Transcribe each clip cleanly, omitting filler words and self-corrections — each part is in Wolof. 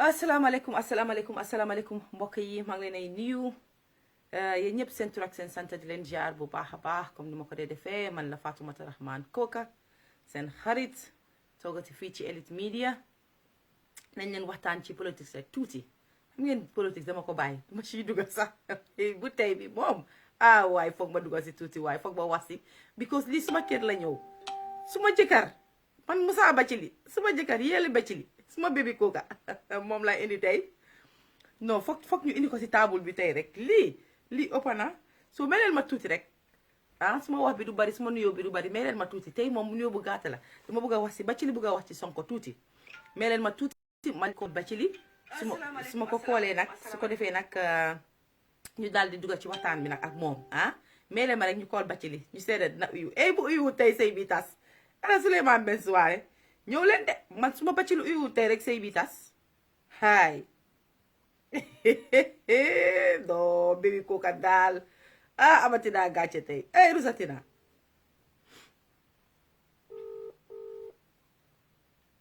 asalaamaaleykum mbokk yi maa ngi leen ay nuyu yéen ñëpp seen tur ak seen sant di leen jaar bu baax a baax comme ni ma ko dee defee man la Fatoumata Rahman Koka seen xarit toogati fii ci Elite Media nañ leen waxtaan ci politique rek tuuti xam ngeen politique dama ko bàyyi dama ciy dugal sax bu tey bi moom waaye foog ma dugal si tuuti waaye foog ma wax si because lii suma kër la ñëw suma jëkkër man Musa Batchilly suma jëkkër yéeli Batchilly suma bébé Koka moom laa indi tey non foog ñu indi ko si table bi tey rek lii ëpp na so meleel ma tuuti rek suma wax bi du bari suma nuyoo bi du bari meleel ma tuuti tey moom nuyoo bu gàtt la dama bëgg a wax si Batchilly bëgg a wax ci Sonko tuuti meleel ma tuuti man ko Batchilly su ma ko koolee nag su ko defee nag ñu daal di dugal ci waxtaan bi nag ak moom meleel ma rek ñu kool Batchilly ñu seede dina uyu bu uyu tey sëy bi tas ana Souleymane Ben Souare ñëw leen de man su ma Batchilly uyu tey rek sëy bi tas haay do bébé Koka daal amatina gàcce tey rusatina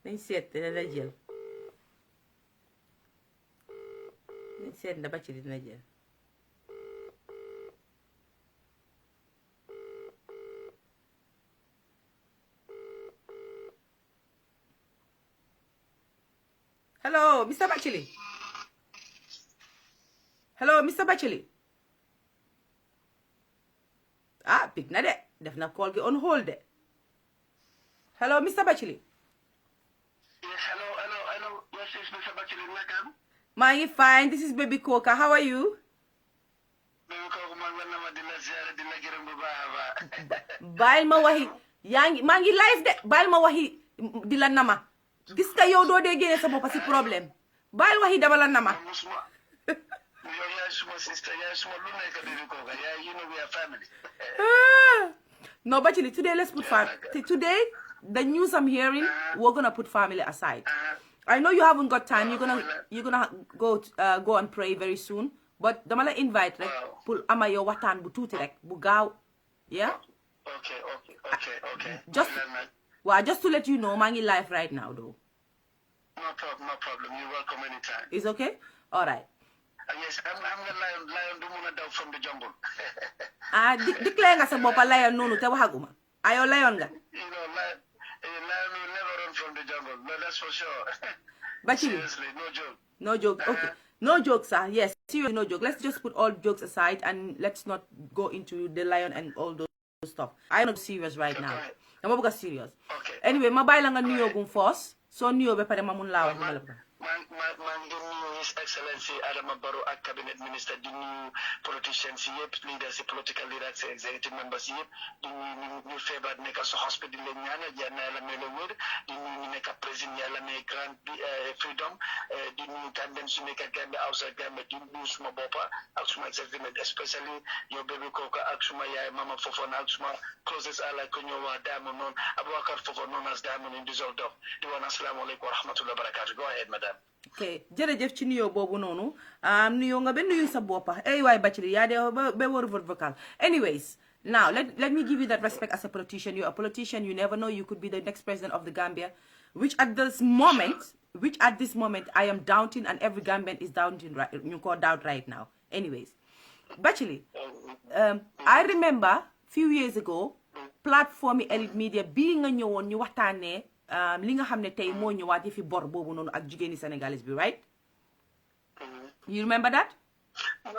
nañ seet dina la jël nañ seet na Batchilly dina jël hello Mr. Batchilly hello Mr. Batchilly pig na de def na call gi on hold de hello Mr. Batchilly yes hello yes Mr. Batchilly nakam maa ngi fine this is baby Koka how are you baby Koka man la ma dina ziara dina gërëm bu baax a baax bàyyil ma waxi maa ngi live de bàyyil ma waxi di la nama gis nga yow doo dee génne sa bopp si problème bàyyil waxi dama la nama yow yaay suma sister yaay suma lu nekk baby Koka yaay you know we are family no Batchilly today let's put today the news I'm hearing we're gonna put family aside I know you haven't got time you're gonna go and pray very soon but dama la invite rek pour ama yow waxtaan bu tuuti rek bu gaaw yeah okay just to let you know maa ngi live right now though no problem you're welcome anytime it's okay all right yes I'm nga lion du mun a daw from the jungle declare nga sa boppa lion noonu te waxaguma ayo lion nga you know lion will never run from the jungle no that's for sure Batchilly seriously no joke okay no jokes yes seriously no joke let's just put all jokes aside and let's not go into the lion and all those stuff I'm not serious right now dama bëgg a serious anyway ma bàyyi la nga nuyoo gum force soo nuyoo ba pare ma mun laa wax li ma la bëgg maa ngi nuyu His Excellency Adama Barrow ak cabinet minister di nuyu politicians yëpp leaders yi political leaders executive members yëpp di nuyu ñu feebar nekk sa hospital di leen ñaanal yàlla yàlla may la wér di nuyu ñu nekk président yàlla may grand freedom di nuyu Gambien su nekk Gambia outside Gambia di nuyu suma boppa ak suma executive especially yow baby Koka ak suma yaay mama Fofana ak suma closest ally ko ñëw waa Diamond noonu Aboubacar Fofo known as Diamond in Düsseldorf di wax asalaamaaleykum wa rahmatullahi wa barakatuh go ahead madam ok jërëjëf ci nuyoo boobu noonu nuyoo nga ba nuyu sa boppa waay Batchilly yaa dee ba war vote vocal anyways now let me give you that respect as a politician you're a politician you never know you could be the next president of the Gambia which at this moment I am doubting and every Gambian is doubting right ñu ko doubt right now anyways Batchilly I remember few years ago platform Elite Media bii nga ñëwoon ñu waxtaanee li nga xam ne tey moo ñëwaat yi fi bor boobu noonu ak jigéeni sénégalais bi right you remember that no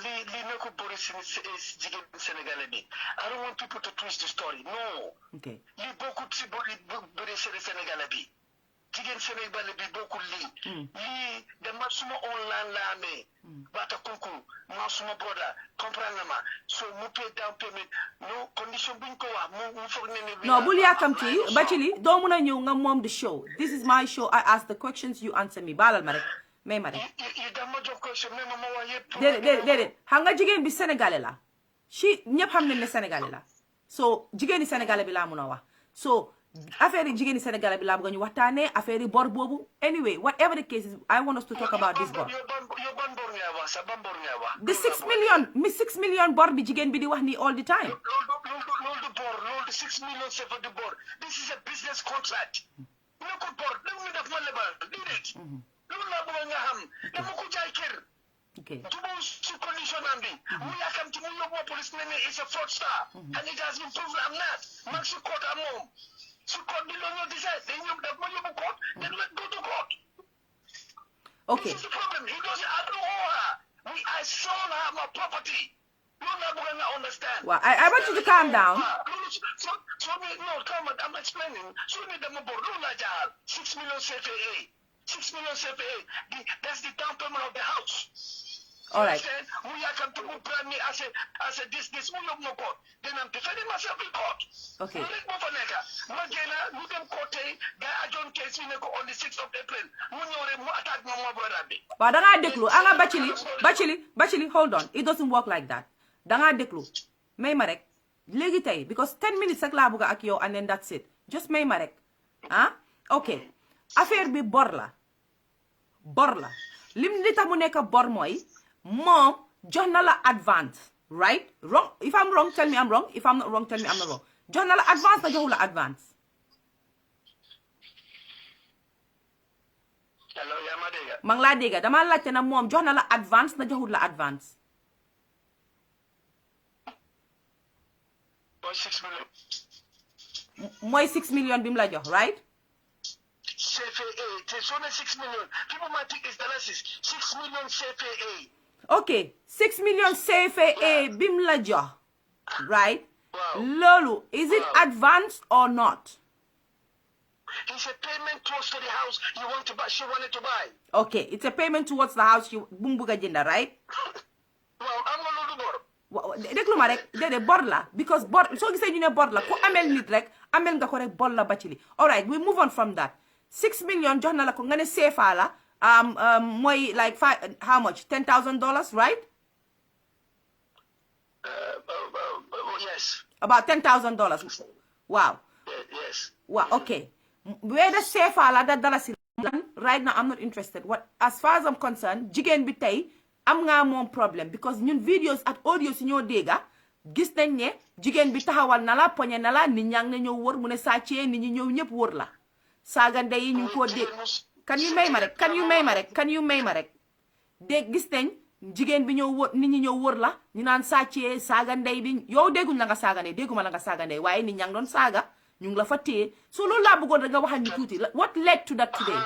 li na ko bori jigéen sénégalais bi I don't want people to twist the story no okay li bokkut si bori sénégalais bi jigéen sénégalais bi bokkul lii dama suma online la amee baata kunku ma suma broda comprendre ma so mu pay down payment no condition buñ ko wax mu foog ne no bul yàkkamti Batchilly doo mun a ñëw nga moom the show this is my show I ask the questions you answer me baalal ma rek may ma rek dama jox question mais ma wax yëpp déedéet xam nga jigéen bi sénégalais la ñëpp xam nañ ne sénégalais la so jigéeni sénégalais bi laa mun a wax so affaire yi jigéeni sénégalais bi laa bëgg ñu waxtaanee affaire yi bor boobu anyway whatever the case is I want us to talk about this bor the 6 million bor bi jigéen bi di wax ni all the time loolu du 6 million c'est pas du bor this is a business contract ne ko bor da mu def ma lebal déedéet loolu laa bëgg nga xam dama ko jaay kër jubóo si condition am bi mu yàkkamti mu yóbbu ma police ne it's a fraud star and it has been proven I'm not mag si court am moom si court bi loo ñoo decide day ñëw daf ma yóbbu court then let's go to court. This is the problem. He doesn't I don't owe her. I sold her my property. Loolu laa bëgg nga understand. Well, I want you to calm down. No, come on, I'm explaining. So dama bor loolu laa jaaxal 6 million CFA. 6 million CFA. That's the down payment of the house. All right. We are come to brand me as a this we have no court. Then I'm defending myself in court. Okay. Magena, you can court John case on the 6th of April. Mu attack my brother. But danga deklu, anga Batchilly, hold on. It doesn't work like that. Danga deklu. May marek. Legi tay because 10 minutes ak la buga ak yow and then that's it. Just may marek. Huh? Okay. Affaire bi bor la. Lim li tax mu nekk bor moy mom jox na la advance, right? Wrong. If I'm wrong, tell me I'm wrong. If I'm not wrong, tell me I'm not wrong. Jox na la advance na joxu la advance. Hello, ya ma dega. Mang la dega. Dama laajte na mom jox na la advance na joxu la advance. 6 million. Moy 6 million bim la jox, right? CFA. It's only 6 million. People might think it's analysis. 6 million CFA. Okay, 6 million CFA bim la jox, right? Wow. Lolu, is it advanced or not? It's a payment towards to the house you want to buy. She wanted to buy. Okay, it's a payment towards the house you bumbuga jinda, right? Well, I'm gonna do bor. Déglu ma rek dédé bor la because bor so gisé ñu né bor la ku amel nit rek amel nga ko rek bor la Batchilly. All right, we move on from that. 6 million jox na la ko nga né CFA la moy like how much? $10,000, right? Yes. About $10,000. Wow. Yes. Wow, okay. Where the CFA la da dalasi right now I'm not interested. What as far as I'm concerned, jigen bi tay am nga mom problem because ñun videos at audio si ñoo dégga gis nañ ne jigen bi taxawal na la poñe na la nit ñang na ñëw wër mu ne sàccee nit ñi ñëw ñëpp wër la saaga ndey yi ñu ko dégg kan yu may ma rek dégg gis nañ jigen bi ñëw wër nit ñi ñëw wër la ñu naan sàccee saaga ndey bi yow dégguñ la nga saaga ndey dégguma la nga saaga ndey waaye nit ñang doon saaga ñu ngi la fa téye so loolu laa bëggoon rek nga waxal ñu tuuti what led to that today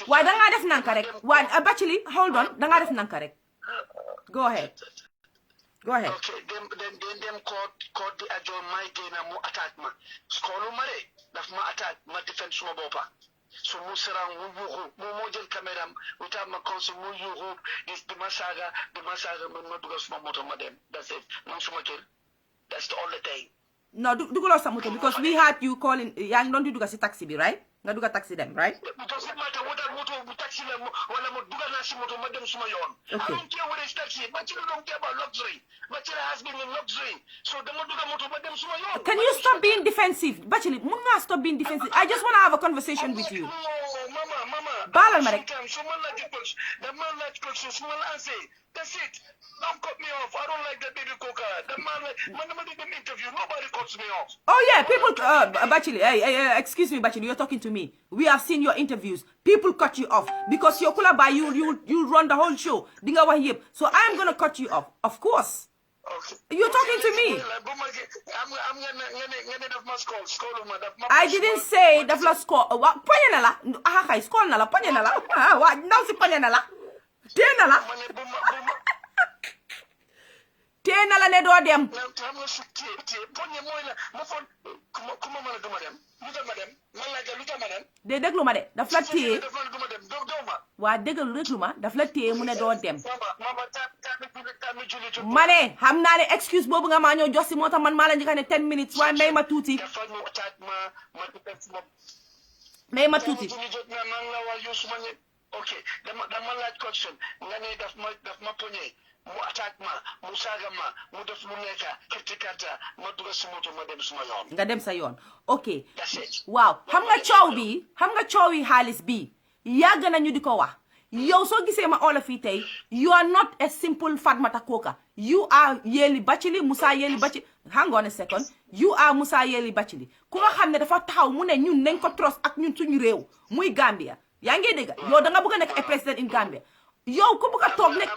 waaye dangaa def nanka rek waaye Batchilly hold on dangaa def nanka rek go ahead okay dem court di ajo may gena mu attack ma skolu ma de daf ma attack ma defend suma boppa so mu sarang mu yuxu mo jël caméra am uta ma conseil mu yuxu di masaga ma dugal suma moto ma dem that's it man suma kër that's the only thing. No, duguloo sa moto because we had you calling yaa ngi doon di duga si taxi bi right nga duga taxi dem right. Because it matter what moto bu taxi la wala mo duga na si moto ma dem suma yoon. Okay. I don't care what is taxi. Batchilly don't care about luxury. Batchilly has been in luxury. So dama duga moto ma dem suma yoon. Can you stop being defensive? Batchilly, mun nga stop being defensive. I just want to have a conversation with you. No, mama. Baalal ma rek. Someone like the man like question, someone answer. That's it. Don't cut me off. I don't like that baby coca. The man like man did an interview. Nobody cuts me off. Oh yeah, people Batchilly, hey, excuse me, Batchilly, you're talking to me. We have seen your interviews. People cut you off because you're cool by you run the whole show. Dinga wa yep. So I'm gonna cut you off. Of course. Okay. You're talking to me. I didn't say the flash score. What panyanala? Ah, score nala panyanala. Ah, what now si panyanala? Tenala. Tenala ne do dem. De déglu ma de daf la téye waa déglu ma daf la téye mu ne doo dem ma ne xam naa ne excuse boobu nga maa ñëw jox si moo tax man maa la njëkk a ne 10 minutes waaye may ma tuuti ok dama laaj question nga ne daf ma poñe mu attack ma mu saaga ma mu def mu nekka kërtikata ma duga si moto ma dem suma yoon nga dem sa yoon ok waaw xam nga coow yi xaalis bi yàgg nañu di ko wax yow soo gisee ma oola fii tey you are not a simple Fatmata Koka you are Yelli Batchilly Musa Yelli Batchilly hang on a second you are Musa Yelli Batchilly ku nga xam ne dafa taxaw mu ne ñun nañ ko trust ak ñun suñu réew muy Gambia yaa ngi dégg yow da nga bëgg a nekk president in Gambia yow ku bëgg a toog nekk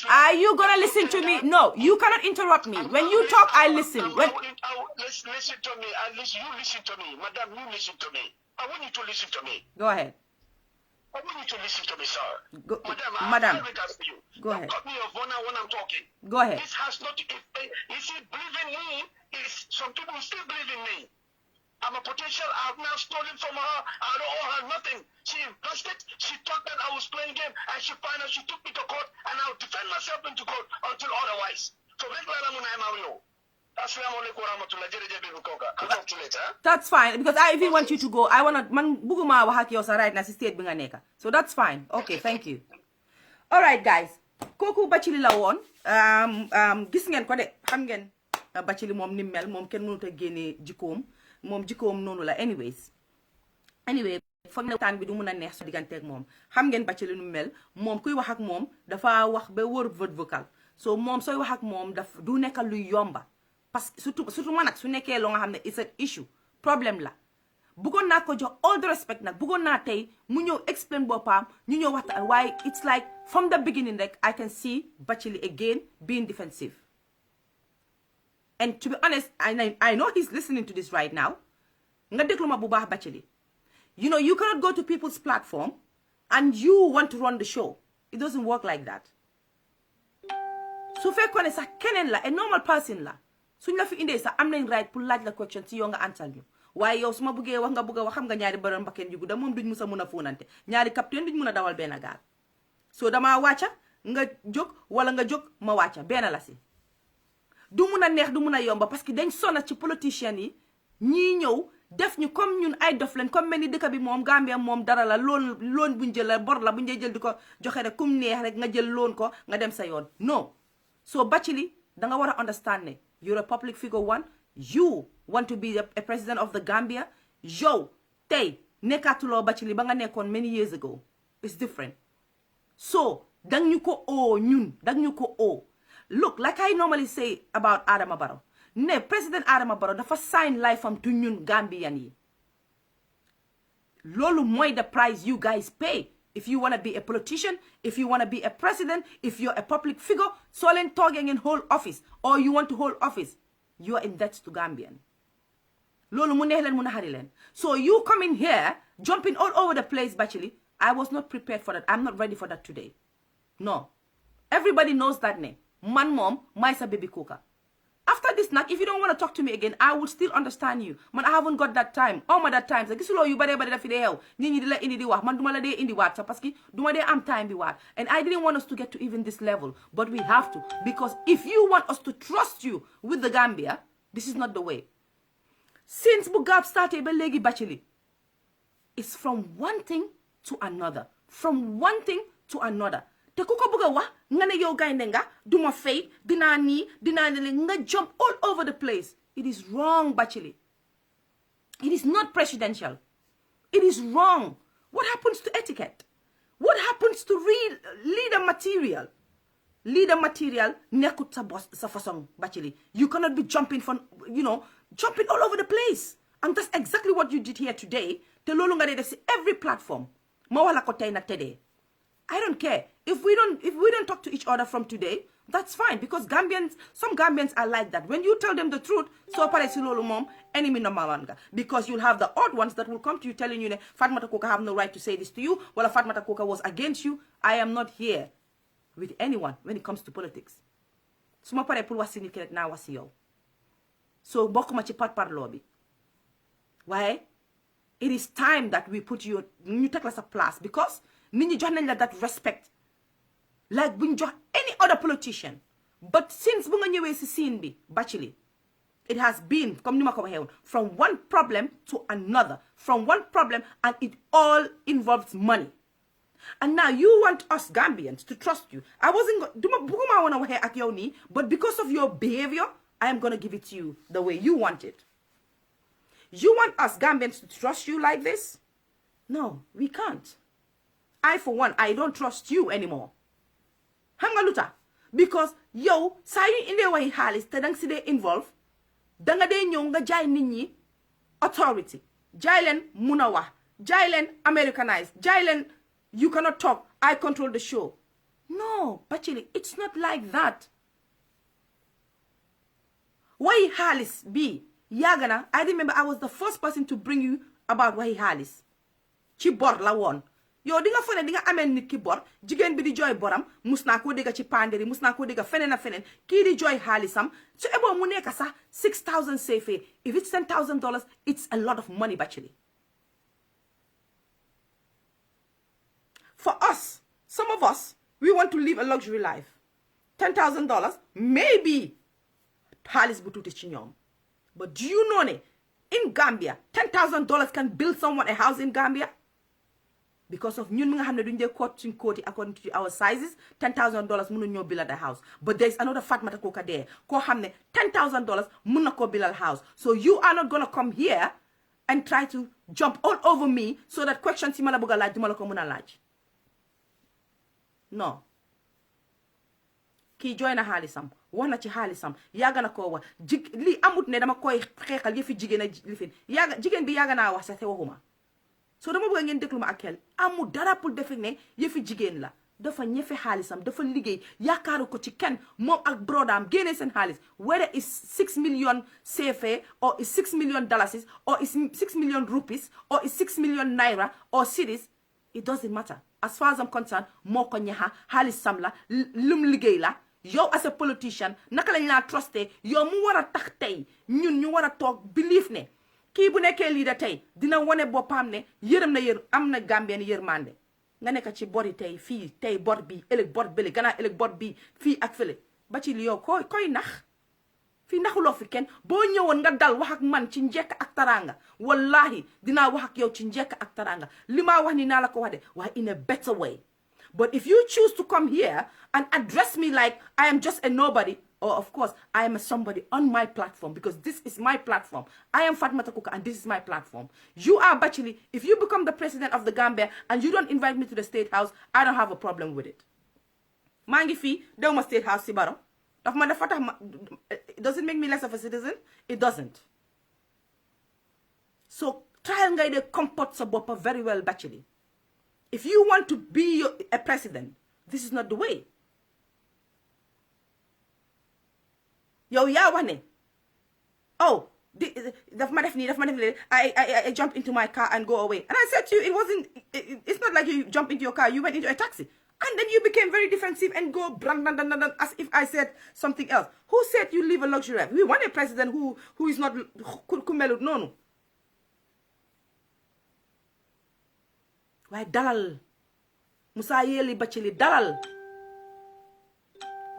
are you gonna listen to me no you cannot interrupt me when you talk I listen listen to me at least you listen to me madam you listen to me I want you to listen to me go ahead I want you to listen to me sir madam I regard for you go ahead cut me off when I'm talking go ahead this has not you see believe in me is some people still believe in me I'm a potential. I've now stolen from her. I don't owe her nothing. She invested. She thought that I was playing game, and she finally she took me to court, and I'll defend myself into court until otherwise. So I'll talk to you later. That's fine because I even want you to go. I wanna man buguma wahak yosa right na si state binga neka. So that's fine. Okay, thank you. All right, guys. Koku Batchilly la won. Gis ngeen ko de xam ngeen Batchilly mom ni mel mom ken mënut a génne jikkoom. Mom jikkoom noonu la anyway foog ne waxtaan bi du mun a neex su digganteeg moom xam ngeen Batchilly nu mel moom kuy wax ak moom dafa wax ba wër vote vocal so moom sooy wax ak moom daf du nekkal luy yomba parce que surtout man nag su nekkee loo nga xam ne it's an issue problème la bëggoon naa ko jox all the respect nag bëggoon naa tey mu ñëw explain boppam ñu ñëw waxtaan waaye it's like from the beginning rek I can see Batchilly again being defensive. And to be honest, I know he's listening to this right now. Nga déglu ma bu baax Batchilly. You know, you cannot go to people's platform and you want to run the show. It doesn't work like that. Su fekkoon ne sax keneen la a normal person la suñ la fi indee sax am nañ right pour laaj la question ci yow nga answer ñu waaye yow su ma bëggee wax nga bëgg a wax xam nga ñaari borom mbakkeen yu gudda moom duñ musa mun a fóonante ñaari capitaine duñ mun a dawal benn gaal so dama wàcca nga jóg wala nga jóg ma wàcca benn la si du mun a neex du mun a yomba parce que dañ sonna ci politiciens yi ñii ñëw def ñu comme ñun ay dof leen comme mel ni dëkk bi moom Gambia moom dara la loon buñ jël la bor la buñ jël di ko joxe rek kum neex rek nga jël loon ko nga dem sa yoon non so Batchilly da nga war a understand ne you're a public figure one you want to be a president of the Gambia yow tey nekkaatuloo Batchilly ba nga nekkoon many years ago it's different so dang ñu ko oo ñun dang ñu ko oo look, like I normally say about Adama Barrow, ne President Adama Barrow dafa sign life am to ñun Gambian yi. Lolu moy the price you guys pay. If you want to be a politician, if you want to be a president, if you're a public figure, so len talking in hold office, or you want to hold office, you are in debt to Gambian. Lolu mu neex len mu naxari len. So you coming here, jumping all over the place, Batchilly, I was not prepared for that. I'm not ready for that today. No. Everybody knows that name. Man mom, mysa baby cooker. After this nak, if you don't want to talk to me again, I will still understand you. Man, I haven't got that time. All my that times. Like, you bare da fi de hell. Nini di la indi di wax. Man duma la de indi wat. Parce que duma de am time bi wat. And I didn't want us to get to even this level. But we have to. Because if you want us to trust you with the Gambia, this is not the way. Since Bugab started by Legi Batchilly, it's from one thing to another. From one thing to another. Te kuko buga wa nga ne yow gaynde nga duma fay dina ni nga jump all over the place. It is wrong, Batchilly. It is not presidential. It is wrong. What happens to etiquette? What happens to leader material? Leader material nekut sa façon, Batchilly. You cannot be jumping from, jumping all over the place. And that's exactly what you did here today. Te lolu nga def ci every platform. Ma wala ko tay nak tede. I don't care. If we don't talk to each other from today, that's fine. Because some Gambians are like that. When you tell them the truth, so paresilolo mom, enemy number one. Because you'll have the odd ones that will come to you telling you, Fatmata Koka have no right to say this to you. Well, Fatmata Koka was against you. I am not here with anyone when it comes to politics. Suma pare pul wasini kerek na wasiyo. So bokuma ci pat par lobby. Why? It is time that we put you take us a place because nini jox nañ la that respect like buñ jox any other politician. But since bu nga ñëwé ci scene bi Batchilly, it has been comme ni ma ko waxé won from one problem to another, from one problem, and it all involves money. And now you want us Gambians to trust you. I wasn't buguma wanna waxé ak yow ni, but because of your behavior, I am going to give it to you the way you want it. You want us Gambians to trust you like this? No, we can't. I, for one, I don't trust you anymore. Hanga luta. Because yo, sa yu inde wahi halis te dang si de involve, danga de ñew nga jaay nit ñi authority. Jaay len muna wax jaay leen Americanized jaay leen you cannot talk I control the show no Batchilly it's not like that waxi xaalis bi yàgg na I remember I was the first person to bring you about waxi xaalis ci bor la woon yow di nga fone di nga amee nit ki bor jigéen bi di jooy boram mus naa koo dégga ci panderi mus naa koo dégga feneen a feneen kii di jooy xaalisam su eboo mu nekk sax $6,000 safe if it's $10,000 it's a lot of money Batchilly for us some of us we want to live a luxury life $10,000 maybe xaalis bu tuuti ci ñoom but do you know ne in Gambia $10,000 can build someone a house in Gambia because of ñun mi nga xam ne duñ dee quote suñ quote according to our sizes $10,000 mënuñ ñoo build a house but there is another Fatmata Kooka there koo xam ne $10,000 mën na koo build a house so you are not gonna come here and try to jump all over me so that questions yi ma la bëgg a laaj du ma la ko mën a laaj non kii jooy na xaalisam wax na ci xaalisam yàgg na koo wax lii amut ne dama koy xeexal yëfi jigéen a lifin jigéen bi yàgg naa wax sax te waxuma so dama bëgg ngeen déglu ma ak xel amul dara pour defe ne yëfi jigéen la dafa ñefe xaalisam dafa liggéey yaakaaru ko ci kenn moom ak brodaam génnee seen xaalis whether is 6 million CFA or is 6 million dollars or is 6 million rupees or is 6 million naira or cedis it doesn't matter as far as I'm concerned moo ko ñaxa xaalisam la lum liggéey la yow as a politician naka lañ laa trusté yow mu war a tax tey ñun ñu war a toog believe ne kii bu nekkee lii da tey dina wane boppam ne yërëm na am na Gambien yërmande nga nekk ci bori tey fii tey bor bi ëllëg bor bële gannaaw ëllëg bor bi fii ak fële Batchilly yow koy nax fii naxuloo fi kenn boo ñëwoon nga dal wax ak man ci njekk ak taranga wallahi dinaa wax ak yow ci njekk ak taranga li maa wax ni naa la ko wax de waaye in a better way but if you choose to come here and address me like I am just a nobody or of course I am a somebody on my platform because this is my platform I am Fatmata Kooka and this is my platform you are Batchilly if you become the president of the Gambia and you don't invite me to the State House I don't have a problem with it maa ngi fii dew ma State House si baro dafa tax ma it doesn't make me less of a citizen it doesn't so trial ngay de comport sa boppa very well Batchilly if you want to be a president this is not the way yow yaa wax ne oh daf ma def nii I jumped into my car and go away and I said to you it's not like you jump into your car you went into a taxi and then you became very defensive and go as if I said something else who said you live a luxury life we want a president who is not ku melut noonu waaye dalal Musa Yeli Batchilly dalal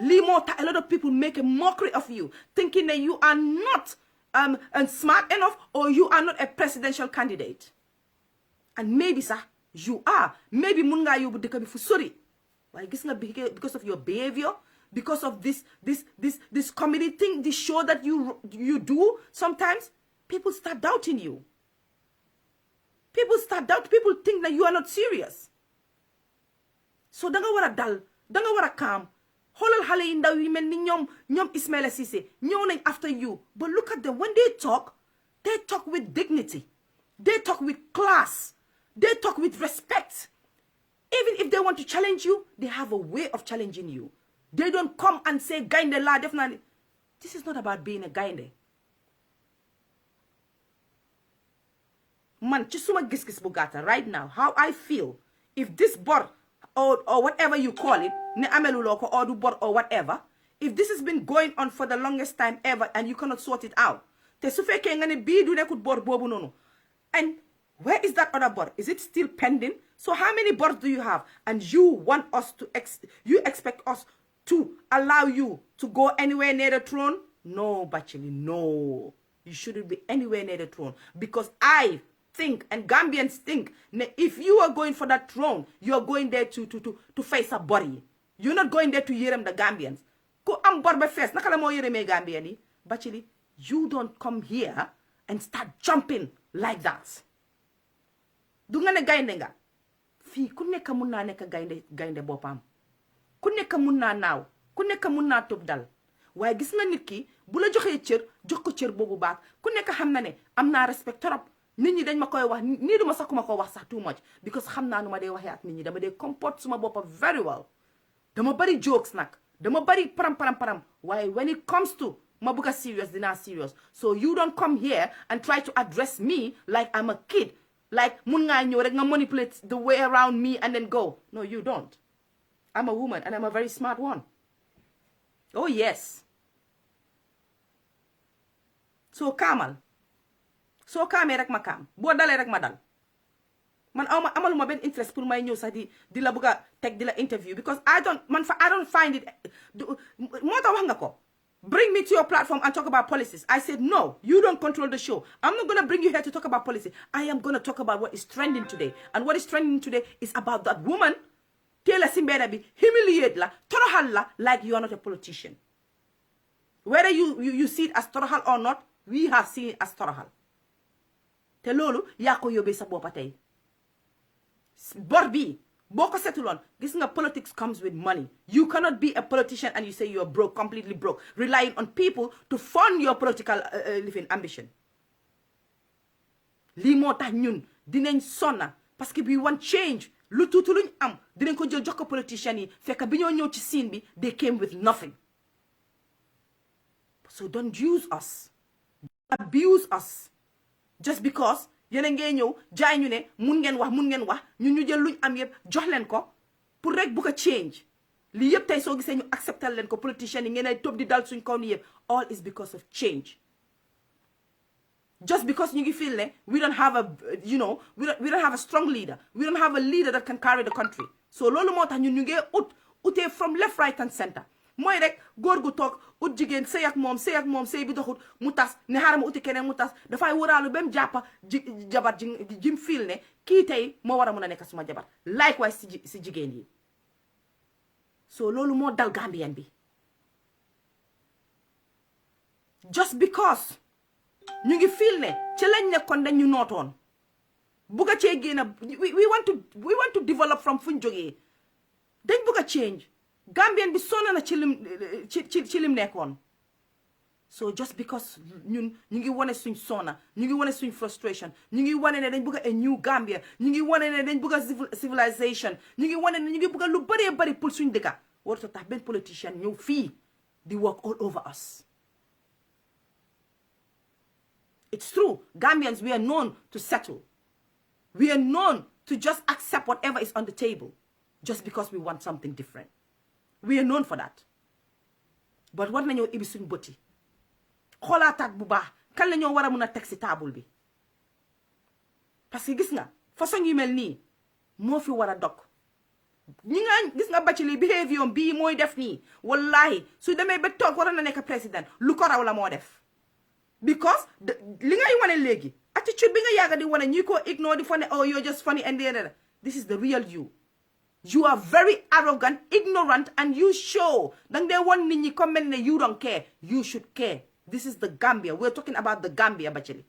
lii moo tax a lot of people make a mockery of you thinking that you are not smart enough or you are not a presidential candidate and maybe sax you are maybe mun ngaa yóbbu dëkk bi fu sori waaye gis nga because of your behavior because of this comedy thing this show that you do sometimes people start doubting you people think that you are not serious so danga war a dal danga war a calm xoolal xale yi ndaw yi mel ni ñoom Ismaila Ceesay ñëw nañ after you but look at them when they talk with dignity they talk with class they talk with respect even if they want to challenge you they have a way of challenging you they don't come and say gaynde laa def naa ni this is not about being a gaynde man ci suma gis-gis bu gàtta right now how I feel if this bor or whatever you call it ne ameluloo ko or du bor or whatever if this has been going on for the longest time ever and you cannot sort it out te su fekkee nga ne bii du nekkut bor boobu noonu and where is that other bor is it still pending so how many bors do you have and you want us to you expect us to allow you to go anywhere near the throne no Batchilly no you shouldn't be anywhere near the throne because I think and Gambians think if you are going for that throne you are going there to face a body you're not going there to yërëm the Gambians ku am bor ba fees naka la moo yërëmee Gambian yi Batchilly you don't come here and start jumping like that du nga ne gaynde nga fii ku nekk mun naa nekk gaynde boppam ku nekk mun naa naaw ku nekk mun naa tëb dal waaye gis nga nit ki bu la joxee cër jox ko cër boobu baax ku nekk xam na ne am naa respect trop nit ñi dañ ma koy wax nii duma sax ku ma ko wax sax too much because xam naa nu ma dee waxee ak nit ñi dama dee comporte suma boppa very well dama bari jokes nag dama bari param waaye when it comes to ma bëgg a serious dinaa serious so you don't come here and try to address me like I'm a kid like mun ngaa ñëw rek nga manipulate the way around me and then go no you don't I'm a woman and I'm a very smart one oh yes so kaamal soo kaamee rek ma kaam boo dalee rek ma dal man amaluma benn interest pour may ñëw sax di la bëgg a teg di la interview because I don't find it moo tax wax nga ko bring me to your platform and talk about policies I said no you don't control the show I'm not gonna bring you here to talk about policy I am gonna talk about what is trending today and what is trending today is about that woman teel a si mbedda bi humiliate la toroxal la like you are not a politician whether you see it as toroxal or not we have seen it as toroxal te loolu yaa ko yóbbee sa boppa tey bor bi boo ko setuloon gis nga politics comes with money you cannot be a politician and you say you're broke completely broke relying on people to fund your political living ambition lii moo tax ñun dinañ sonna parce que we want change lu tuuti luñ am dinañ ko jël jox ko politician yi fekk bi ñoo ñëw ci scene bi they came with nothing so don't use us abuse us just because yéen a ngee ñëw jaay ñu ne mun ngeen wax ñun ñu jël luñ am yëpp jox leen ko pour rek bu ko change lii yëpp tey soo gisee ñu acceptal leen ko politicians yi ngeen ay topp di dal suñ kaw ni yëpp all is because of change just because ñu ngi feel ne we don't have a strong leader we don't have a leader that can carry the country so loolu moo tax ñun ñu ngee utee from left right and center mooy rek góor gu toog ut jigéen sëy ak moom sëy bi doxut mu tas ne xaaral ma uti keneen mu tas dafay waraalu ba mu jàppa jabar jim fiil ne kii tey moo war a mun a nekk suma jabar likewise si jigéen yi so loolu moo dal Gambien bi just because ñu ngi fiil ne ci lañ nekkoon dañ ñu nootoon bugg a cee génn we want to develop from fuñ jógee dañ bugg a change Gambien bi sonna na ci lim nekkoon so just because ñun ñu ngi wane suñ sonna ñu ngi wane suñ frustration ñu ngi wane ne dañ bëgg a new Gambia ñu ngi wane ne dañ bëgg a civilization ñu ngi wane ne ñu ngi bëgg a lu bëree bëri pour suñ dëkka warut a tax benn politicien ñëw fii di work all over us it's true Gambians we are known to settle we are known to just accept whatever is on the table just because we want something different we are known for that but war nañoo ibi suñ bëti xoolaataat bu baax kan la ñoo war a mun a teg si table bi parce que gis nga façon yu mel nii moo fi war a dog ñi nga gis nga Batchilly behavior bii mooy def nii wallahi su demee ba toog war na nekk président lu ko raw la moo def because li ngay wane léegi attitude bi nga yàgga di wane ñi ko ignore di fa ne oh you're just funny and this is the real you are very arrogant, ignorant, and you show. Dang they want nini comment you don't care. You should care. This is the Gambia. We're talking about the Gambia, Batchilly.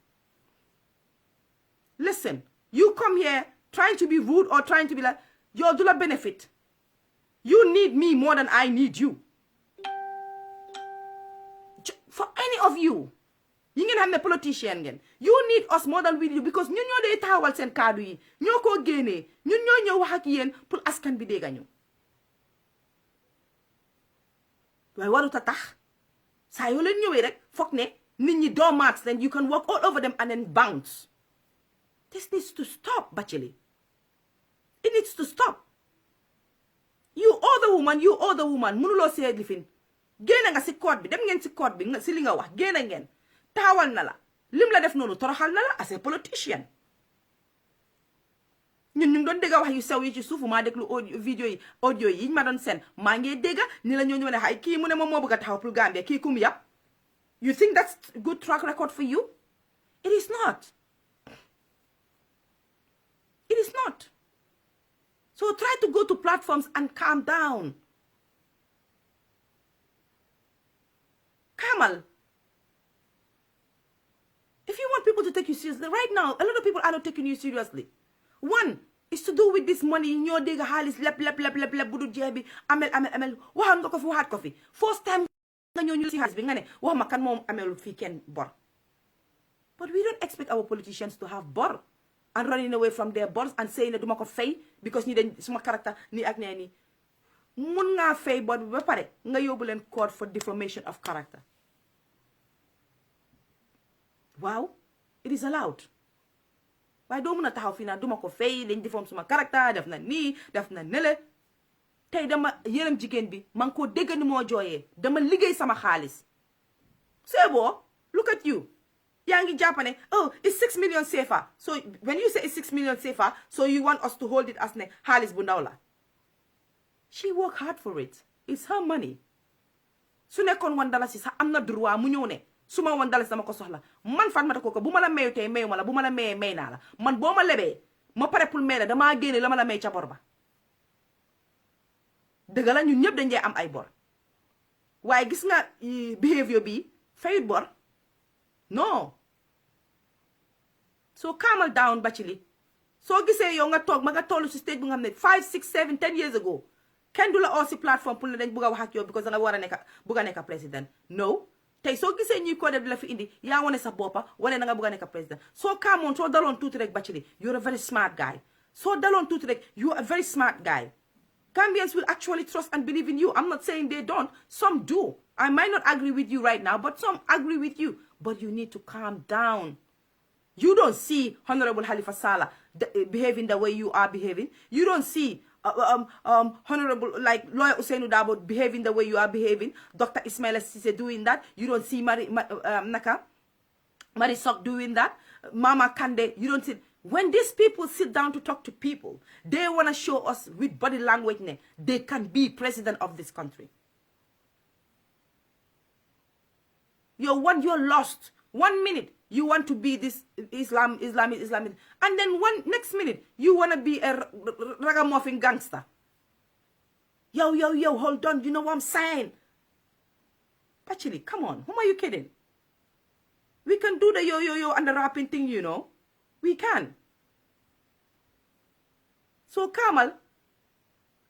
Listen, you come here trying to be rude or trying to be like, you're do la benefit. You need me more than I need you. For any of you, you ngeen xam ne politician ngeen you need us more than we need you because ñun ñoo dee taxawal seen kaddu yi ñoo ko génnee ñun ñoo ñëw wax ak yéen pour askan bi dégg ñu waaye warut a tax saa yoo leen ñëwee rek foog ne nit ñi doormats then you can walk all over them and then bounce this needs to stop Batchilly it needs to stop you owe the woman mënuloo see lifin génn nga si code bi dem ngeen si code bi si li nga wax génn ngeen taxawal na la lim la def noonu toroxal na la as a politician ñun ñu ngi doon dégg wax yu sew yi ci suufu maa déglu audio yi ma doon seen maa ngi dégg ni la ñoo ñu ne xay kii mu ne moom moo bëgg a taxaw pour Gambia kii kum yàpp you think that's good track record for you it is not so try to go to platforms and calm down Kamal if you want people to take you seriously right now a lot of people are not taking you seriously one is to do with this money ñoo dégg xaalis lep bu dul jeex bi amel waxoon nga ko fi waxaat ko fi first time nga ñëw ñu si xaalis bi nga ne wax ma kan moom amelul fii kenn bor But we don't expect our politicians to have bor and running away from their bors and saying that duma ko fay because ni dañ suma character ni ak nee ni mun ngaa fay bor bi ba pare nga yóbbu leen court for defamation of character. Wow, it is allowed. waaye doo mun a taxaw fii naa duma ko fay dañ defam suma character def na nii def na nele tey dama yërëm jigéen bi man koo dégg ni moo jooyee dama liggéey sama xaalis. c'est bon, look at you. yaa ngi jàppane oh it's 6 million CFA. So when you say it's 6 million CFA, so you want us to hold it as ne xaalis bu ndaw la. She worked hard for it. It's her money. su nekkoon $1 sax am na droit mu ñëw ne su ma $1 dama ko soxla man Fatoumatta Coker bu ma la mayu tey mayu ma la bu ma la mayee may naa la man boo ma lebee ma pare pour may la damaa génne la ma la may ca bor ba. dëgg la ñun ñëpp dañ dee am ay bor waaye gis nga behavior bi fayut bor non. So calm down Batchilly soo gisee yow nga toog ma nga toll si stage bu nga xam ne 5 6 7 10 years ago kenn du la oo si plateforme pour ne dañ bugg a wax ak yow because da nga war a nekk président no. tey soo gisee ñuy ko def di la fi indi yaa wane sa boppa wane na nga bugg a nekk président soo kaamoon soo daloon tuuti rek Batchilly you're a very smart guy soo daloon tuuti rek you're a very smart guy. Gambians will actually trust and believe in you. I'm not saying they don't. Some do. I might not agree with you right now, but some agree with you. But you need to calm down. You don't see Honorable Halifa Sallah behaving the way you are behaving. You don't see Honorable like Lawyer Ousainou Darboe behaving the way you are behaving. Dr. Ismaila Ceesay doing that. You don't see Marie Sok doing that. Mama Kande. You don't see. When these people sit down to talk to people, they want to show us with body language they can be president of this country. You're lost. 1 minute you want to be this Islamic, and then next minute you want to be a ragamuffin gangster. Yo, hold on. You know what I'm saying? Batchilly, come on. Who are you kidding? We can do the yo and the rapping thing, you know. We can. So Kamal,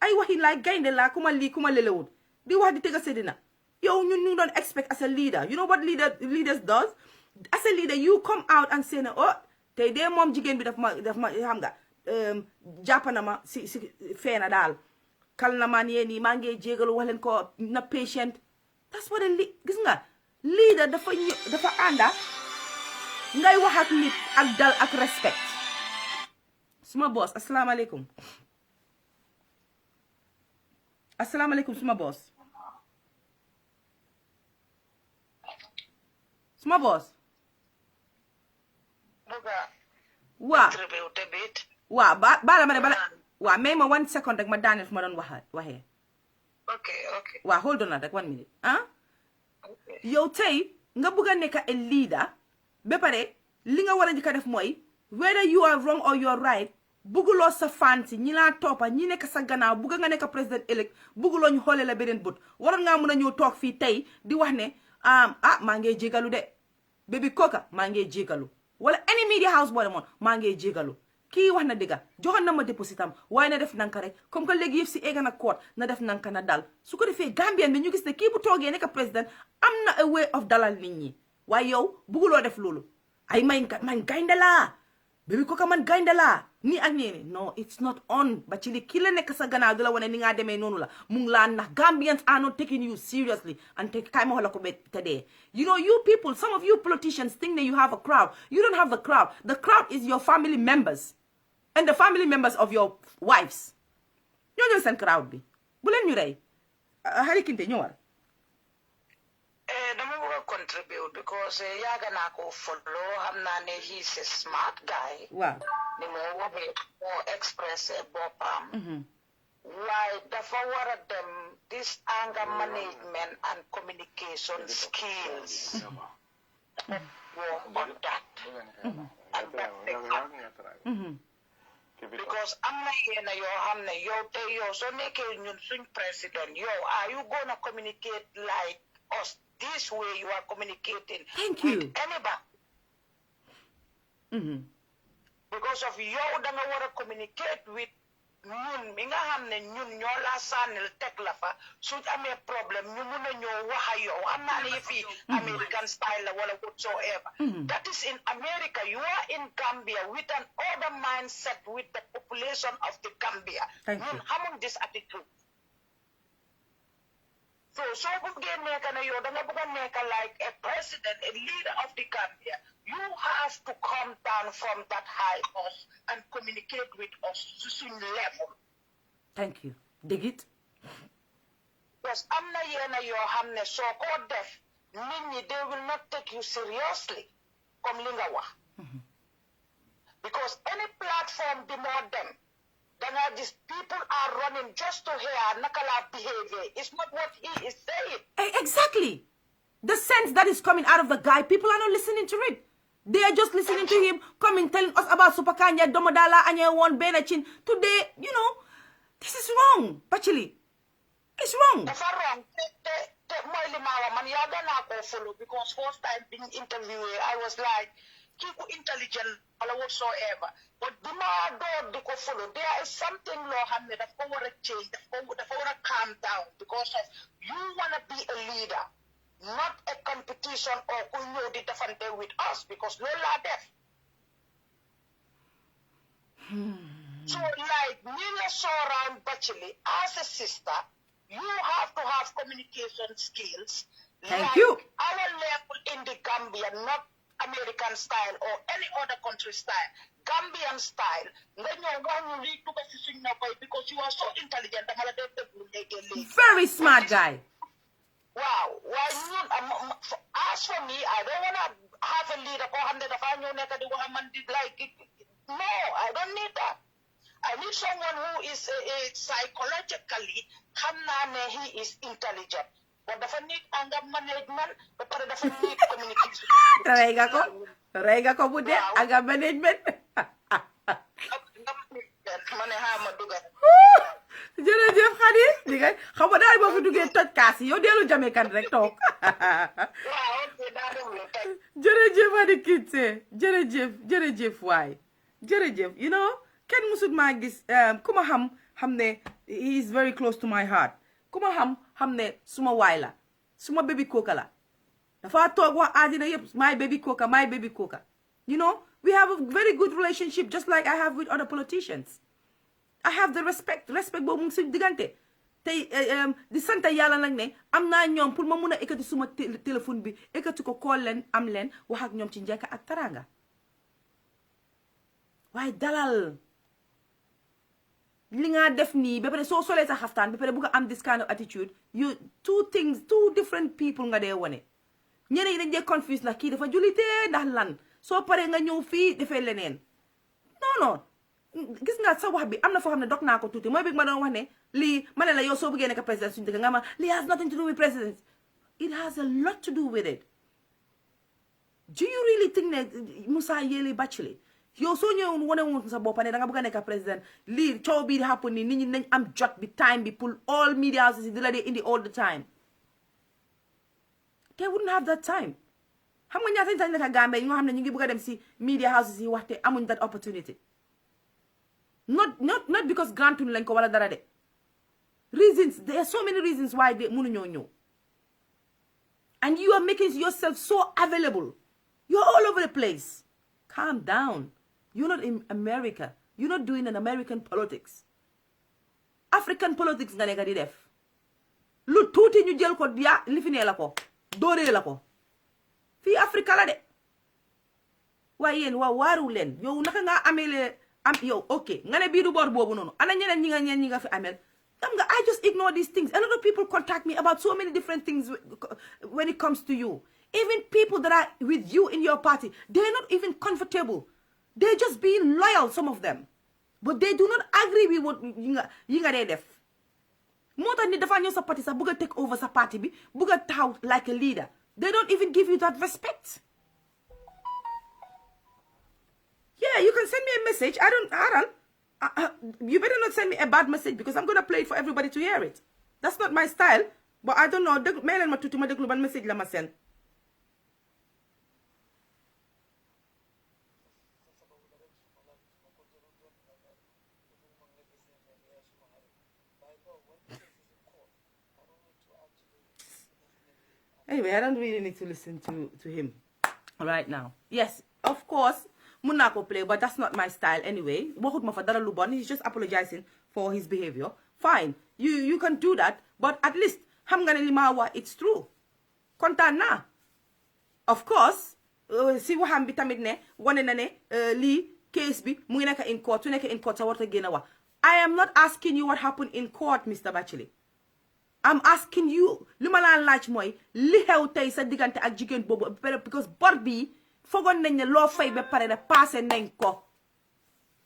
ay waxi like gaynde la kuma li kuma lelewut di wax di tega sedina yow ñu don't expect as a leader. You know what leaders does? As a leader you come out and say oh tey de moom jigéen bi daf ma xam nga jàppana ma si feena daal kal na man yee nii maa ngi jégalu wax leen ko na patient. That's what gis nga leader dafa ànda ngay wax ak nit ak dal ak respect. Suma boss asalaamaaleykum suma boss waa baala ma ne bala waa may ma 1 second rek ma daaneel fu ma doon waxee. Okay. waa hold on rek 1 minute yow tey nga bëgg a nekk a leader ba pare li nga war a njëkk a def mooy whether you are wrong or you are right bugguloo sa fansi ñi laa toppa ñi nekk sa gannaaw bugga nga nekk président élect bugguloo ñu xoolee la beneen bët waroon ngaa mën a ñëw toog fii tey di wax ne maa ngi jégalu de Baby Coker maa ngi jégalu wala any media house boo demoon maa ngi jégalu kii wax na dëgga joxoon na ma dépositam waaye na def nanka rek comme que léegi yëf si egga na court na def nanka na dal su ko defee Gambien bi ñu gis ne kii bu toogee nekk président am na a way of dalal nit ñi waaye yow bugguloo def loolu ay man gaynde laa Baby Coker man gaynde laa nii ak nii no it's not on Batchilly ki la nekk sa gannaaw di la wane ni nga demee noonu la mu ngi laa nax. Gambians are not taking you seriously and kay ma xola ko be tedee. You know you people, some of you politicians think that you have a crowd. You don't have the crowd. The crowd is your family members and the family members of your wives. ñoo seen crowd bi bu leen ñu rey Hari Kinte ñëwal. Dama bëgg a contribute because yaaga naa ko follow xam naa ne he's a smart guy. Waaw. Ni moo waxee moo express boppam. Waaye dafa war a dem this anger management and communication skills. Work on that. And that because am na yéena yoo xam ne yow tey yow soo nekkee ñun suñ président yow are you gonna communicate like us this way you are communicating with anybody? Because of yow da nga war a communicate with ñun mi nga xam ne ñun ñoo la sànnil teg la fa suñ amee problème ñu mun a ñëw wax ak yow xam naa ne fii American style la wala whatsoever. That is in America. You are in Gambia with an other mindset with the population of the Gambia. ñun xamuñ this attitude. So buggee nekk na yow da nga bëgg a nekk like a president, a leader of the Gambia. You have to come down from that high horse and communicate with us to some level. Thank you. Dig it. Because am na yena yoo xam ne soo ko def nit ñi they will not take you seriously comme li nga wax. Because any platform bi moo dem these people are running just to hear nakala behavior. It's not what he is saying. Exactly. The sense that is coming out of the guy, people are not listening to it. They are just listening to him coming, telling us about Supakanya, Domodala, and one Benachin. Today, you know, this is wrong, Batchilly. It's wrong. That's wrong. Because first time being interviewed, I was like, keep intelligent or whatsoever. But there is something law that want to change, that want to calm down because of you want to be a leader, not a competition or kunyo di defante with us because Lola deaf. So like Nina Soran Batchilly, as a sister, you have to have communication skills. Thank you. Our level in the Gambia, not American style or any other country style, Gambian style. Then you need to because you are so intelligent. Very smart guy. Wow. As for me, I don't want to have a leader like it. No, I don't need that. I need someone who is psychologically, he is intelligent. But the need anger management, but the need communication. Rega ko bude anger management. Jërëjëf Khady li ngay xam nga daal boo fi duggee toj kaas yi yow dellu Jamaican rek toog. Jërëjëf Khady Kite jërëjëf waay jërëjëf you know kenn musut maa gis ku ma xam ne he is very close to my heart ku ma xam ne suma waay la suma baby coca la dafa toog wax àddina yëpp my baby coca you know we have a very good relationship just like I have with other politicians. I have the respect boobu mu ngi si diggante tey di sant yàlla nag ne am naa ñoom pour ma mun a ekkati suma téléphone bi ekkati ko call leen am leen wax ak ñoom ci njëkk ak taranga waaye dalal li nga def nii ba pare soo solee sa xaftaan ba pare bugg a am this kind of attitude you two different people nga dee wone ñeneen yi dañ dee confuse ndax kii dafa julitee ndax lan soo paree nga ñëw fii defee leneen non gis nga sa wax bi am na foo xam ne dog naa ko tuuti mooy bi ma doon wax ne lii ma ne la yow soo bëggee nekk président suñu dëkk nga ma lii has nothing to do with president it has a lot to do with it do you really think ne Musa Yeli Batchilly yow soo ñëwoon wane woon sa bopp ne da nga bëgg a nekk président lii coow bi di happen ni nit ñi nañ am jot bi time bi pour all media houses yi di la dee indi all the time they wouldn't have that time xam nga ñaata nit nekk Gambie ñoo xam ne ñu ngi bëgg a dem si media houses yi waxte amuñ that opportunity not because grantuñ lañ ko wala dara de reasons there are so many reasons why they mënuñoo ñëw and you are making yourself so available you're all over the place calm down you're not in America you're not doing an American politics African politics nga nekk di def lu tuuti ñu jël ko ya lifinee la ko dooree la ko fii Africa la de waaye yéen waaru leen yow naka nga amee yow ok nga ne bii du boor boobu noonu ana ñeneen ñi nga fi amel xam nga I just ignore these things a lot of people contact me about so many different things when it comes to you even people that are with you in your party they're not even comfortable they're just being loyal some of them but they do not agree with what yi nga dee def moo tax nit dafa ñëw sa parti sax bëgg a take over sa parti bi bëgg a taxaw like a leader they don't even give you that respect. Yeah, you can send me a message. You better not send me a bad message because I'm going to play it for everybody to hear it. That's not my style. But I don't know. Mail ma tutu ma deglu ban message la ma send. Anyway, I don't really need to listen to him right now. Yes, of course, mun naa ko play, but that's not my style anyway. Waxut ma fa dara lu bon. He's just apologizing for his behavior. Fine, you can do that, but at least xam nga ne li ma wax it's true. Kontaan naa. Of course, si waxam bi tamit ne wane na ne lii case bi mu ngi nekk in court, su nekk in court sa warta génn wax. I am not asking you what happened in court, Mr. Batchilly. I'm asking you, li ma la laaj mooy li xew tey sa diggante ak jigéen boobu because bor bi fogoon nañ ne loo fay ba pare ne passé nañ ko.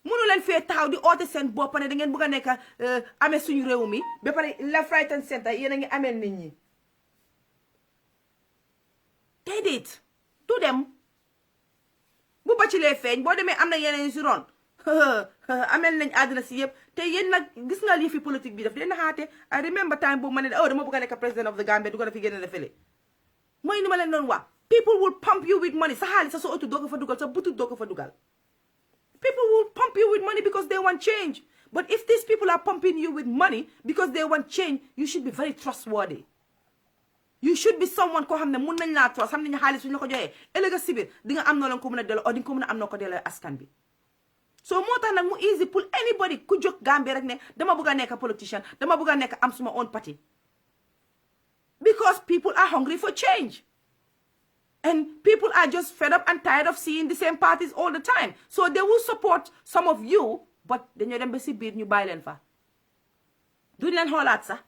Munu leen fee taxaw di oote seen bopp ne da ngeen bëgg a nekk amee suñu réew mi ba pare left right and center yéen a ngi amee nit ñi. Déedéet du dem bu Batchilly feeñ boo demee am na yeneen si ron amel nañ àddina si yëpp te yéen nag gis nga lii fi politique bi daf leen naxaate. I remember time boobu ma ne dama bëgg a nekk president of the Gambia du ko fi génne fële mooy ni ma leen doon wax people will pump you with money sa xaalis sa otu doo ko fa dugal sa butut doo ko fa dugal. People will pump you with money because they want change, but if these people are pumping you with money because they want change, you should be very trustworthy. You should be someone koo xam ne mun nañ laa trust xam nañ xaalis suñu la ko joxee ëllëg si biir di nga am noo leen ko mën a delloo o di nga ko mën a am noo ko delloo askan bi. So moo tax nag mu easy pour anybody ku jóg Gambie rek ne dama bëgg a nekk politician dama bëgg a nekk am suma own party because people are hungry for change and people are just fed up and tired of seeing the same parties all the time, so they will support some of you but dañoo dem ba si biir ñu bàyyi leen fa duñ leen xoolaat sax.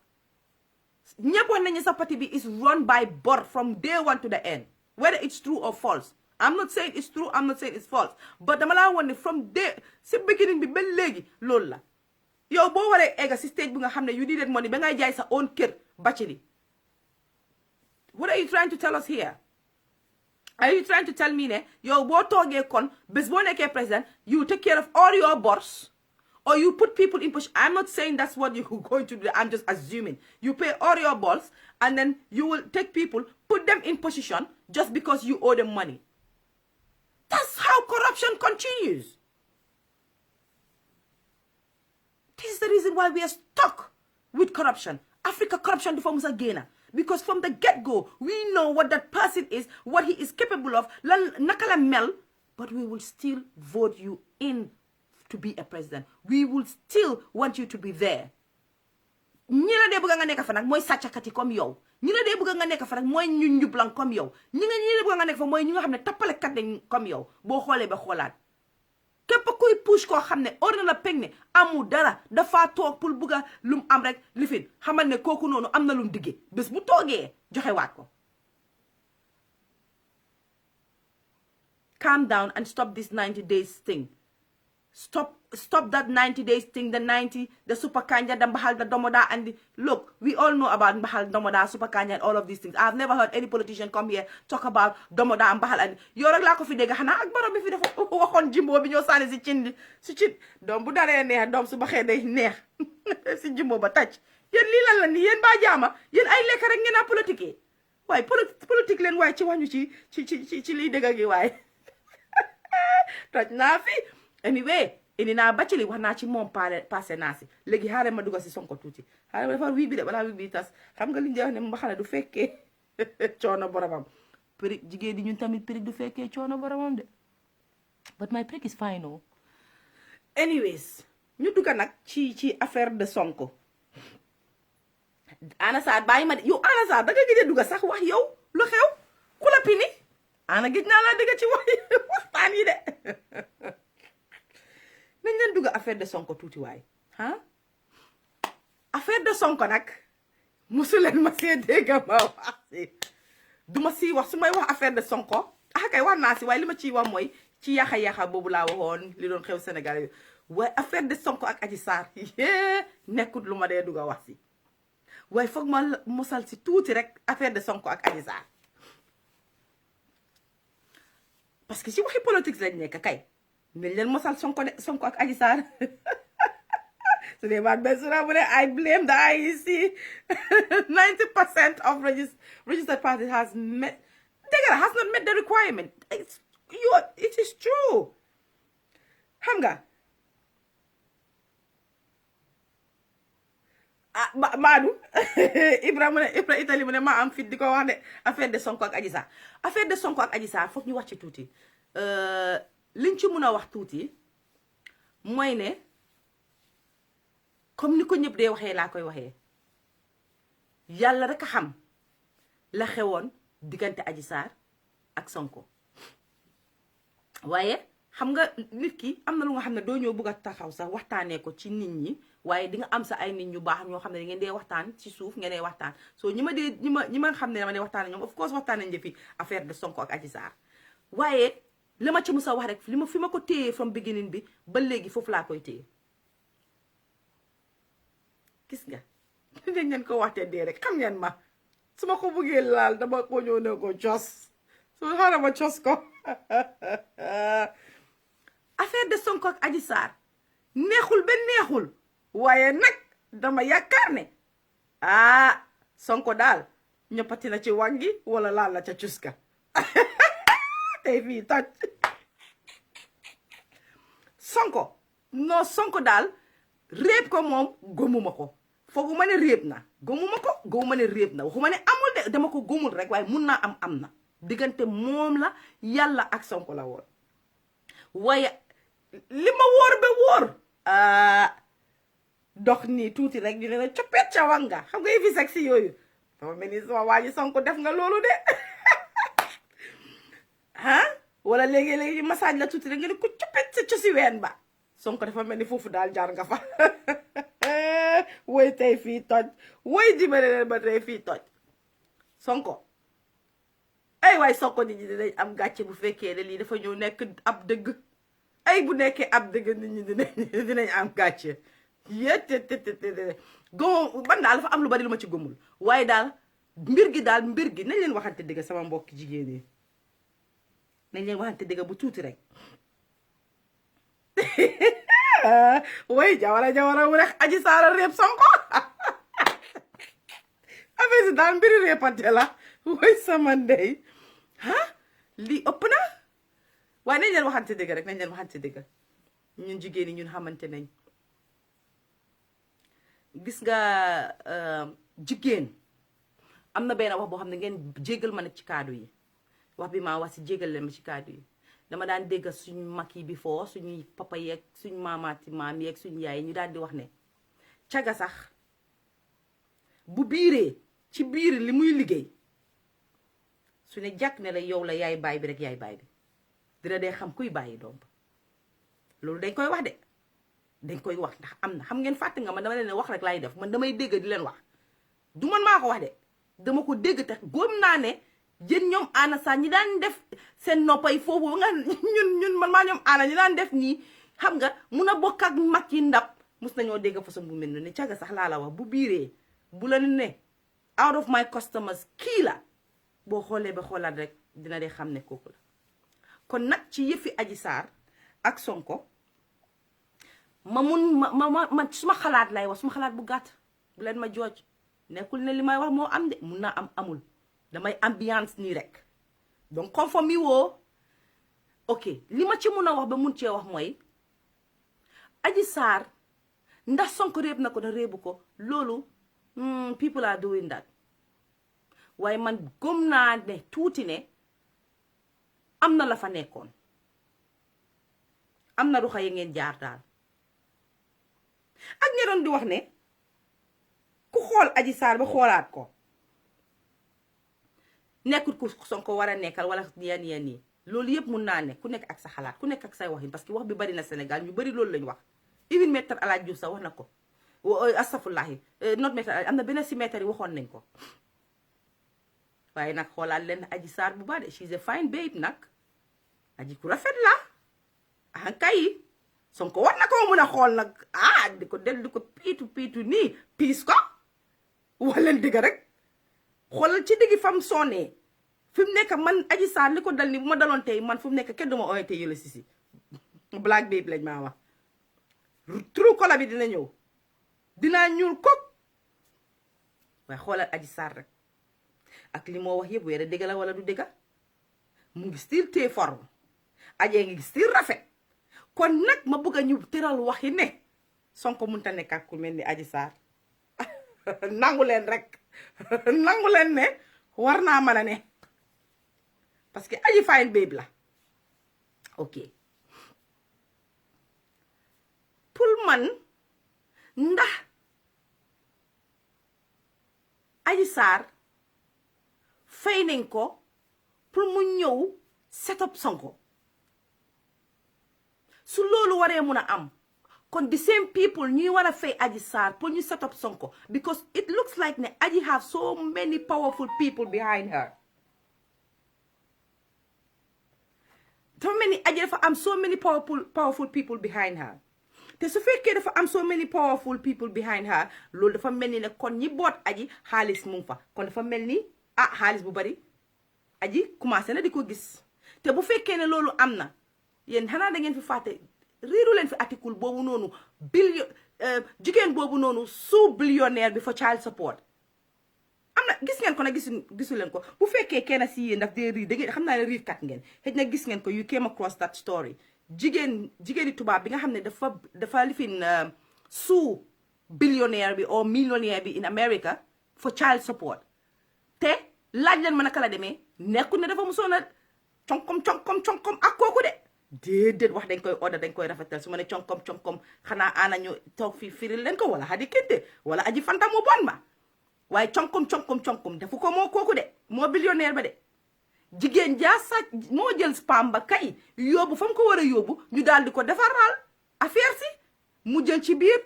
ñëpp wax nañu sa party bi is run by bor from day one to the end, whether it's true or false. I'm not saying it's true, I'm not saying it's false, but dama laa woon ne from day si beginning bi ba léegi loolu la. yow boo waree egga si stage bi nga xam ne you needed money ba ngay jaay sa own kër Batchilly. What are you trying to tell us here? Are you trying to tell me ne yow boo toogee kon bés boo nekkee president you take care of all your bors or you put people in position? I'm not saying that's what you're going to do, I'm just assuming. You pay all your bills and then you will take people, put them in position just because you owe them money. That's how corruption continues. This is the reason why we are stuck with corruption. Africa corruption reforms again. Because from the get-go, we know what that person is, what he is capable of, nakala mel, but we will still vote you in to be a president. We will still want you to be there. ñi la dee bëgg nga nekk fa nag mooy sàccakati comme yow ñi la dee bëgg nga nekk fa nag mooy ñu njublan comme yow ñi la bëgg nga nekk fa mooy ñi nga xam ne tappalekat dañ comme yow boo xoolee ba xoolaat képp kuy push koo xam ne or na la peg ne amul dara dafa toog pour bëgg a lum am rek lifin xamal ne kooku noonu am na lum diggee bés bu toogee joxe waat ko. Calm down and stop this 90 days thing. Stop that 90 days thing, the super kanja, the mbahal, the domoda, and look, we all know about mbahal, domoda, super kanja, and all of these things. I've never heard any politician come here talk about domoda and mbahal, and you're a lack of idea. Hana akbaro bi fi defo waxon jimbo bi ñoo sani si cin dom bu daree neex dom su baxee day neex si jimbo ba tàcc yéen lii lan la ni yéen ba jaama yéen ay lekk rek ngeen a politique waaye politique leen waaye ci wàññu ci liy dëgg gi waaye toj naa fi. Anyway, ini naa Batchilly wax naa ci moom passé naa si léegi xaaral ma dugg si Sonko tuuti xaaral ma defar wii bi de balaa wii bi tas xam nga li ñu wax ne mbaxana du fekkee coono boromam périg jigéen di ñun tamit périg du fekkee coono boromam de but my périg is fine oh. Anyways ñu dugg nag ci affaire de Sonko. Ana Sarr bàyyi ma de yow Ana Sarr da nga gëj a dugg sax wax yow lu xew ku la pini ana gëj naa laa dëgg ci waxtaan yi de. nañ leen dugg affaire de Sonko tuuti waay affaire de Sonko nag musu leen ma see dégg ma wax si du ma si wax su may wax affaire de Sonko kay wax naa si waaye li ma ciy wax mooy ci yaxa boobu laa waxoon li doon xew Sénégal yi waaye affaire de Sonko ak Adji Sarr nekkut lu ma dee dugg a wax si waaye foog ma mosal si tuuti rek affaire de Sonko ak Adji Sarr parce que si waxi politique lañ nekk kay nañ leen mosal Sonko ak Adji Sarr su dee baat besura bu ne I blame the IEC 90% of registered parties has not met the requirement. It is true. Xam nga ah Maadu Ibra mu ne Ibra Italie mu ne maa am fit di ko wax de affaire de Sonko ak Adji Sarr affaire de Sonko ak Adji Sarr foog ñu wax ci tuuti liñ ci mun a wax tuuti mooy ne comme ni ko ñëpp dee waxee laa koy waxee yàlla rek a xam la xewoon diggante Adji Sarr ak Sonko waaye xam nga nit ki am na lu nga xam ne doo ñëw bëgg a taxaw sax waxtaanee ko ci nit ñi waaye di nga am sa ay nit ñu baax ñoo xam ne ngeen dee waxtaan ci suuf ngeen dee waxtaan soo ñi ma xam ne dama dee waxtaan ñoom of course waxtaan nañ fi affaire de Sonko ak Adji Sarr waaye li ma ci musa wax rek fi ma ko téyee from beginning bi ba léegi foofu laa koy téye gis nga dañ leen ko waxtee dee rek xam ngeen ma su ma ko bëggee laal dama ko ñëw ne ko cos su xaaral ma cos ko affaire de Sonko ak Adji Sarr neexul ba neexul waaye nag dama yaakaar ne Sonko daal ñëppati na ci wangi wala laal la ca cuska tey fii toj Sonko daal réeb ko moom gëmuma ko fooguma ne réeb na gëmuma ko gëmuma ne réeb na waxuma ne amul de dama ko gëmul rek waaye mun naa am na diggante moom la yàlla ak Sonko la woon waaye li ma wóor ba wóor dox nii tuuti rek ñu ne coppet ca wanga xam nga yëfi sexy yooyu dama mel ni sama waa ji Sonko def nga loolu de wala léegi-léegi massage la tuuti rek nga ne ko coppet sa cosi ween ba Sonko dafa mel ni foofu daal jaar nga fa woy tey fii toj woy dimbale leen ba tey fii toj Sonko ay waay Sonko nit ñi dinañ am gàcce bu fekkee ne lii dafa ñëw nekk ab dëgg ay bu nekkee ab dëgg nit ñi dinañ am gàcce yéttt gom ban daal dafa am lu bari lu ma ci gëmul waaye daal mbir gi nañ leen waxante dëgg sama mbokki jigéen yi nañ leen waxante dëgg bu tuuti rek way jawara wu rek Adji Sarr réeb Sonko affaire si daal mbiri réepante la way sama ndey lii ëpp na waaye nañ leen waxante dëgg rek nañ leen waxante dëgg ñun jigéen ñi ñun xamante nañ gis nga jigéen am na benn wax boo xam ne ngeen jégal ma nag ci kaddu yi wax bi maa wax si jégal leen ma ci kaddu yi dama daan dégg suñu mag yi before suñuy papa yeeg suñu maamaati maam yeeg suñu yaay ñu daal di wax ne caga sax bu biiree ci biir li muy liggéey su ne jàkk ne la yow la yaay baay bi rek yaay baay bi dina dee xam kuy bàyyi doom loolu dañ koy wax de dañ koy wax ndax am na xam ngeen fàtte nga man dama leen wax rek laay def man damay dégg di leen wax du man maa ko wax de dama ko dégg te góom naa ne jën ñoom aana saa ñi daan def seen noppay foofu nga ñun man maa ñoom aana ñi daan def nii xam nga mun a bokk ak mag yi ndab mus nañoo dégg façon bu mel ne caga sax laa la wax bu biiree bu la ne out of my customers kii la boo xoolee ba xoolaat rek dina dee xam ne kooku la kon nag ci yëfi Adji Sarr ak Sonko ma suma xalaat lay wax suma xalaat bu gàtt bu leen ma jooj nekkul ne li may wax moo am de mun naa amul damay ambiance nii rek donc conforme yi woo ok li ma ci mun a wax ba mun cee wax mooy Adji Sarr ndax Sonko réeb na ko da réebu ko loolu people are doing that waaye man gëm naa ne tuuti ne am na la fa nekkoon am na ruxa yi ngeen jaar daal ak ña doon di wax ne ku xool Adji Sarr ba xoolaat ko nekkul ku Sonko war a nekkal wala yan yi loolu yëpp mun naa ne ku nekk ak sa xalaat ku nekk ak say waxin parce que wax bi bari na Sénégal ñu bari loolu lañ wax even maître Alaaji Diouf sax wax na ko astaghfirullahi not maître am na benn si maître yi waxoon nañ ko waaye nag xoolaat leen Adji Sarr bu baax de she's a fine babe nag aji ku rafet la kay Sonko war na ko mun a xool nag di ko del di ko piitu nii piis ko wax leen dëgg rek xoolal ci diggi fam sonee fi mu nekk man Adji Sarr li ko dal ni bu ma daloon tey man fu mu nekk kenn duma oyte yëla si black babe lañ maa wax trou kola bi dina ñëw dinaa ñuul ko waaye xoolal Adji Sarr rek ak li moo wax yëpp weere dëgg la wala du dëgg mu ngi still tee forme ajee ngi still rafet kon nag ma bëgg a ñu tëral waxi ne Sonko mënta nekk ak ku mel ni Adji Sarr nangu leen rek nangu leen ne war naa mën a ne parce que aji fine babe la ok pour man ndax Adji Sarr fay nañ ko pour mu ñëw set up Sonko su loolu waree mun a am kon the same people ñuy war a fay Adji Sarr pour ñu set up Sonko because it looks like ne Adji have so many powerful people behind her dafa mel ni Adji dafa am so many powerful people behind her te su fekkee dafa am so many powerful people behind her loolu dafa mel ni ne kon ñi boot Adji xaalis mu ngi fa kon dafa mel ni xaalis bu bari Adji commencé na di ko gis te bu fekkee ne loolu am na yéen xanaa da ngeen fi fàtte riiru leen fi article boobu noonu jigéen boobu noonu billionaire bi for child support am na gis ngeen ko nag gisu leen ko bu fekkee kenn si yéen daf dee riir da ngeen xam naa ne riir kat ngeen xëy na gis ngeen ko you came across that story jigéeni tubaab bi nga xam ne dafa lifin billionaire bi or millionaire bi in America for child support te laaj leen ma naka la demee nekku ne dafa musoon a conkom ak kooku de déedéet wax dañ koy order dañ koy rafetal su ma ne conkom xanaa ana ñu toog fii firil leen ko wala Hadi Kente wala aji fanta mu bon ma waaye conkom defu ko moo kooku de moo billionaire ba de jigéen jaa sàcc moo jël spam ba kay yóbbu fa mu ko war a yóbbu ñu daal di ko defaral affaire si mu jël ci biir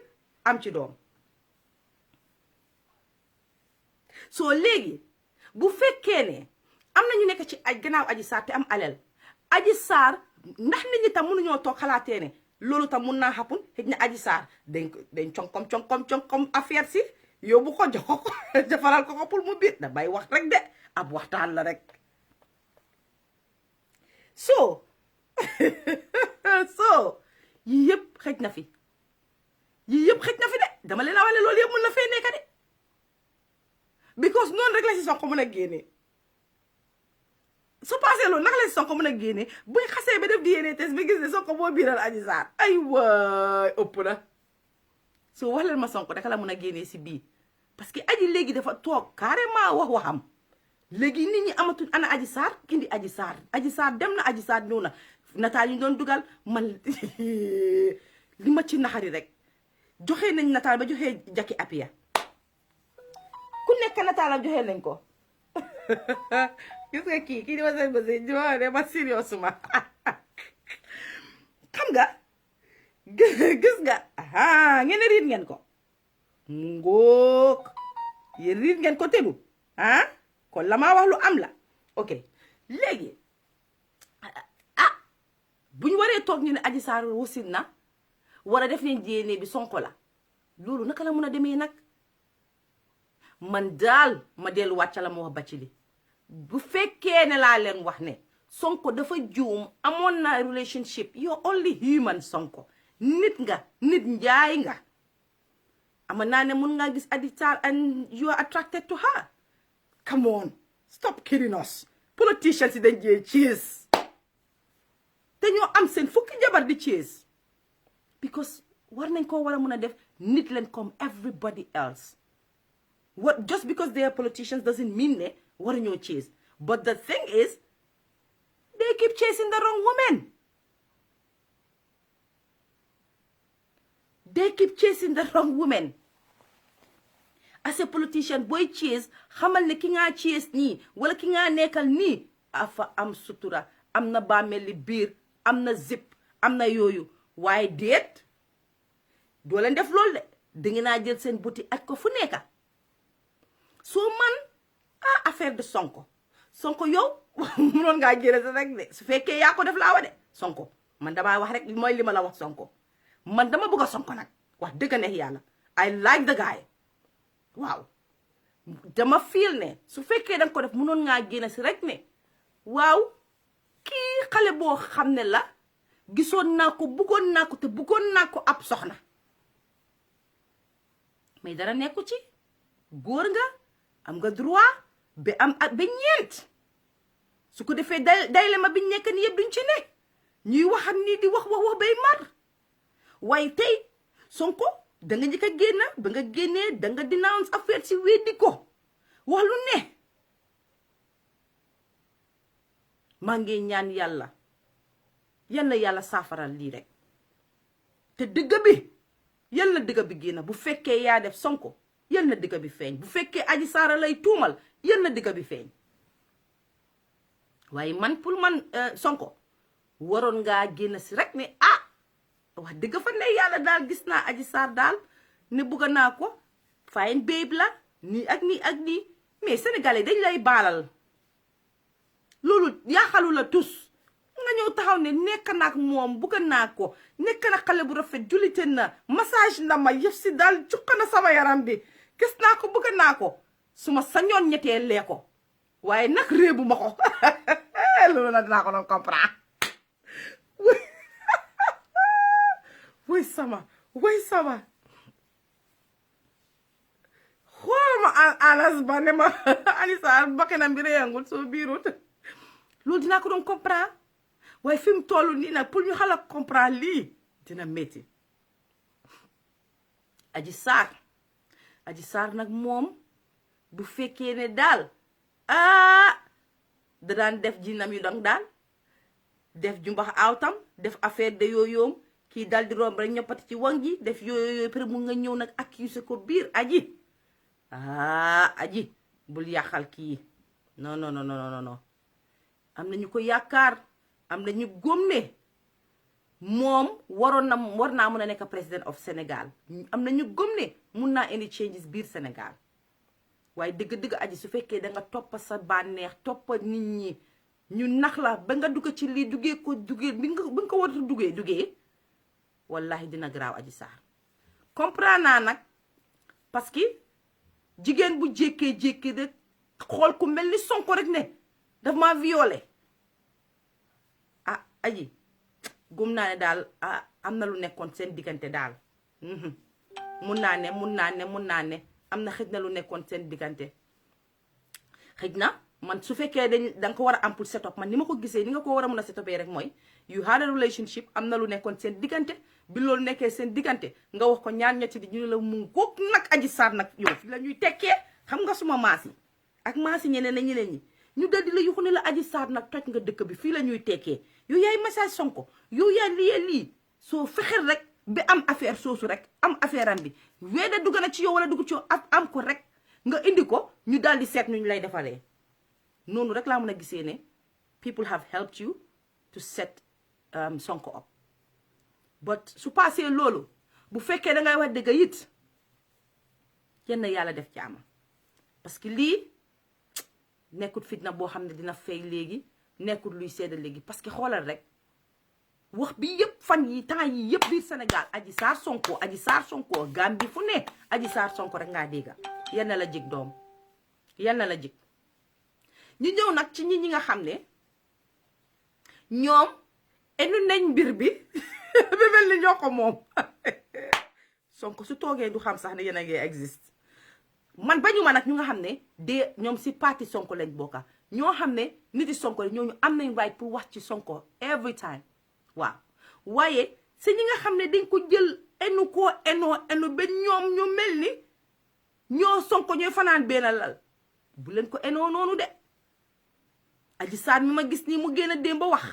am ci doom soo léegi bu fekkee ne am na ñu nekk ci gannaaw Adji Sarr te am alal Adji Sarr ndax nit ñi tam mënuñoo toog xalaatee ne loolu tam mun naa xapun xëj na Adji Sarr dañ conkom affaire si yóbbu ko jox ko defaral ko pour mu biir da bay wax rek de ab waxtaan la rek so yii yëpp xëj na fi de dama leen a wax ne loolu yëpp mun na fee nekk de because noonu rek la si Sonko mën a génnee su passé loolu naka la si Sonko mën a génnee buñ xasee ba def DNA test bi gis ne Sonko moo biiral Adji Sarr ay waay ëpp na so wax leen ma Sonko daka la mën a génnee si bii parce que Adji léegi dafa toog carrément wax waxam léegi nit ñi amatul ana Adji Sarr indi Adji Sarr dem na Adji Sarr ñëw na nataal yi ñu doon dugal man li ma ci naxari rek joxe nañ nataal ba joxe Jaki Apia ku nekk nataalam joxe nañ ko gis nga kii di ma seen basi di ma sérieux ma xam nga gis nga ngeen riit ngeen ko ngóog yéen riit ngeen ko tegu kon la maa wax lu am la ok léegi buñ waree toog ñu ne Adji Sarr wasin na war a def leen jéene bi Sonko la loolu naka la mun a demee nag man daal ma delluwaat ca la ma wax Batchilly bu fekkee ne laa leen wax ne Sonko dafa juum amoon na relationship you're only human Sonko nit nga nit njaay nga ama naa ne mun ngaa gis Adji Sarr and you are attracted to her come on stop kidding us politicians yi dañ jee cheese te ñoo am seen fukki jabar di cheese because war nañ koo war a mun a def nit leen comme everybody else what just because they are politicians doesn't mean ne waruñoo chase but the thing is they keep chasing the wrong woman as a politician boy chase xamal ne ki nga chase nii wala ki nga nekkal nii afa am sutura am na bàmmeeli biir am na zip am na yooyu waaye déet doo leen def loolu de dangeen naa jël seen buti aj ko fu nekka soo man affaire de Sonko yow munoon ngaa jëlee sa rek de su fekkee yaa ko def laa wa de Sonko man damaa wax rek mooy li ma la wax Sonko man dama bëgg a Sonko nag wax dëgg neex yàlla I like the guy waaw dama feel ne su fekkee danga ko def munoon ngaa génne si rek ne waaw kii xale boo xam ne la gisoon naa ko bëggoon naa ko te bëggoon naa ko ab soxna mais dara nekku ci góor nga am nga droit ba am ba ñeent su ko defee dayle ma biñ nekk ni yëpp duñ ci ne ñuy waxam nii di wax bay mar waaye tey Sonko da nga njëkk a génn ba nga génnee da nga denounce affaire si weddi ko wax lu ne maa ngi ñaan yàlla yal na yàlla saafaral lii rek te dëgg bi yal na dëgg bi génn bu fekkee yaa def Sonko yal na dëgg bi feeñ bu fekkee Adji Sarr lay tuumal yal na dëgg bi feeñ waaye man pour man Sonko waroon ngaa génn si rek ne wax dëgg fa ne yàlla daal gis naa Adji Sarr daal ne bugga naa ko fine babe la nii ak nii ak nii mais sénégalais dañ lay baalal loolu yaaxalu la tus nga ñëw taxaw ne nekk naak moom bugga naa ko nekk na xale bu rafet julite na massage na ma yëf si daal cukka na sama yaram bi gis naa ko bugga naa ko su ma sañoon ñettee lee ko waaye nag réebu ma ko loolu nag dinaa ko doon comprendre way sama xool ma anas ba ne ma Adji Sarr bakkanam bi réyangul soo biirut loolu dinaa ko doon comprendre waaye fi mu toll nii nag pour ñu xala comprendre lii dina métti Adji Sarr nag moom bu fekkee ne daal da daan def jinam yu dang daal def jumbax awtam def affaire de yooyoom kii daal di romb rek ñoppati ci wang ji def yooyu pare mu nga ñëw nag accusé ko biir Adji Adji bul yàqal kii non am na ñu ko yaakaar am na ñu góom ne moom war naa mën a nekk président of Sénégal am na ñu góom ne mun naa indi changes biir Sénégal waaye dëgg-dëgg Adji su fekkee da nga toppa sa bànneex toppa nit ñi ñu nax la ba nga dugg ci lii duggee bi nga ko war a duggee wallahi dina garaaw Adji Sarr comprendre naa nag parce que jigéen bu jékkee rek xool ku mel ni Sonko rek ne daf maa violé Adji gum naa ne daal am na lu nekkoon seen diggante daal mun naa ne am na xëj na lu nekkoon seen diggante xëj na man su fekkee danga ko war a am pour set up man ni ma ko gisee ni nga ko war a mën a set upee rek mooy you had a relationship am na lu nekkoon seen diggante bi loolu nekkee seen diggante nga wax ko ñaar ñetti di ñu ne la mu góog nag Adji Sarr nag yow fi la ñuy tekkee xam nga suma maas yi ak maas yi ñeneen ñi ñu dal di la yuxu ne la Adji Sarr nag toj nga dëkk bi fii la ñuy tekkee yow yaay message Sonko yow yaay lii soo fexeel rek bi am affaire soosu rek am affaire am bi weeda dugg na ci yow wala dugg ci yow am ko rek nga indi ko ñu daal di seet ñu lay defalee noonu rek laa mën a gisee ne people have helped you to set Sonko up but su passé loolu bu fekkee da ngay wax dëgg it yenn yàlla def jaama parce que lii nekkut fitna boo xam ne dina fay léegi nekkut luy sedda léegi parce que xoolal rek wax bi yëpp fan yi temps yi yëpp biir Sénégal Adji Sarr Sonko Gambie fu ne Adji Sarr Sonko rek ngaa dégga yenn la jig doom yenn la jig ñu ñëw nag ci ñi nga xam ne ñoom enu nañ mbir bi bi mel ni ñoo ko moom Sonko su toogee du xam sax ne yéen a ngi existe man bañu ma nag ñu nga xam ne de ñoom si parti Sonko lañ bokka ñoo xam ne nit yi Sonko ñooñu am nañ right pour wax ci Sonko every time waaw waaye si ñi nga xam ne dañ ko jël enu ba ñoom ñu mel ni ñoo Sonko ñooy fanaan benn lal bu leen ko enoo noonu de Adji Sarr mi ma gis nii mu génn démb ba wax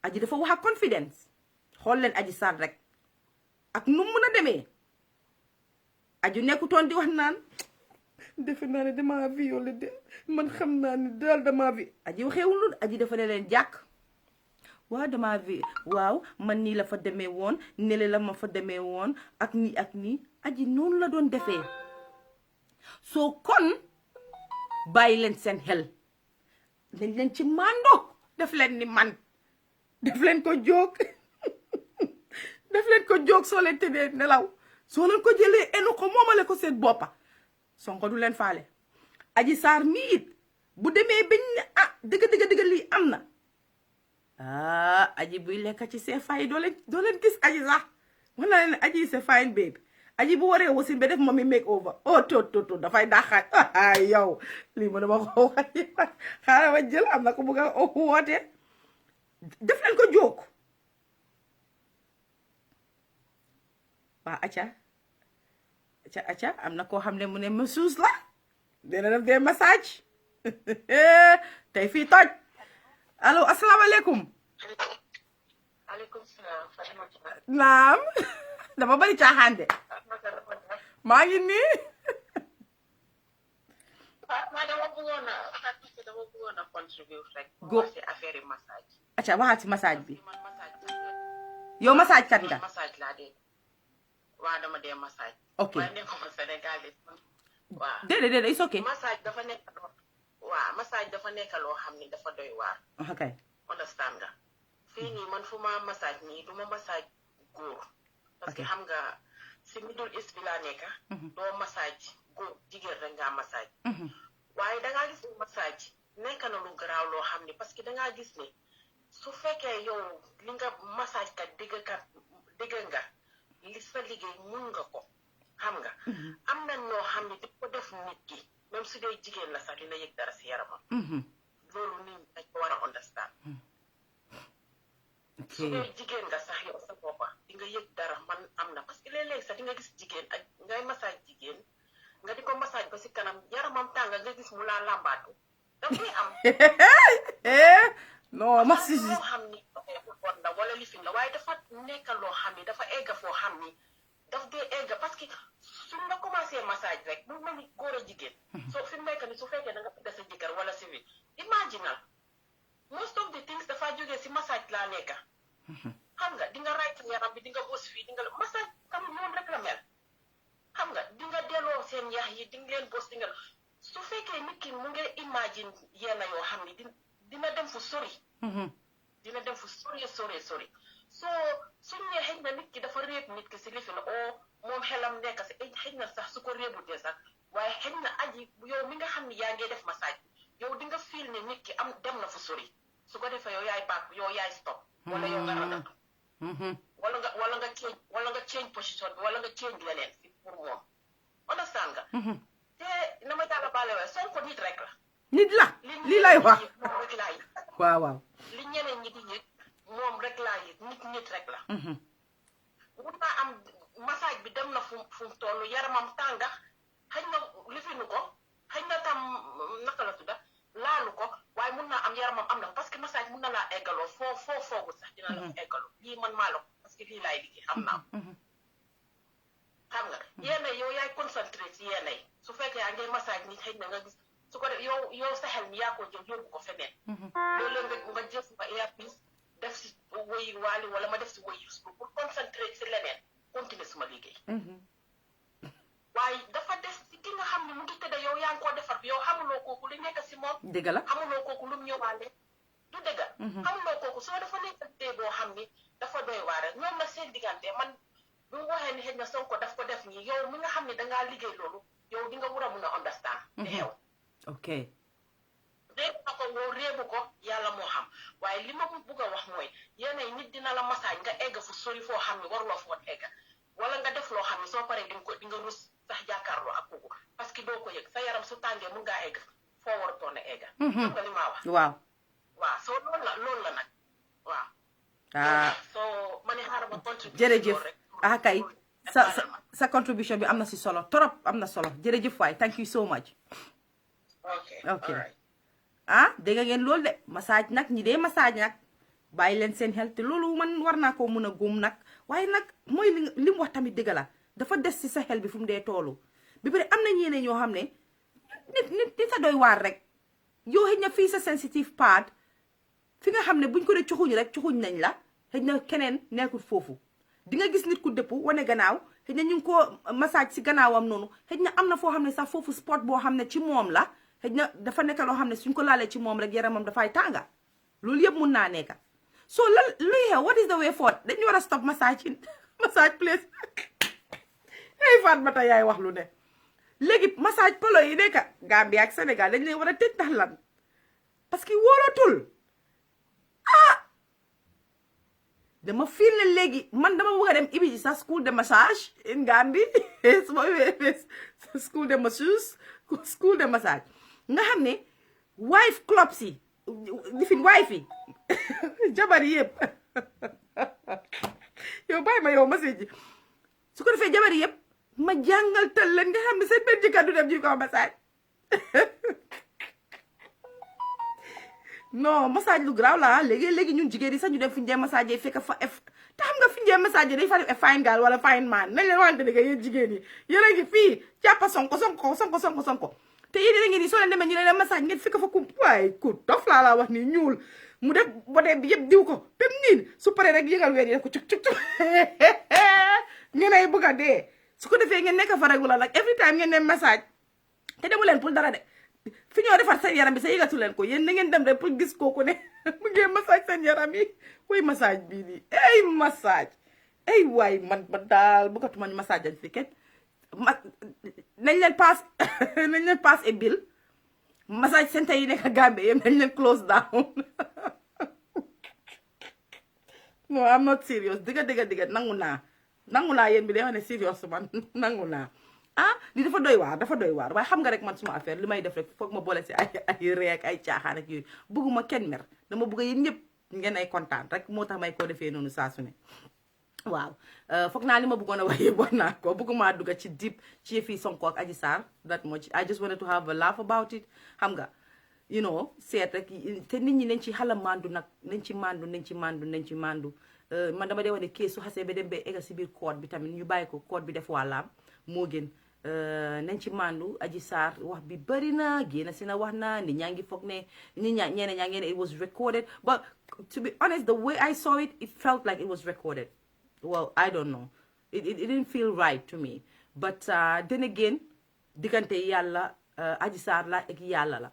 Adji dafa wax ak confidence xool leen Adji Sarr rek ak nu mun a demee Adji nekkutoon di wax naan defe naa ne damaa violé de man xam naa ne daal damaa vi Adji waxeewul lu Adji dafa ne leen jàkk waaw damaa vi waaw man nii la fa demee woon nele la ma fa demee woon ak nii Adji noonu la doon defee soo kon bàyyi leen seen xel nañ leen ci mando def leen ni man def leen ko jóg def leen ko jóg soo leen tëddee nelaw soo leen ko jëlee enu ko moomale ko seen boppa Sonko du leen faale Adji Sarr mi it bu demee bañ ne dëgg lii am na Adji buy lekk ci see fay doo leen gis Adji sax wax na leen Adji c'est fine babe Adji bu waree wasin ba def moom mi make over to dafay daxaat yow lii ma dama ko wax xaaral ma jël am na ko bëgg a woote def leen ko jóg waa acca acca am na koo xam ne mu ne masseuse la dina def des massage tey fii toj allo asalaamaaleykum aleykum salaam Fatimata naam dama bari caaxaan de maa ngi nii dama bëggoon a contribute rek Go. ci affaire yi massage acca waxaat si massage bi man massage yow massage kat nga massage laa dee waaw dama dee massage ok waaye nekkuma Sénégalais waaw déedéet it's okay massage dafa nekk massage dafa nekk loo xam ni dafa doy waar ok understand nga fii nii man fu ma massage nii du ma massage góor parce que xam nga si Middle East bi laa nekk doo massage góor jigéen rek ngaa massage waaye dangaa gis ni massage nekk na lu garaaw loo xam ni parce que dangaa gis ni su fekkee yow li nga massage kat dégg nga li sa liggéey mun nga ko xam nga am na noo xam ni di ko def nit ki même su dee jigéen la sax dina yëg dara si yaramam loolu nit ñi dañ ko war a understand su dee jigéen nga sax yow sa boppa di nga yëg dara man am na parce que léeg-léeg sax di nga gis jigéen ak ngay massage jigéen nga di ko massage ba si kanam yaramam tàng nga gis mu laa làmbaatu dafay am non massage loo xam ni bon la wala lifin la waaye dafa nekk loo xam ni dafa egga foo xam ni daf dee egga parce que suñ la commencé massage rek mu mel ni góor a jigéen soo fi mu nekk ni su fekkee da nga fidda sa jëkkër wala civil imaginal most of the things dafa jógee si massage laa nekka xam nga di nga ray sa yaram bi di nga bës fii di nga massage tam noonu rek la mel xam nga di nga delloo seen yax yi di nga leen bës di nga su fekkee nit ki mu ngi imagine yenn yoo xam ni dina dem fu sori dina dem fu sori soo suñ ne xëy na nit ki dafa réeb nit ki si lifi na moom xelam nekk si xëy na sax su ko réebutee sax waaye xëy na aji yow mi nga xam ni yaa ngee def massage yow di nga fiil ne nit ki am dem na fu sori su ko defee yow yaay baak yow yaay stop wala yow nga randatu wala nga change position bi wala nga change leneen si pour moom understand nga te na ma jàlla baale waaye Sonko nit rek la nit la lii lay wax moom rek laa yëg waaw li ñeneen ñi di yëg moom rek laa yëg nit rek la mun naa am massage bi dem na fu mu toll yaramam tànga xëy na lifinu ko xëy na tam naka la tudda laalu ko waaye mun naa am yaramam am na parce que massage mun na laa eggaloo foo foogul sax dina la eggaloo lii man maa la ko parce que lii laay liggéey xam naa xam nga yéena yow yaay concentré si yéena yi su fekkee yaa ngay massage ni xëy na nga gis su ko def yow sa xel mi yaa ko jël yóbbu ko feneen loolu nga jëf nga earpiece def si woyi waali wala ma def si woyi pour concentrer si leneen continuer suma liggéey waaye dafa des si ki nga xam ne mu ngi tëdd yow yaa ngi koo defar yow xamuloo kooku li nekk si moom dëgg la xamuloo kooku lu mu ñëwaale du dëgg xamuloo kooku soo dafa nekk dee boo xam ni dafa doy waare ñoom nag seen diggante man bu mu waxee ni xëy na Sonko daf ko def nii yow mi nga xam ne dangaa liggéey loolu yow di nga war a mun a understand te xew ok réebu na ko woo réebu ko yàlla moo xam waaye li ma bugg a wax mooy yeneen nit dina la massage nga egg fu sori foo xam ne waruloo foon egg wala nga def loo xam ne soo paree di nga rus sax jàkkaarloo ak kooku parce que doo ko yëg sa yaram su tàngee mun ngaa egg foo war a toon a egg xam nga li maa wax waaw soo loolu la nag waaw soo ma ne xaaral ma contribution jërëjëf kay sa contribution bi am na si solo trop am na solo jërëjëf waay thank you so much ok dégg ngeen loolu de massage nag ñi dee massage nag bàyyi leen seen xel te loolu man war naa koo mun a góom nag waaye nag mooy li mu wax tamit dëgg la dafa des si sa xel bi fu mu dee toolu bi pare am na ñeneen ñoo xam ne nit sa doy waar rek yow xëy na fii sa sensitive part fi nga xam ne buñ ko dee cuxuñ rek cuxuñ nañ la xëy na keneen nekkul foofu di nga gis nit ku dëpp wane gannaaw xëy na ñu ngi ko massage si gannaawam noonu xëy na am na foo xam ne sax foofu sport boo xam ne ci moom la xëy na dafa nekk loo xam ne suñ ko laalee ci moom rek yaramam dafay tànga loolu yëpp mun naa nekk so luy xew what is the way forward dañu war a stop massage place ay Fatmata yaay wax lu ne léegi massage polo yi nekk Gambie ak Sénégal dañ leen war a tëj ndax lan parce que wóolatul dama fiil ne léegi man dama bëgg a dem ibi ji sax school de massage in Gambie suma school de masseuse school de massage nga xam ne wife club si lifin wife yi jabar yëpp yow bàyyi ma yow message ji su ko defee jabar yëpp ma jàngal tal leen nga xam ne seen benn jëkkër du dem ji ko massage non massage lu garaaw la léegi ñun jigéen yi sax ñu dem fi ñu dee massage yi fekk fa te xam nga fi ñu dee massage day fa def fine girl wala fine man nañ leen wante ne que yéen jigéen yi yéen a ngi fii jàppa sonko te yéen a ngi nii soo leen demee ñu leen massage ngeen fekk fa ku waaye ku dof laa wax nii ñuul mu def bodee bi yëpp diw ko bém niin su paree rek yëngal ween yi def ko cuk ngeen ay bëgg a dee su ko defee ngeen nekk fa regular like every time ngeen dem massage te demu leen pour dara de fi ñoo defar seen yaram bi sa yëgatu leen ko yéen na ngeen dem rek pour gis kooku ne mu ngeen massage seen yaram yi way massage bii nii ay massage ay waay man daal bëggatuma ñu massage fi kenn nañ leen pass e bill massage center yi nekk Gambie yëpp nañ leen close down no I'm not serious digga nangu naa yéen bi day wax ne serious man nangu naa li dafa doy waar waaye xam nga rek man suma affaire li may def rek foog ma boole si ay reek ay caaxaan ak yooyu bëgguma kenn mer dama bëgg yéen ñëpp ngeen ay kontaan rek moo tax may ko defee noonu saa su ne waaw foog naa li ma bëggoon a wax yëpp wax naa ko bëgguma dugga ci deep ci yëfi Sonko ak Adji Sarr that much I just wanted to have a laugh about it xam nga you know seet rek te nit ñi nañ ci xala mandu nag nañ ci mandu man dama dee wax ne kii su xasee ba dem ba egga si biir code bi tamit ñu bàyyi ko code bi def wàllaam moo gën nañ ci mandu Adji Sarr wax bi bëri na génn si na wax na nit ñaa ngi foog ne ñeneen ñaa ngi ne it was recorded but to be honest the way I saw it it felt like it was recorded well I don't know it didn't feel right to me but then again diggante yàlla Adji Sarr la ak yàlla la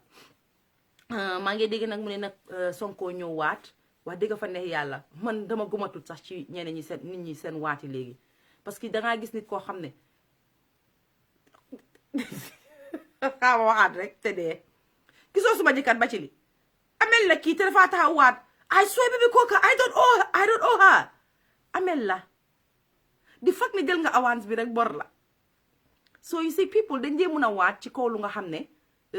maa ngi dégg nag mu ne nag Sonko ñëw waat wax dëgg fa neex yàlla man dama gumatut sax ci ñeneen ñi seen nit ñi seen waati léegi parce que dangaa gis nit koo xam ne xaama waxaat rek te dee gisoo suma jëkkat Batchilly amel la kii te dafa taxaw waat I swear baby kooka I don't owe her amel la di fag ne jël nga avance bi rek bor la so you see people dañ dee mun a waat ci kaw lu nga xam ne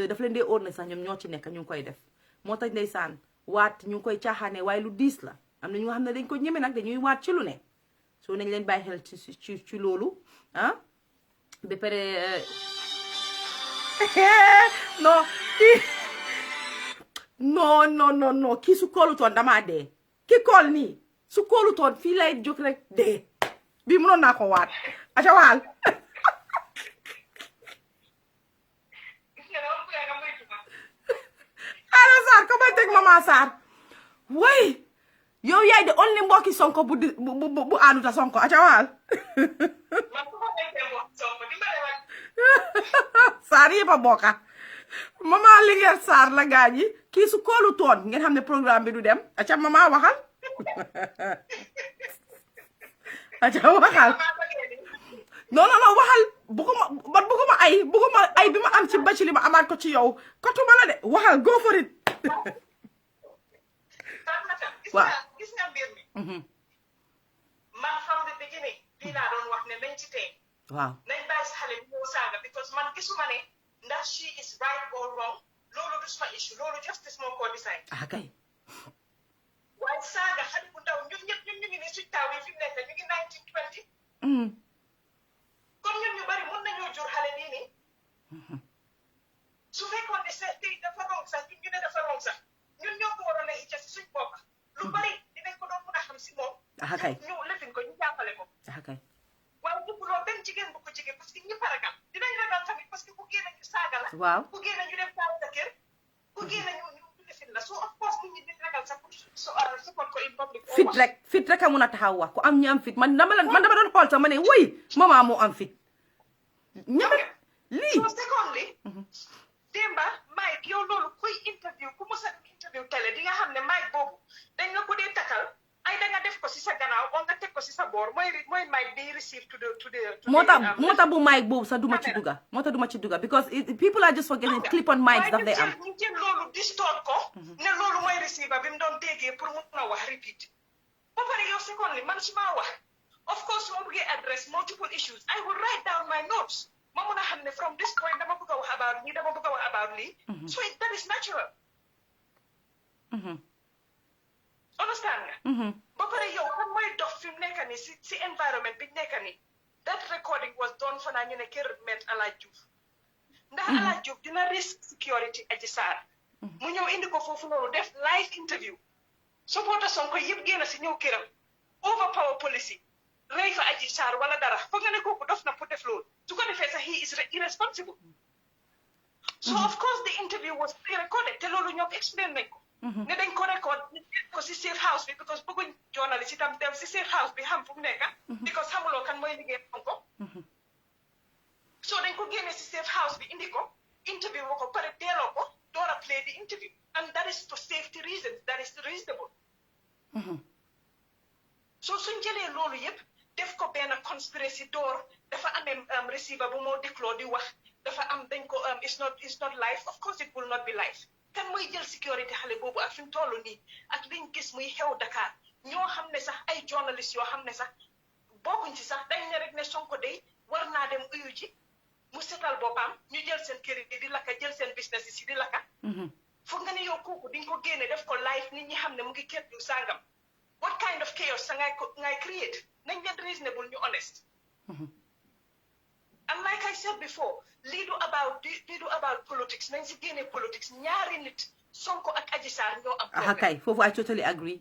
daf leen dee óor ne sax ñoom ñoo ci nekk ñu ngi koy def moo tax ndeysaan waat ñu ngi koy caaxaane waaye lu diis la am na ñu nga xam ne dañ ko ñeme nag dañuy waat ci lu ne soo nañ leen bàyyi xel ci loolu ba pare non kii non kii su koolutoon damaa dee ki kool nii su koolutoon fii lay jóg rek dee bii mënoon naa ko waat aca waal Ala Sarr ko may teg Mama Sarr way yow yaay de only mbokki Sonko bu anuta Sonko aca waal Sarr yëpp a bokka Mama Linguère Sarr la gaañi kii su koolu toon ngeen xam ne programme bi du dem aca Mama waxal aca waxal non waxal bëgguma ay bi ma am ci Batchilly ma amaat ko ci yow kotuma la de waxal go for it waaw gis nga mbir mi man from the beginning lii laa doon wax ne nañ ci tey waaw nañ bàyyi si xale bi ñëw saaga because man gisuma ne ndax she is right or wrong loolu du suma issue loolu justice moo ko decide kay waaye saaga xale bu ndaw ñun ñëpp ñu ngi ni suñ taaw yi fi mu nekk ñu ngi 1920 comme ñun ñu bari mun nañoo jur xale bii nii su fekkoon ne sa tey dafa rong sax ñun ñu ne dafa rong sax ñun ñoo ko waroon a icca si suñ bopp lu bari dinañ ko doon mun a xam si moom kay ñu lefin ko ñu jàppale ko kay waaye bëgguloo benn jigéen bu ko jigéen parce que ñëpp a ragal dinañ ragal tamit parce que ku génn ñu saaga la waaw ku génn ñu dem taal sa kër ku génn ñu lefin la so of course nit ñi dinañ ragal sax pour support ko in public fit rek a mun a taxaw wax ku am ñu am fit man dama doon xool sax ma ne woy Mama moo am fit ñeme lii so secondly démba Mike yow loolu kuy interview ku mos a interview télé di nga xam ne Mike boobu dañ la ko dee takkal ay da nga def ko si sa gannaaw o nga teg ko si sa boor mooy Mike bi receive to the moo tax bu Mike boobu sax duma ci dugga because people are just forgetting clip on mics daf day am ñu jël loolu distort ko ne loolu mooy receiver bi mu doon déggee pour mu mun a wax repeat ba pare yow secondly man su ma wax of course ma bëggee address multiple issues I will write down my notes ma mun a xam ne from this point dama bëgg a wax about lii dama bëgg a wax about lii so that is natural understand nga ba pare yow kan mooy dox fi mu nekk nii si environnement bi nekk nii that recording was done for ñu ne kër met Alaaji Diouf ndax Alaaji Diouf dina risk security Adji Sarr mu ñëw indi ko foofu noonu def live interview supporter Sonko yëpp génn si ñëw këram overpower policy rey fa Adji Sarr wala dara foog nga ne kooku dof na pour def loolu su ko defee sax he is irresponsible so of course the interview was pre-recorded te loolu ñoom explain nañ ko ne dañ ko record ko si safe house bi because bëgguñ journalist itam dem si safe house bi xam fu mu nekk because xamuloo kan mooy liggéey Sonko so dañ ko génne si safe house bi indi ko interview boo ko pare teeloo ko door a play the interview and that is for safety reasons that is reasonable so suñ jëlee loolu yëpp def ko benn conspiracy door dafa amee receiver bu moo déclare di wax dafa am dañ ko it's not live of course it will not be live kan mooy jël sécurité xale boobu ak fi mu toll nii ak liñ gis muy xew Dakar ñoo xam ne sax ay journalistes yoo xam ne sax bokkuñ ci sax dañ ne rek ne Sonko day war naa dem uyu ji mu setal boppam ñu jël seen kër yi di lakka jël seen business yi si di lakka foog nga ne yow kooku diñ ko génne def ko live nit ñi xam ne mu ngi kër yu sàngam what kind of chaos sa ngay create nañ leen reasonable ñu honest and like I said before lii du about politics nañ si génne politics ñaari nit Sonko ak Adji Sarr ñoo am problème kay foofu I totally agree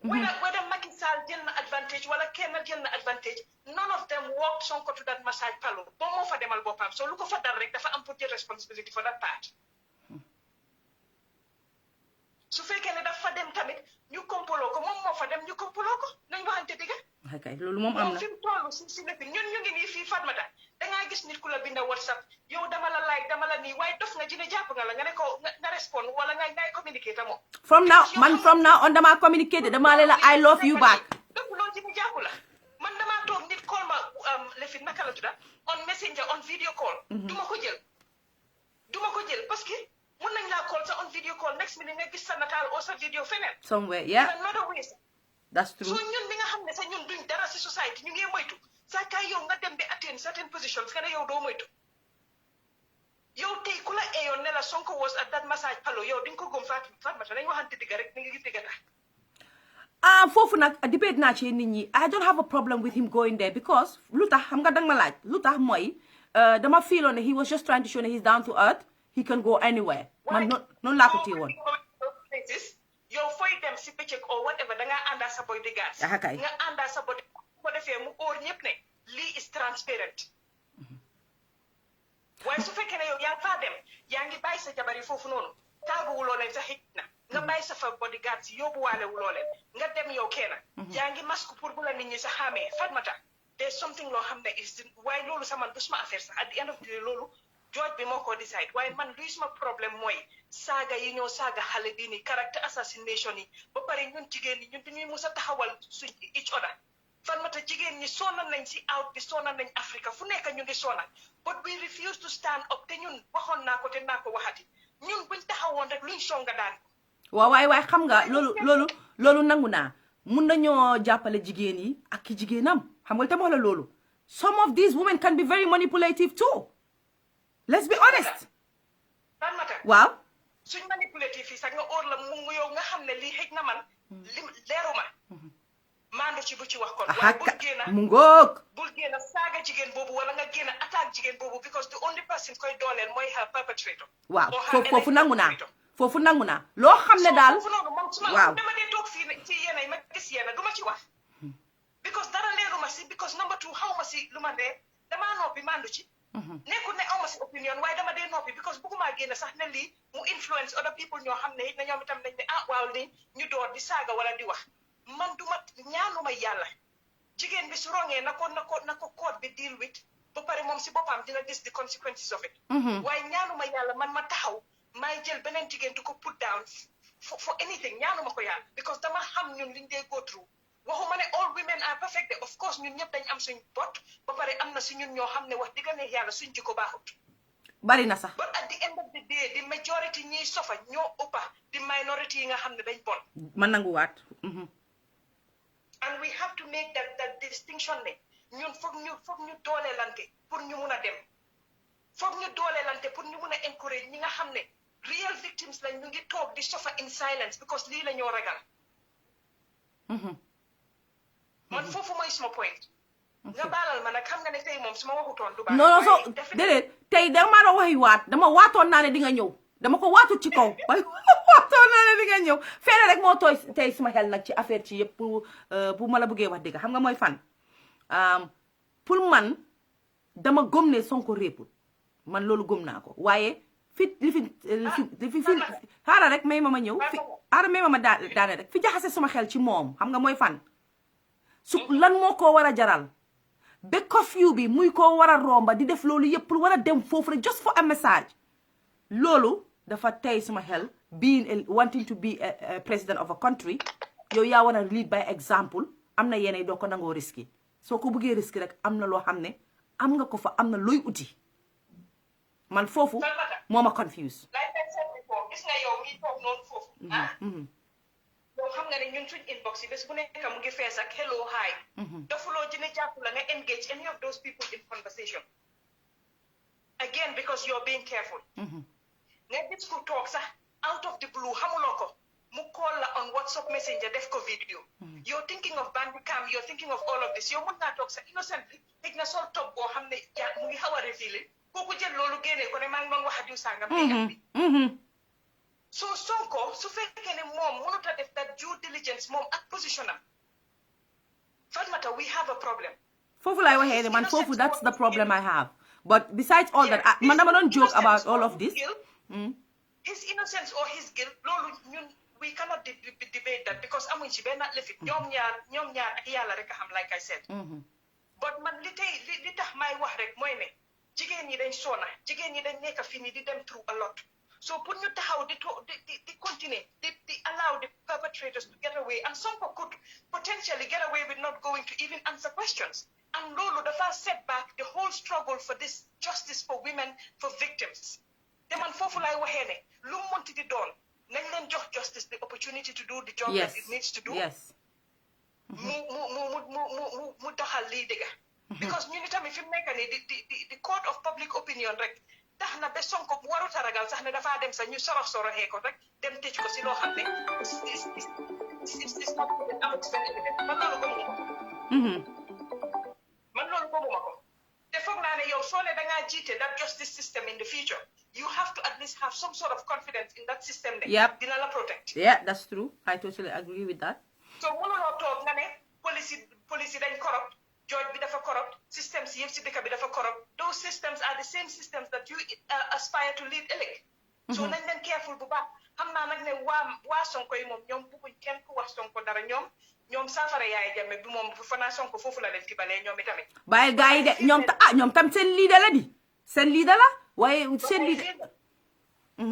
whether Macky Sall jël na advantage wala kenn jël na advantage none of them walked Sonko to that massage parlour ba moo fa demal boppam so lu ko fa dal rek dafa am pour jël responsibility for that part su fekkee ne dafa dem tamit ñu kompoloo ko moom moo fa dem ñu kompoloo ko nañ waxante dëgg kay loolu moom am na fi mu toll si nekk ñun ñu ngi nii fii Fatmata dangaa gis nit ku la binda WhatsApp yow dama la like dama la nii waaye dof nga jine jàpp nga la nga ne ko nga respond wala ngay communiquer ta moom from now on dama communiquer dama leen la I love you back donc loolu jine jàpp la man damaa toog nit call ma lefit naka la tudda on messenger on video call duma ko jël parce que mun nañ laa call sa on video call next minute nga gis sa nataal o sa video feneen somewhere yeah another way that's true so ñun bi nga xam ne sa ñun duñ dara si society ñu ngi moytu sa kay yow nga dem bi atteindre certain positions nga ne yow doo moytu yow tey ku la eeyoon ne la Sonko was at that massage parlour yow di nga ko gëm Fatmata nañ waxante digga rek ni nga gis digga tax foofu nag debate naa ci nit ñi I don't have a problem with him going there because lu tax xam nga danga ma laaj lu tax mooy dama feeloon ne he was just trying to show ne he's down to earth he can go anywhere man noonu laa ko téye woon yow fooy dem si bëccëg or whatever dangaa àndaa sa boy di gaas kay nga àndaa sa boy ko defee mu óor ñëpp ne lii is transparent waaye su fekkee ne yow yaa ngi faa dem yaa ngi bàyyi sa jabar yi foofu noonu tàgguwuloo leen sa xëj na nga bàyyi sa fa bodyguard si yóbbuwaale wuloo leen nga dem yow kenn yaa ngi masque pour bu la nit ñi sa xàmmee Fatmata there's something loo xam ne is waaye loolu sa man du suma affaire sax at the end of the day loolu George bi moo ko decide waaye man luy suma problème mooy saaga yi ñoo saaga xale bii nii character assassination yi ba pare ñun jigéen ñi ñun dañuy mus a taxawal suñ each other Fatmata jigéen ñi sonal nañ si out bi sonal nañ Africa fu nekk ñu ngi sonal but we refuse to stand up te ñun waxoon naa ko te naa ko waxati ñun buñ taxawoon rek luñ songa daan waaw waaye xam nga loolu nangu naa mun nañoo jàppale jigéen yi ak ki jigéenam xam nga tam wax la loolu some of these women can be very manipulative too let's be honest Fatmata waaw suñ manipulative yi sax nga óor la mu yow nga xam ne lii xëj na man li leeruma maandu ci bu ci wax kon waaye bul génna mu ngoog bul génna saaga jigéen boobu wala nga génna attaque jigéen boobu because the only person koy dooleel mooy her perpetrator waaw foofu nangu naa loo xam ne daal foofu noonu moom suma dama dee toog fii ci yéenay ma gis yéena du ma ci wax because dara leeruma si because number 2 xaw ma si lu ma dee damaa noppi maandu ci nekkul ne awma si opinion waaye dama dee noppi because bëgguma génn sax ne lii mu influence other people ñoo xam ne it na ñoom itam nañ ne waaw ni ñu door di saaga wala di wax man duma ñaanuma yàlla jigéen bi su rongee na ko code bi deal with ba pare moom si boppam dina gis the consequences of it waaye ñaanuma yàlla man ma taxaw may jël beneen jigéen di ko put down for anything ñaanuma ko yàlla because dama xam ñun liñ dee go through waxuma ne all women are perfect of course ñun ñëpp dañ am suñ bot ba pare am na si ñun ñoo xam ne wax digga ne yàlla suñ jikko baaxut bari na sax but at the end of the day the majority ñiy sofa ñoo ëppa di minority yi nga xam ne dañ bon man nanguwaat and we have to make that distinction ne ñun foog ñu dooleelante pour ñu mun a dem foog ñu dooleelante pour ñu mun a encourage ñi nga xam ne real victims lañ ñu ngi toog di sofa in silence because lii la ñoo ragal man foofu mooy suma point nga baalal ma nag xam nga ne tey moom su ma waxutoon du baax. non so déedéet tey dama doon waxi waat dama waatoon naa ne di nga ñëw dama ko waatu ci kaw waaye waatoon naa ne di nga ñëw feere rek moo tooy tey suma xel nag ci affaire ci yëpp pour ma la bëggee wax dëgg xam nga mooy fan pour man dama gëm ne Sonko réepul man loolu gëm naa ko waaye li fi xaaral rek may ma ñëw xaaral may ma daane rek fi jaxase suma xel ci moom xam nga mooy fan su lan moo ko war a jaral ba curfew bi muy ko war a romba di def loolu yëpp pour war a dem foofu rek just for a message loolu dafa tey suma xel wanting to be a president of a country yow yaa war a lead by example am na yeneen doo ko nangoo risque soo ko bëggee risque rek am na loo xam ne am nga ko fa am na looy uti man foofu moo ma confuse gis nga yow mi toog noonu foofu yow xam nga ne ñun suñ inbox yi bés bu nekk mu ngi fees ak hello hi dafuloo dina jàpp la nga engage any of those people in conversation again because you're being careful nga gis ku toog sax out of the blue xamuloo ko mu call la on WhatsApp messenger def ko video you're thinking of Bandicam you're thinking of all of this yow mën naa toog sax innocently teg na sol top boo xam ne mu ngi xaw a refiler kooku jël loolu génnee ko ne maa ngi doon wax a diw sàngam bi so Sonko su fekkee ne moom mënut a def that due diligence moom ak position am Fatmata we have a problem foofu laay waxee ne man foofu that's the problem I have but besides all that man dama doon joke about all of this his innocence or his guilt loolu ñun we cannot debate that because amuñ ci benn lefit ñoom ñaar ak yàlla rek a xam like I said but man li tax may wax rek mooy ne jigéen ñi dañ soona jigéen ñi dañ nekk fii nii di dem through a lot so pour ñu taxaw di continue di allow the perpetrators to get away and Sonko could potentially get away with not going to even answer questions and loolu dafa set back the whole struggle for this justice for women for victims te man foofu lay waxee ne lu mu mënti di doon nañ leen jox justice the opportunity to do the job that it needs to do mu doxal lii dëgga because ñu ni tamit fi mu nekk nii the court of public opinion rek tax na ba Sonko warut a ragal sax ne dafaa dem sax ñu soroxee ko rek dem tëj ko si loo xam ne man loolu gëmuma ko te foog naa ne yow soo ne dangaa jiite that justice system in the future you have to at least have some sort of confidence in that system ne dina la protect that's true I totally agree with that so mënuloo toog nga ne police dañ corrupt judge bi dafa corrupt systems yëpp si dëkk bi dafa corrupt those systems are the same systems that you aspire to lead ëllëg so nañ leen careful bu baax xam naa nag ne waa Sonko yi moom ñoom bëgguñ kenn ku wax Sonko dara ñoom saafara yaay jàmme bi moom fanaa Sonko foofu la leen tibalee ñoom itamit bàyyi gars yi de ñoom tam seen leader la seen leader la waaye seen leader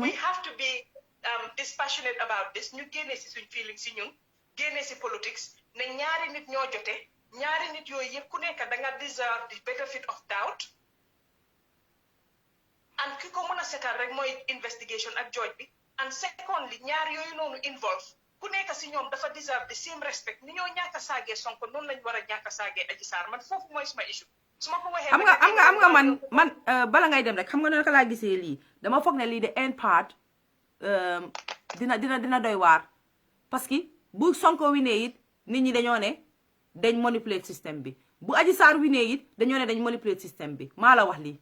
we have to be dispassionate about this ñu génnee si suñ feelings si ñun génnee si politics ne ñaari nit ñoo jote ñaari nit yooyu yëpp ku nekk da nga deserve the benefit of doubt and ki ko mën a seetal rek mooy investigation ak judge bi and secondly ñaar yooyu noonu involve ku nekk si ñoom dafa deserve the same respect ni ñoo ñàkk a saagee Sonko noonu lañ war a ñàkk a saagee Adji Sarr man foofu mooy suma issue su ma ko waxee am nga man bala ngay dem rek xam nga naka laa gisee lii dama foog ne lii de end part dina doy waar parce que bu Sonko winee it nit ñi dañoo ne dañ manipulate système bi bu Adji Sarr winee it dañoo ne dañ manipulate système bi maa la wax lii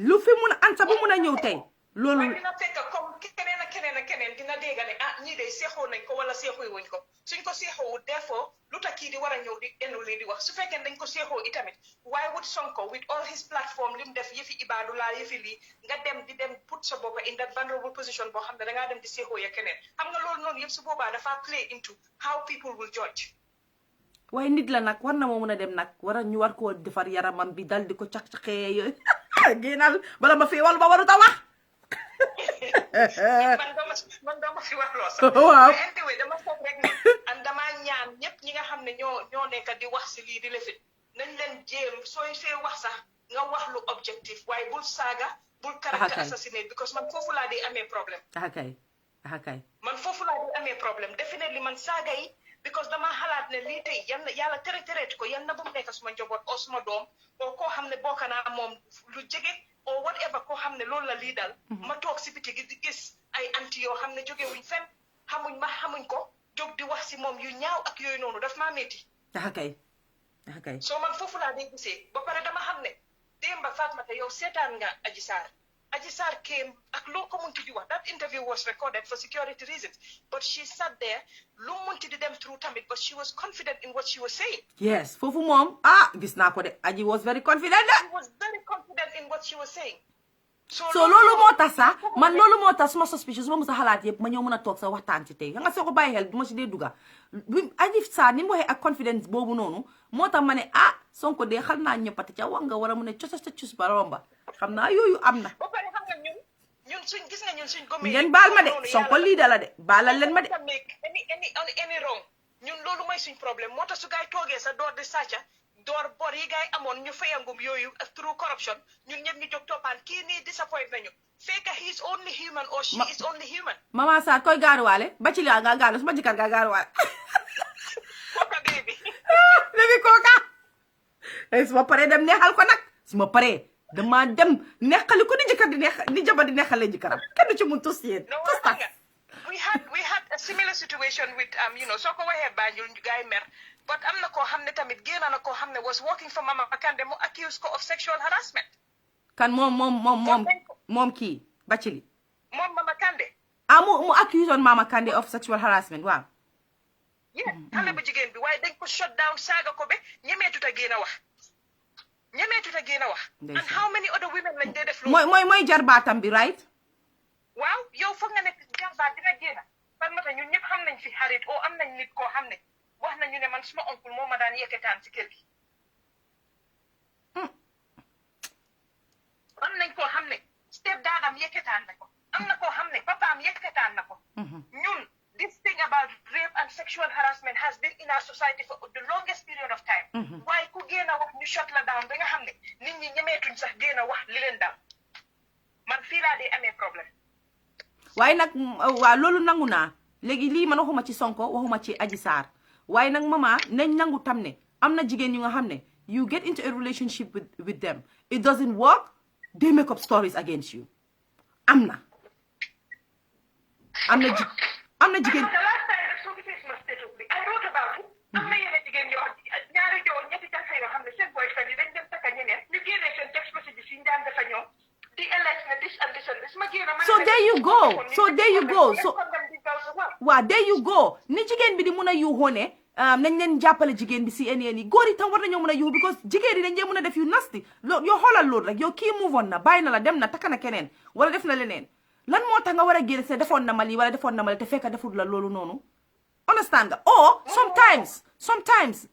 lu fi mun a ansa bu mun a ñëw tey loolu dina fekk comme keneen ak keneen dina dégg ne ñii de seexoo nañ ko wala seexoo wuñ ko suñ ko seexoo defoo lu tax kii di war a ñëw di enu lii di wax su fekkee dañ ko seexoo itamit why would Sonko with all his platform lim def yëfi ibaadu laa yëfi lii nga dem di dem put sa bopp in that vulnerable position boo xam ne dangaa dem di seexoo ya keneen xam nga loolu noonu yëpp su boobaa dafa play into how people will judge waaye nit la nag war na moo mën a dem nag ñu war koo defar yaramam bi dal di ko caq-caqee yooyu génnal bala ma fi wal ba warut a wax man dama fi wax loo sax waaw anyway dama foog rek ne and dama ñaan ñëpp ñi nga xam ne ñoo nekk di wax si lii di lefit nañ leen jéem sooy fee wax sax nga wax lu objectif waaye bul saaga bul character assassinate because man foofu laa di amee problème man foofu laa di amee problème definitely man saaga yi because dama xalaat ne lii tey yàlla tereeti ko yal na bu mu nekk suma njaboot o suma doom o koo xam ne bokk naa moom lu jege o whatever koo xam ne loolu la lii dal ma toog si biti gi di gis ay anti yoo xam ne jóge wuñ fenn xamuñ ko jóg di wax si moom yu ñaaw ak yooyu noonu daf maa métti Okay. So man foofu laa dee gisee ba pare dama xam ne démba Fatmata yow seetaan nga Adji Sarr. Adji Sarr came ak loo ko munti di wax. That interview was recorded for security reasons. But she sat there, lu munti di dem through tamit, but she was confident in what she was saying. Yes, foofu moom gis naa ko de Adji was very confident. She was very confident in what she was saying. So loolu moo tax sax man loolu moo tax suma suspicious ma musa xalaat yëpp ma ñëw mën a toog sa waxtaan ci tey nga soo ko bàyyi xel du ma si dee dugga Adji Sarr ni mu waxee ak confidence boobu noonu moo tax ma ne Sonko dee xal naa ñëppati ca wax nga war a mun a cosas ca cus ba romba xam naa yooyu am na ba pare xam nga ñun suñ gis nga ñun suñ gomee ngeen baal ma de Sonko lii da la de baalal leen ma de any wrong ñun loolu mooy suñ problème moo tax su gaay toogee sa door di sàcca door bor yi gaay amoon ñu fayangum yooyu through corruption ñun ñëpp ñu jóg toppaan kii nii disappoint nañu fekk he is only human or she is only human. Mama Sarr koy gaaruwaale Batchilly nga gaaru suma jëkkër nga gaaruwaale kooka baby léegi kooka suma paree dem neexal ko nag suma paree dama dem neexali ko ni jëkkër di neex ni jabar di neexalee jëkkëram kenn ci mun tus yéen we had a similar situation with soo ko waxee Banjul gaay mer but am na koo xam ne tamit génn na koo xam ne was working for Mama Kandeh mu accuse ko of sexual harassment. kan moom kii Batchilly. moom Mama Kandeh. mu accuse on Mama Kandeh of sexual harassment waaw. yeah xale bu jigéen bi waaye dañ ko shut down saaga ko be ñemeetut a génn a wax. and how many other women lañ dee def loolu. mooy jarbaatam bi right. waaw yow foog nga ne jarbaat dina génn par mata ñun ñëpp xam nañ fi xarit o am nañ nit koo xam ne wax nañu ne man suma oncle moo ma daan yekkataan ci kër gi. am nañ koo xam ne step daadam yekkataan na ko am na koo xam ne papaam yekkataan na ko. ñun this thing about rape and sexual harassment has been in our society for the longest period of time. waaye ku génn a wax ñu shut la down ba nga xam ne nit ñi ñemeetuñ sax génn a wax li leen dal man fii laa dee amee problème. waaye nag waa loolu nangu naa léegi lii man waxuma ci Sonko waxuma ci Adji Sarr waaye nag mama nañ nangu tam ne am na jigéen yu nga xam ne you get into a relationship with them it doesn't work they make up stories against you am na jigéen am na yeneen jigéen yoo ñaari joo ñetti jànq yoo xam ne seen boyfriend yi dañ dem takka ñeneen ñu génnee seen text message yi ñu daan defa ñoom di elect na this and this and this ma génn so there you go waaw there you go ni jigéen bi di mun a yuuxoo ne nañ leen jàppale jigéen bi si yeneen yi góor yi tam war nañoo mun a yuuxu because jigéen yi dañ dee mun a def yu nasty yoo xoolal loolu rek yow kii move on na bàyyi na la dem na takka na keneen wala def na leneen lan moo tax nga war a génn se defoon na ma lii wala defoon na ma te fekk deful la loolu noonu understand nga or sometimes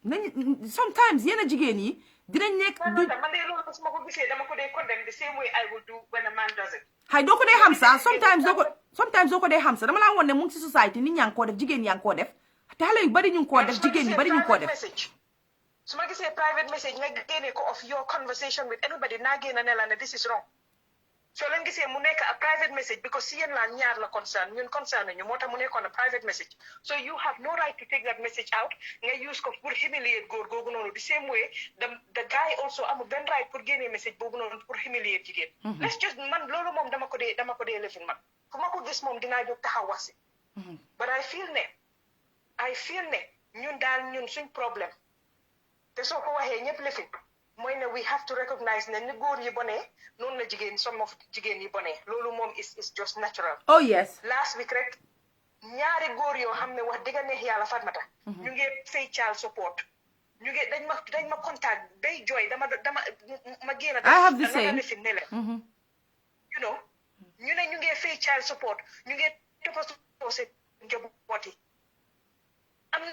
yenn jigéen yi dinañ nekk du man de loolu su ma ko gisee dama ko dee condemn the same way I would do when a man does it. xay doo ko dee xam sax sometimes doo ko dee xam sax dama laa woon ne mu ngi si society nit ñaa ngi koo def jigéen yaa ngi koo def te xale yu bari ñu ngi koo def jigéen yu bari ñu ngi koo def su ma gisee private message nga génne ko of your conversation with anybody naa génn ne la ne this is wrong soo leen gisee mu nekk a private message because si yéen laa ñaar la concern ñun concern ñu moo tax mu nekkoon a private message so you have no right to take that message out nga use ko pour humiliate góor googu noonu the same way the guy also amul benn right pour génnee message boobu noonu pour humiliate jigéen let's just man loolu moom dama ko dee lifin man fu ma ko gis moom dinaa jóg taxaw wax si but I feel ne ñun daal ñun suñ problème te soo ko waxee ñëpp lifin mooy ne we have to recognize ne ni góor yi bonee noonu la jigéen yi bonee loolu moom is just natural. oh yes last week rek ñaari góor yoo xam ne wax dëgg neex yàlla Fatmata ñu ngi fay child support ñu ngi dañ ma contact bay jooy dama ma génn I have the same lifin ne leen you know ñu ne ñu ngi fay child support ñu ngi toppatoo seen njaboot yi am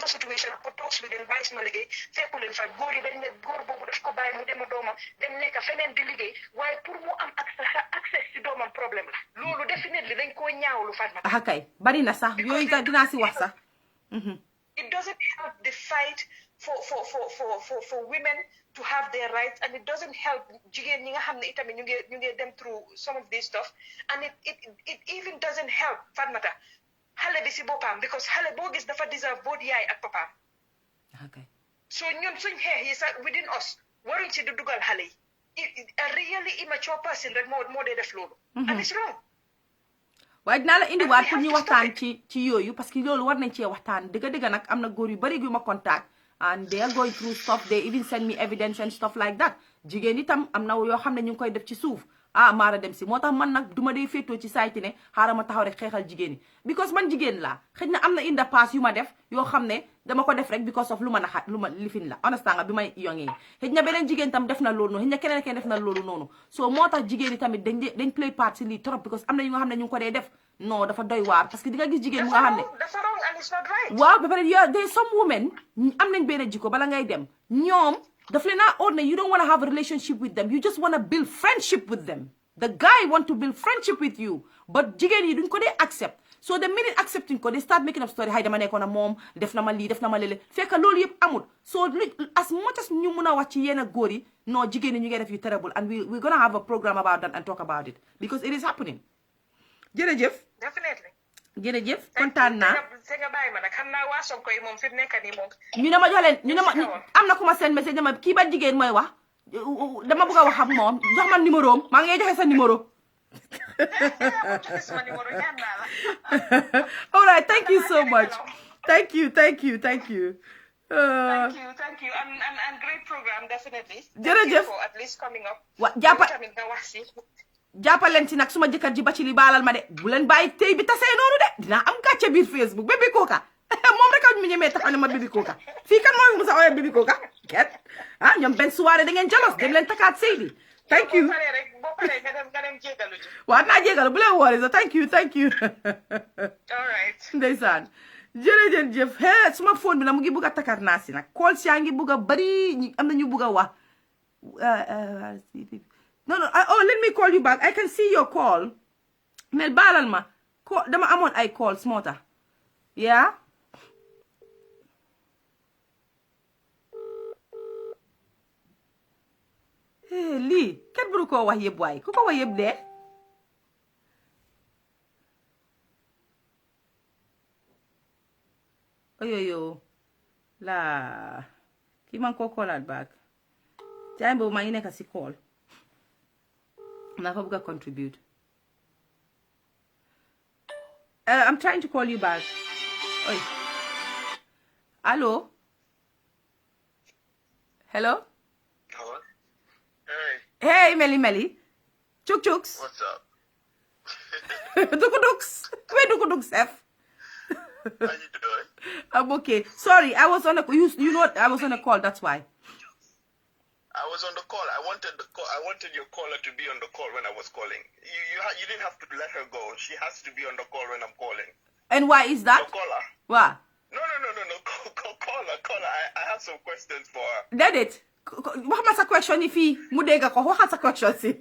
na situation pour toog si leen bàyyi suma liggéey fekku leen fa góor yi dañ ne góor boobu daf ko bàyyi mu dem doomam dem nekk feneen di liggéey waaye pour mu am accès si doomam problème la loolu definitely dañ koo ñaawlu Fatmata kay bari na sax yooyu dinaa si wax sax it doesn't help the fight for women to have their rights and it doesn't help jigéen ñi nga xam ne itamit ñu ngi dem through some of these stuff and it even doesn't help Fatmata xale bi si boppam because xale boo gis dafa deserve both yaay ak papaam so ñun suñ xeex yi sax within us waruñ si di dugal xale yi a really immature person rek moo dee def loolu and it's wrong waaye dinaa la indiwaat pour ñu waxtaan ci yooyu parce que loolu war nañ cee waxtaan dëgg nag am na góor yu bari yu ma contact and they are going through stuff. They even send me evidence and stuff like that. Jigéen itam am na yoo xam ne ñu ngi koy def ci suuf maara dem si moo tax man nag duma dee féetoo ci sayti ne xaaral ma taxaw rek xeexal jigéen ñi because man jigéen laa xëy na am na in the past yu ma def yoo xam ne dama ko def rek because of lu ma lifin la understand nga bi may yongee xëy na beneen jigéen tam def na loolu noonu xëy na keneen def na loolu noonu so moo tax jigéen ñi tamit dañ play part si lii trop because am na yu nga xam ne ñu ngi ko dee def non dafa doy waar parce que di nga gis jigéen mu nga xam ne dafa wrong and it's not right. waaw ba pare there some women am nañ benn jikko bala ngay dem ñoom daf leen a ordne you don't want to have a relationship with them you just want to build friendship with them the guy want to build friendship with you but jigéen yi duñ ko dee accept so the minute accepting ko they start making up story hay dama nekkoon a moom def na ma lii def na ma lele fekk loolu yëpp amul so as much as ñu mun a wax ci yenn góor yi non jigéen yi ñu ngi def yu terrible and we're gonna have a program about that and talk about it because it is happening jërëjëf Definitely. jërëjëf kontaan naa te nga bàyyi ma nag xam naa waa Sonko yi moom fi mu nekk nii moom. ñu ne ma jox leen ñu ne ma am na ku ma seen message dama kii ba jigéen mooy wax dama bëgg a wax ak moom jox ma numéro am maa ngi joxe sa numéro. All right, thank you so much. Thank you. Thank you. And great program, definitely. Jërëjëf for at least coming up. wa jàppaleen ci nag suma jëkkër ji Batchilly baalal ma de bu leen bàyyi tey bi tasee noonu de dinaa am gàcce biir Facebook Baby Coca moom rek a mu ñemee taxaw ne ma Baby Coca fii kan mooy Musa ooyee Baby Coca ket ñoom benn soirée da ngeen jalos dem leen takkaat sëy bi thank you waaw naa jégalu bu leen woore so thank you all right ndeysaan jërëjëf suma phone bi nag mu ngi bugg a takkaat naa si nag call si yaa ngi bugg a bari am na ñu bugg a wax no let me call you back I can see your call mel baalal ma dama amoon ay calls moo tax yeah lii kenn bëru koo wax yëpp waay ku ko wax yëpp dee oyoyo laa kii man koo call back time boobu maa ngi nekk si call naa fa bëgg a contribute I'm trying to call you back oy allo hello hey Meli Chuk-chuks What's up? Duku-duks where Duku-duks F How you doing? I'm okay sorry I was on a you know I was on a call that's why I was on the call. I wanted your caller to be on the call when I was calling. You didn't have to let her go. She has to be on the call when I'm calling. And why is that? The caller. What? No. Caller. I have some questions for her. Did it? What was the question if he mudega ko? What was the question si?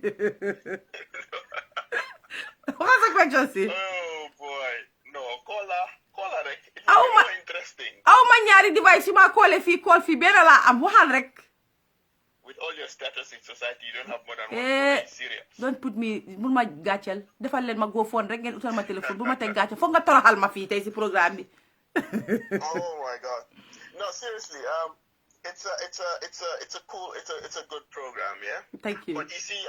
What was the question si? Oh boy. No, caller. It's more interesting. Oh man, yari device you ma call if he call fi benala am waxal rek. With all your status in society, you don't have more than one. Serious. Don't put me bul ma gàcceel defal leen ma go phone rek ngeen utal ma téléphone bu ma teg gàcceel foog nga toroxal ma fii tey si programme bi. Oh my God. No, seriously. It's a good program, yeah. Thank you. But you see,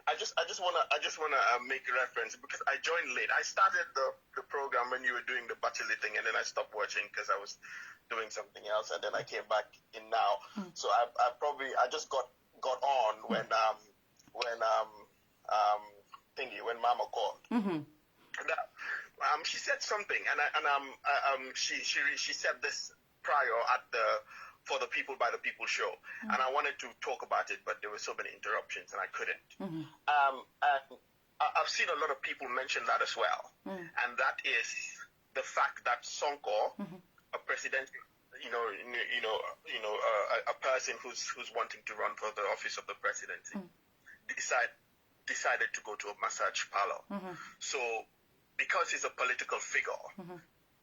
I just wanna make a reference because I joined late. I started the program when you were doing the Batchilly thing, and then I stopped watching because I was doing something else, and then I came back in now. So I just got on when Mama called. She said something, and she said this prior at for the People by the People show, and I wanted to talk about it, but there were so many interruptions, and I couldn't. And I've seen a lot of people mention that as well, and that is the fact that Sonko, a president, a person who's wanting to run for the office of the presidency, decided to go to a massage parlor. So, because he's a political figure,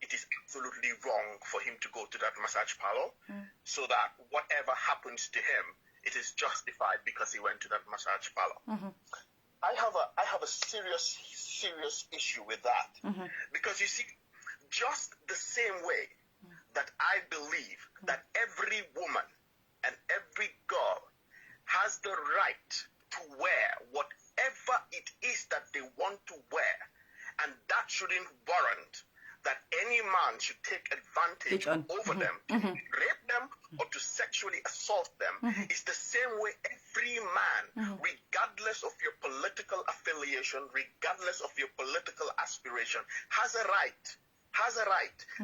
it is absolutely wrong for him to go to that massage parlor, so that whatever happens to him, it is justified because he went to that massage parlor. I have a serious issue with that, because you see, just the same way that I believe that every woman and every girl has the right to wear whatever it is that they want to wear, and that shouldn't warrant that any man should take advantage over them, to rape them or to sexually assault them. It's the same way every man, regardless of your political affiliation, regardless of your political aspiration, has a right,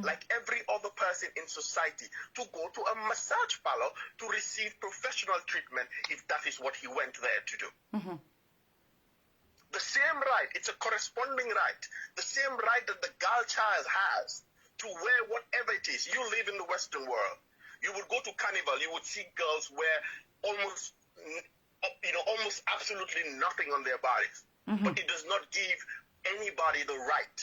like every other person in society, to go to a massage parlor to receive professional treatment if that is what he went there to do. The same right, it's a corresponding right, the same right that the girl child has to wear whatever it is. You live in the Western world. You would go to carnival, you would see girls wear almost absolutely nothing on their bodies. But it does not give anybody the right.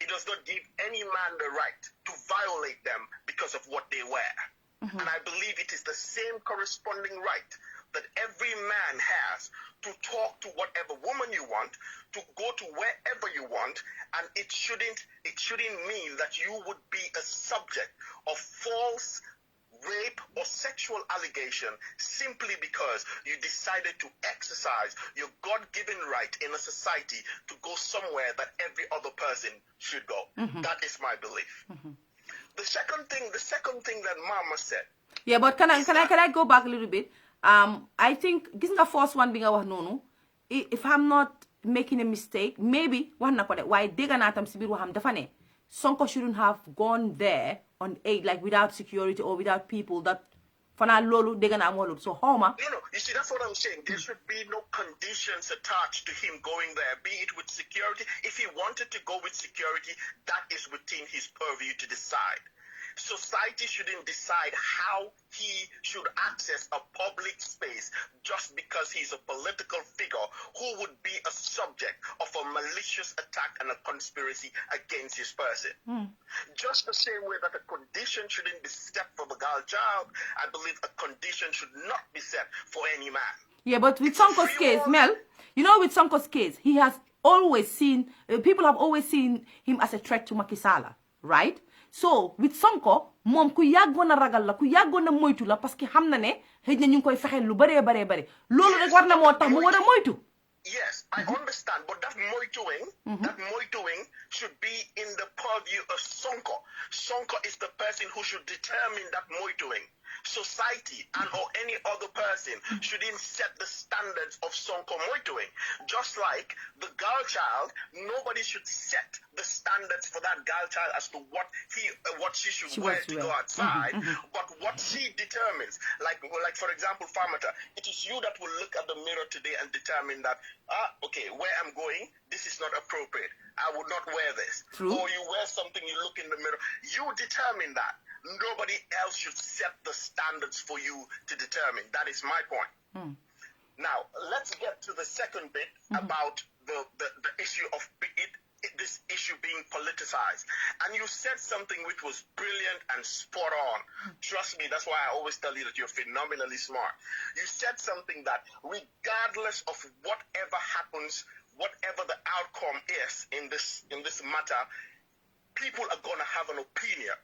It does not give any man the right to violate them because of what they wear. And I believe it is the same corresponding right that every man has to talk to whatever woman you want, to go to wherever you want, and it shouldn't mean that you would be a subject of false rape or sexual allegation simply because you decided to exercise your God-given right in a society to go somewhere that every other person should go. That is my belief. The second thing that Mama said. Yeah, but can I go back a little bit? I think this is the first one being our no. If I'm not making a mistake, maybe one na why they gonna tam sibiru ham defane. Sonko shouldn't have gone there on aid, like without security or without people that fana lolu they gonna amolud. So Homa. No, you see that's what I'm saying. There should be no conditions attached to him going there, be it with security. If he wanted to go with security, that is within his purview to decide. Society shouldn't decide how he should access a public space just because he's a political figure who would be a subject of a malicious attack and a conspiracy against his person. Just the same way that a condition shouldn't be set for the girl child, I believe a condition should not be set for any man. Yeah, but with Sonko's case, Mel, with Sonko's case, he has always seen, people have always seen him as a threat to Macky Sall, right? So with Sonko mom ku yàggoon na ragal la ku yàggoon na moytu la parce que xam na ne xëj na ñu ngi koy fexeel lu bare loolu rek war na moo tax mu war a moytu. Yes, I understand, but that moitoing should be in the purview of Sonko. Sonko is the person who should determine that moitoing. Society and or any other person shouldn't set the standards of Sonko moitoing. Just like the girl child, nobody should set the standards for that girl child as to what she should wear to go outside. But what she determines, like for example, Farmata, it is you that will look at the mirror today and determine that, okay, where I'm going, this is not appropriate. I would not wear this. True. Or you wear something, you look in the mirror. You determine that. Nobody else should set the standards for you to determine. That is my point. Now, let's get to the second bit about the issue of this issue being politicized. And you said something which was brilliant and spot on. Trust me, that's why I always tell you that you're phenomenally smart. You said something that regardless of whatever happens, whatever the outcome is in this matter, people are going to have an opinion.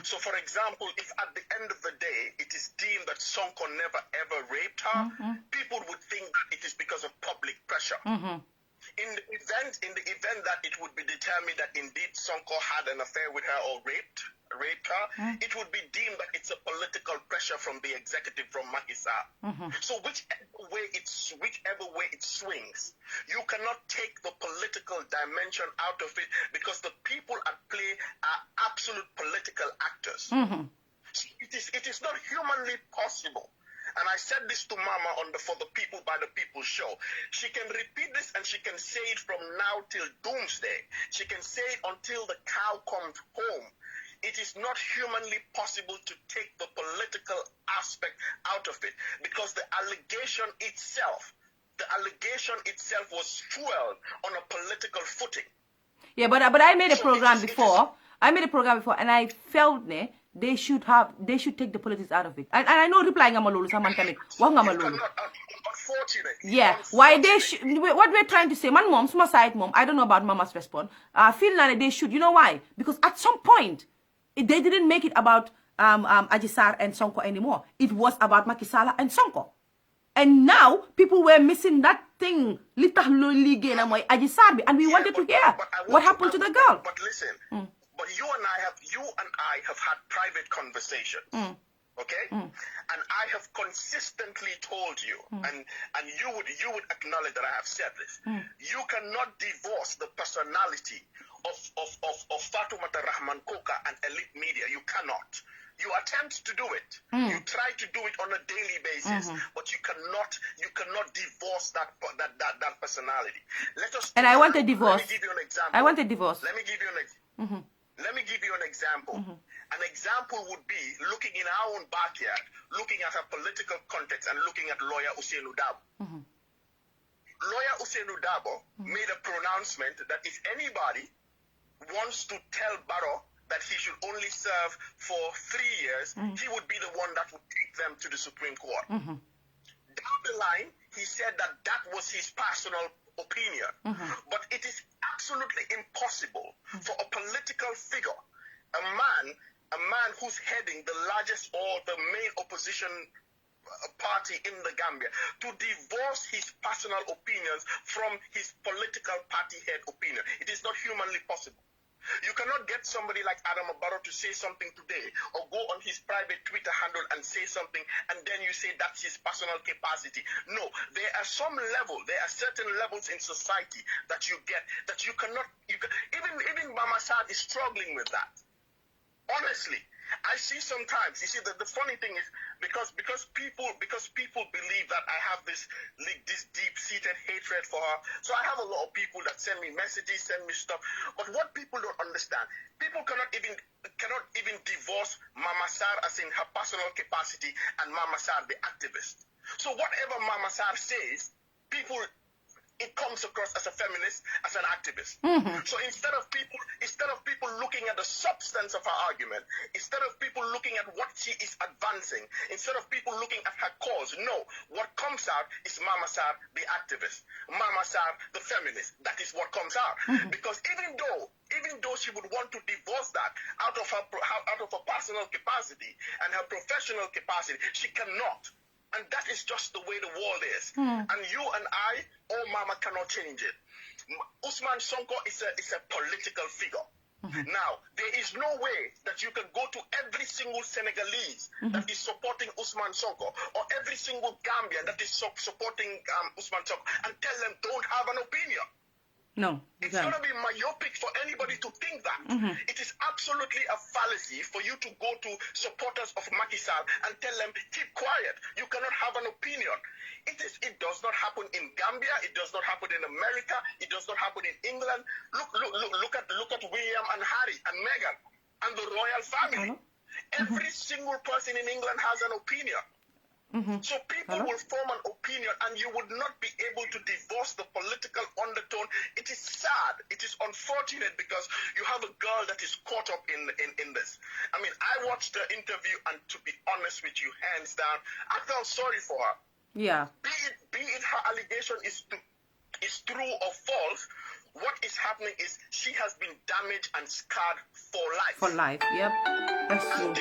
So, for example, if at the end of the day it is deemed that Sonko never ever raped her, people would think that it is because of public pressure. In the event that it would be determined that indeed Sonko had an affair with her or raped her, it would be deemed that it's a political pressure from the executive, from Macky Sall. So whichever way it swings, you cannot take the political dimension out of it because the people at play are absolute political actors. It is not humanly possible. And I said this to Mama on the For the People by the People show. She can repeat this and she can say it from now till doomsday. She can say it until the cow comes home. It is not humanly possible to take the political aspect out of it because the allegation itself was fueled on a political footing. Yeah, but I made a program before. And I felt they should take the politics out of it. And I know replying Amalulu someone can Unfortunately. Yeah. Why they should, what we're trying to say, my mom's my side mom, I don't know about Mama's response. I feel like they should. You know why? Because at some point they didn't make it about Ajisar and Sonko anymore. It was about Macky Sall and Sonko. And now people were missing that thing. And we wanted to hear what happened to the girl. But listen, but you and I have had private conversations. Okay? And I have consistently told you, and you would acknowledge that I have said this. You cannot divorce the personality of Fatoumata Rahman Koka and elite media. You cannot. You attempt to do it. You try to do it on a daily basis, but you cannot divorce that personality. I want a divorce. Let me give you an example. I want a divorce. Let me give you an example. An example would be looking in our own backyard, looking at a political context and looking at lawyer Ousmane Dabo. Lawyer Ousmane Dabo made a pronouncement that if anybody wants to tell Barrow that he should only serve for 3 years, he would be the one that would take them to the Supreme Court. Down the line, he said that was his personal opinion. But it is absolutely impossible for a political figure, a man who's heading the largest or the main opposition party in the Gambia, to divorce his personal opinions from his political party head opinion. It is not humanly possible. You cannot get somebody like Adam Barrow to say something today or go on his private Twitter handle and say something and then you say that's his personal capacity. No, there are certain levels in society that you get that you cannot, even Mama Sad is struggling with that. Honestly, I see sometimes, you see, the funny thing is, because people believe that I have this deep-seated hatred for her, so I have a lot of people that send me messages, send me stuff, but what people don't understand, people cannot even divorce Mama Sarr as in her personal capacity and Mama Sarr the activist. So whatever Mama Sarr says, it comes across as a feminist, as an activist. So instead of people looking at the substance of her argument, instead of people looking at what she is advancing, instead of people looking at her cause, no, what comes out is Mama Sarr, the activist, Mama Sarr, the feminist. That is what comes out. Because even though she would want to divorce that out of her personal capacity and her professional capacity, she cannot. And that is just the way the world is. And you and I, Mama, cannot change it. Ousman Sonko is a political figure. Now, there is no way that you can go to every single Senegalese that is supporting Ousman Sonko or every single Gambian that is supporting Ousman Sonko and tell them don't have an opinion. No, it's going to be myopic for anybody to think that. It is absolutely a fallacy for you to go to supporters of Macky Sall and tell them, keep quiet. You cannot have an opinion. It does not happen in Gambia. It does not happen in America. It does not happen in England. Look at William and Harry and Meghan and the royal family. Every single person in England has an opinion. So people will form an opinion and you would not be able to divorce the political undertone. It is sad. It is unfortunate because you have a girl that is caught up in this. I mean, I watched the interview and to be honest with you, hands down, I felt sorry for her. Yeah. Be it her allegation is true or false, what is happening is she has been damaged and scarred for life. For life, yep. That's true.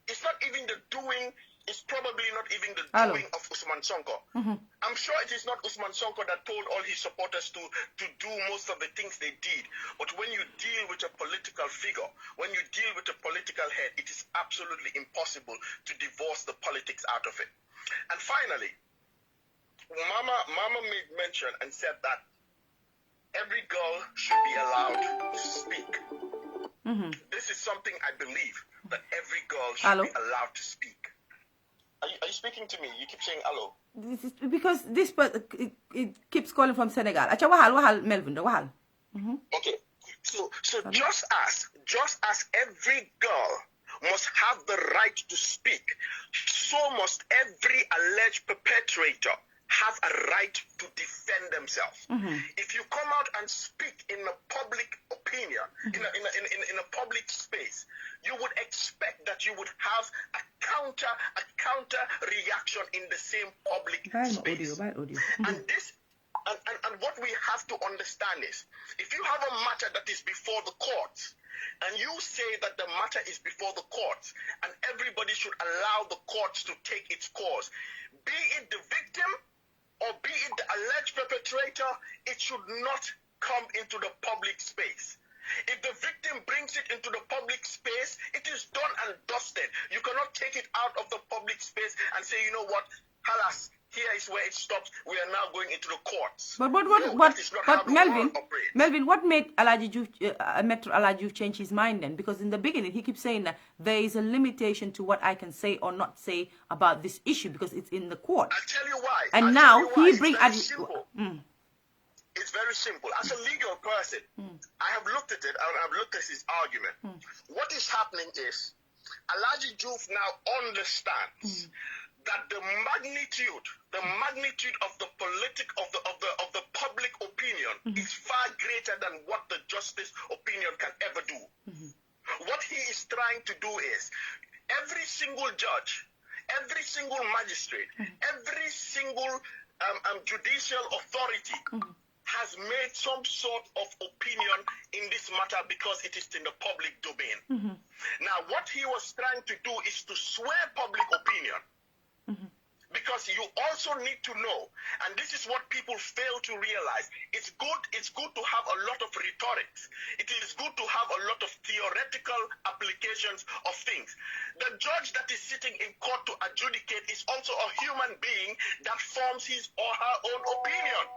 It's not even the doing, it's probably not even the doing of Ousman Sonko. I'm sure it is not Ousman Sonko that told all his supporters to do most of the things they did. But when you deal with a political figure, when you deal with a political head, it is absolutely impossible to divorce the politics out of it. And finally, Mama made mention and said that every girl should be allowed to speak. This is something I believe, that every girl should be allowed to speak. Are you speaking to me? You keep saying hello. This is because this it keeps calling from Senegal. Acha wahal Melvin do wahal. Okay. So just as every girl must have the right to speak, so must every alleged perpetrator have a right to defend themselves. If you come out and speak in a public opinion, in a public space, you would expect that you would have a counter reaction in the same public space. And what we have to understand is, if you have a matter that is before the courts, and you say that the matter is before the courts, and everybody should allow the courts to take its course, be it the victim or be it the alleged perpetrator, it should not come into the public space. If the victim brings it into the public space, it is done and dusted. You cannot take it out of the public space and say, you know what, halas, here is where it stops. We are now going into the courts. But Melvin, what made Metro Alhaji change his mind then? Because in the beginning, he keeps saying that there is a limitation to what I can say or not say about this issue because it's in the court. I'll tell you why. And now he brings... It's very simple. As a legal person, I have looked at it and I've looked at his argument. What is happening is Alhaji Diouf now understands that the magnitude of the public opinion is far greater than what the justice opinion can ever do. What he is trying to do is every single judge, every single magistrate, every single judicial authority has made some sort of opinion in this matter because it is in the public domain. Now, what he was trying to do is to sway public opinion. Because you also need to know, and this is what people fail to realize, it's good to have a lot of rhetorics. It is good to have a lot of theoretical applications of things. The judge that is sitting in court to adjudicate is also a human being that forms his or her own opinion.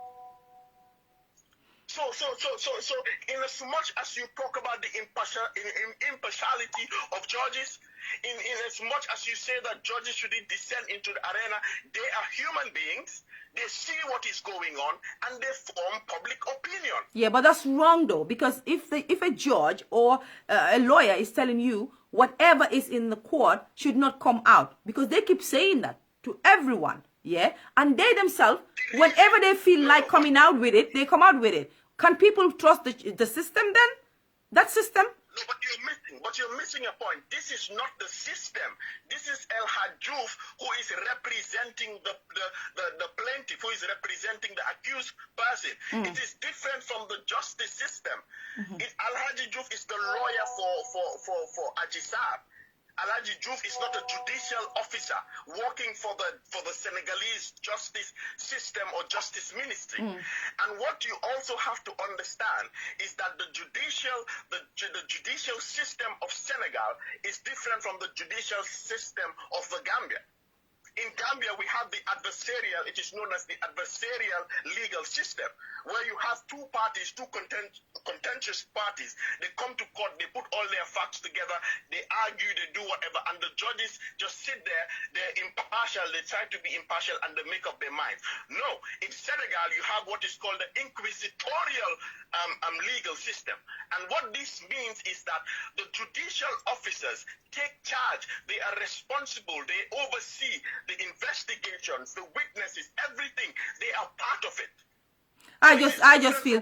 So in as much as you talk about the impartiality of judges, in as much as you say that judges shouldn't descend into the arena, they are human beings, they see what is going on, and they form public opinion. Yeah, but that's wrong though, because if a judge or a lawyer is telling you whatever is in the court should not come out, because they keep saying that to everyone, yeah, and they themselves, whenever they feel like coming out with it, they come out with it. Can people trust the system then? That system? No, but you're missing a point. This is not the system. This is Alhaji Diouf who is representing the plaintiff, who is representing the accused person. It is different from the justice system. Alhaji Diouf is the lawyer for Ajisar. Alhaji Diouf is not a judicial officer working for the Senegalese justice system or justice ministry. And what you also have to understand is that the judicial system of Senegal is different from the judicial system of the Gambia. In Gambia, we have the adversarial, it is known as the adversarial legal system, where you have two parties, two contentious parties. They come to court, they put all their facts together, they argue, they do whatever, and the judges just sit there, they're impartial, they try to be impartial, and they make up their minds. No, in Senegal, you have what is called the inquisitorial legal system. And what this means is that the judicial officers take charge, they are responsible, they oversee the investigations, the witnesses, everything. They are part of it. I just feel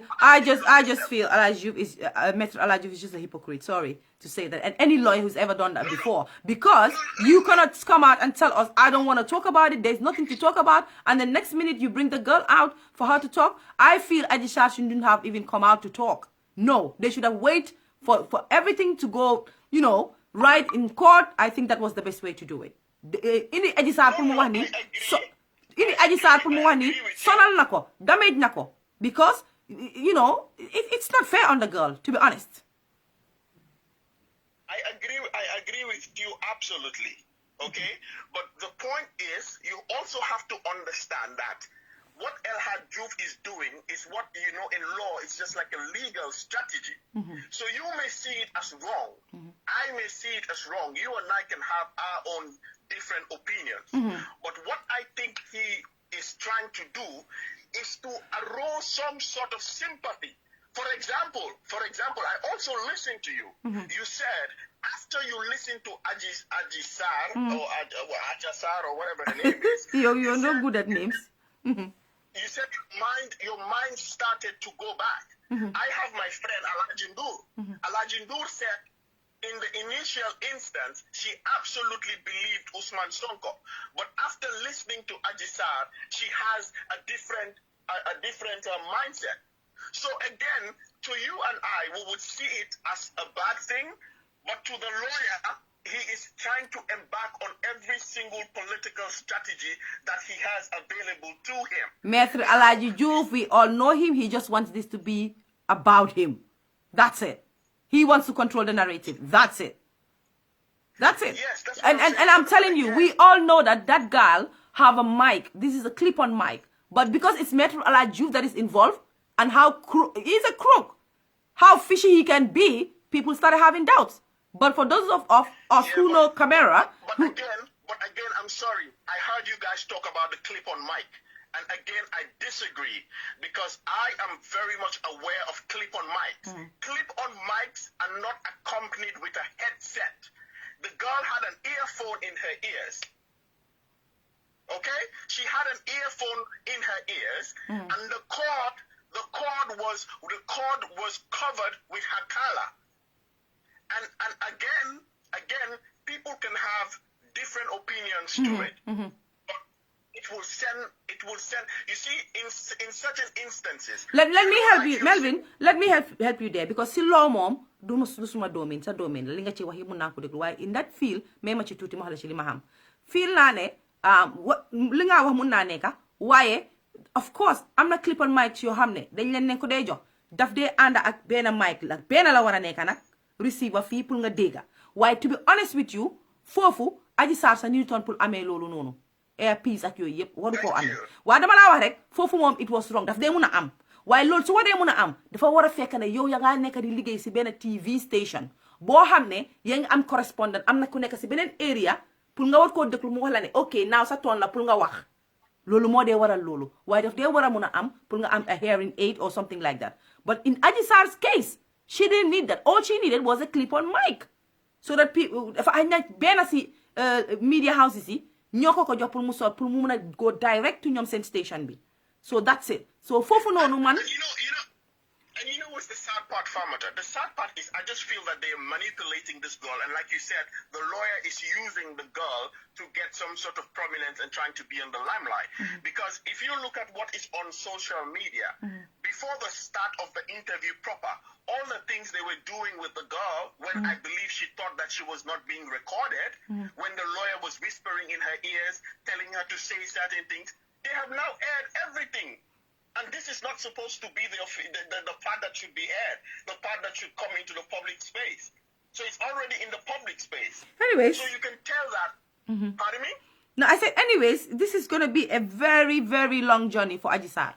Alhaji Diouf is Metro Alhaji Diouf is just a hypocrite. Sorry to say that, and any lawyer who's ever done that before, because you cannot come out and tell us I don't want to talk about it. There's nothing to talk about, and the next minute you bring the girl out for her to talk. I feel Ajisar shouldn't have even come out to talk. No, they should have waited for everything to go, you know, right in court. I think that was the best way to do it. Ini Ajisar pour mu wax ni ini Ajisar pour mu wax ni sonal nako, damage nako, because you know it's not fair on the girl, to be honest. I agree with you absolutely. Okay, but the point is you also have to understand that what Alhaji Diouf is doing is what, you know, in law, it's just like a legal strategy. So you may see it as wrong. I may see it as wrong. You and I can have our own different opinions. But what I think he is trying to do is to arouse some sort of sympathy. For example, I also listened to you. You said after you listen to Ajisar or Ajasar or whatever the name is. You're not good at names. You said your mind started to go back. I have my friend Alhaji Ndur. Alhaji Ndur said in the initial instance, she absolutely believed Ousman Sonko. But after listening to Ajisar, she has a different mindset. So again, to you and I, we would see it as a bad thing, but to the lawyer, he is trying to embark on every single political strategy that he has available to him. Maître Alhaji Diouf, we all know him. He just wants this to be about him. That's it. He wants to control the narrative. That's it. That's it. Yes, that's and I'm telling you, we all know that girl have a mic. This is a clip-on mic. But because it's Metro Alajuf that is involved, and how he's a crook, how fishy he can be, people started having doubts. But for those of us who know camera... But again, I'm sorry. I heard you guys talk about the clip-on mic. And again, I disagree because I am very much aware of clip-on mics. Clip-on mics are not accompanied with a headset. The girl had an earphone in her ears. Okay? She had an earphone in her ears, and the cord was covered with her collar. And again, people can have different opinions to it. It will send. You see, in certain instances. Let me help you, Melvin. Let me help you there because si law mom du suma domaine sa domaine li nga ci wax yi mun naa ko déglu waaye in that field mais ma ci tuuti ma xala ci li ma xam feel naa ne li nga wax mun naa nekka waaye of course am na clip on mic yoo xam ne dañ leen ko day jox daf dee ànd ak benn mic la benn la war a nekka nag receiver fii pour nga dégga waaye to be honest with you foofu Adji Sarr sa Newton pour amee loolu noonu airpiece ak yooyu yëpp waru koo amee waaye dama laa wax rek foofu moom it was wrong daf dee mun a am waaye loolu su waree mun a am dafa war a fekk ne yow ya ngaa nekk di liggéey si benn TV station boo xam ne yaa ngi am correspondant am na ku nekk si beneen area pour nga war koo déglu mu wax la ne ok naaw sa toon la pour nga wax loolu moo dee waral loolu waaye daf dee war a mun a am pour nga am a hearing aid or something like that but in Adji Sarr's case she didn't need that all she needed was a clip on mic so that people dafa ay na benn si media houses yi ñoo ko jox pour mu sot pour mu mun a go direct to ñoom seen station bi so that's it so foofu noonu man And you know what's the sad part, Farmater? The sad part is I just feel that they're manipulating this girl. And like you said, the lawyer is using the girl to get some sort of prominence and trying to be in the limelight. Because if you look at what is on social media, before the start of the interview proper, all the things they were doing with the girl, when I believe she thought that she was not being recorded, when the lawyer was whispering in her ears, telling her to say certain things, they have now aired everything. And this is not supposed to be the part that should be aired, the part that should come into the public space. So it's already in the public space. Anyways. So you can tell that. Pardon me? No, I said anyways, this is going to be a very, very long journey for Adji Sarr.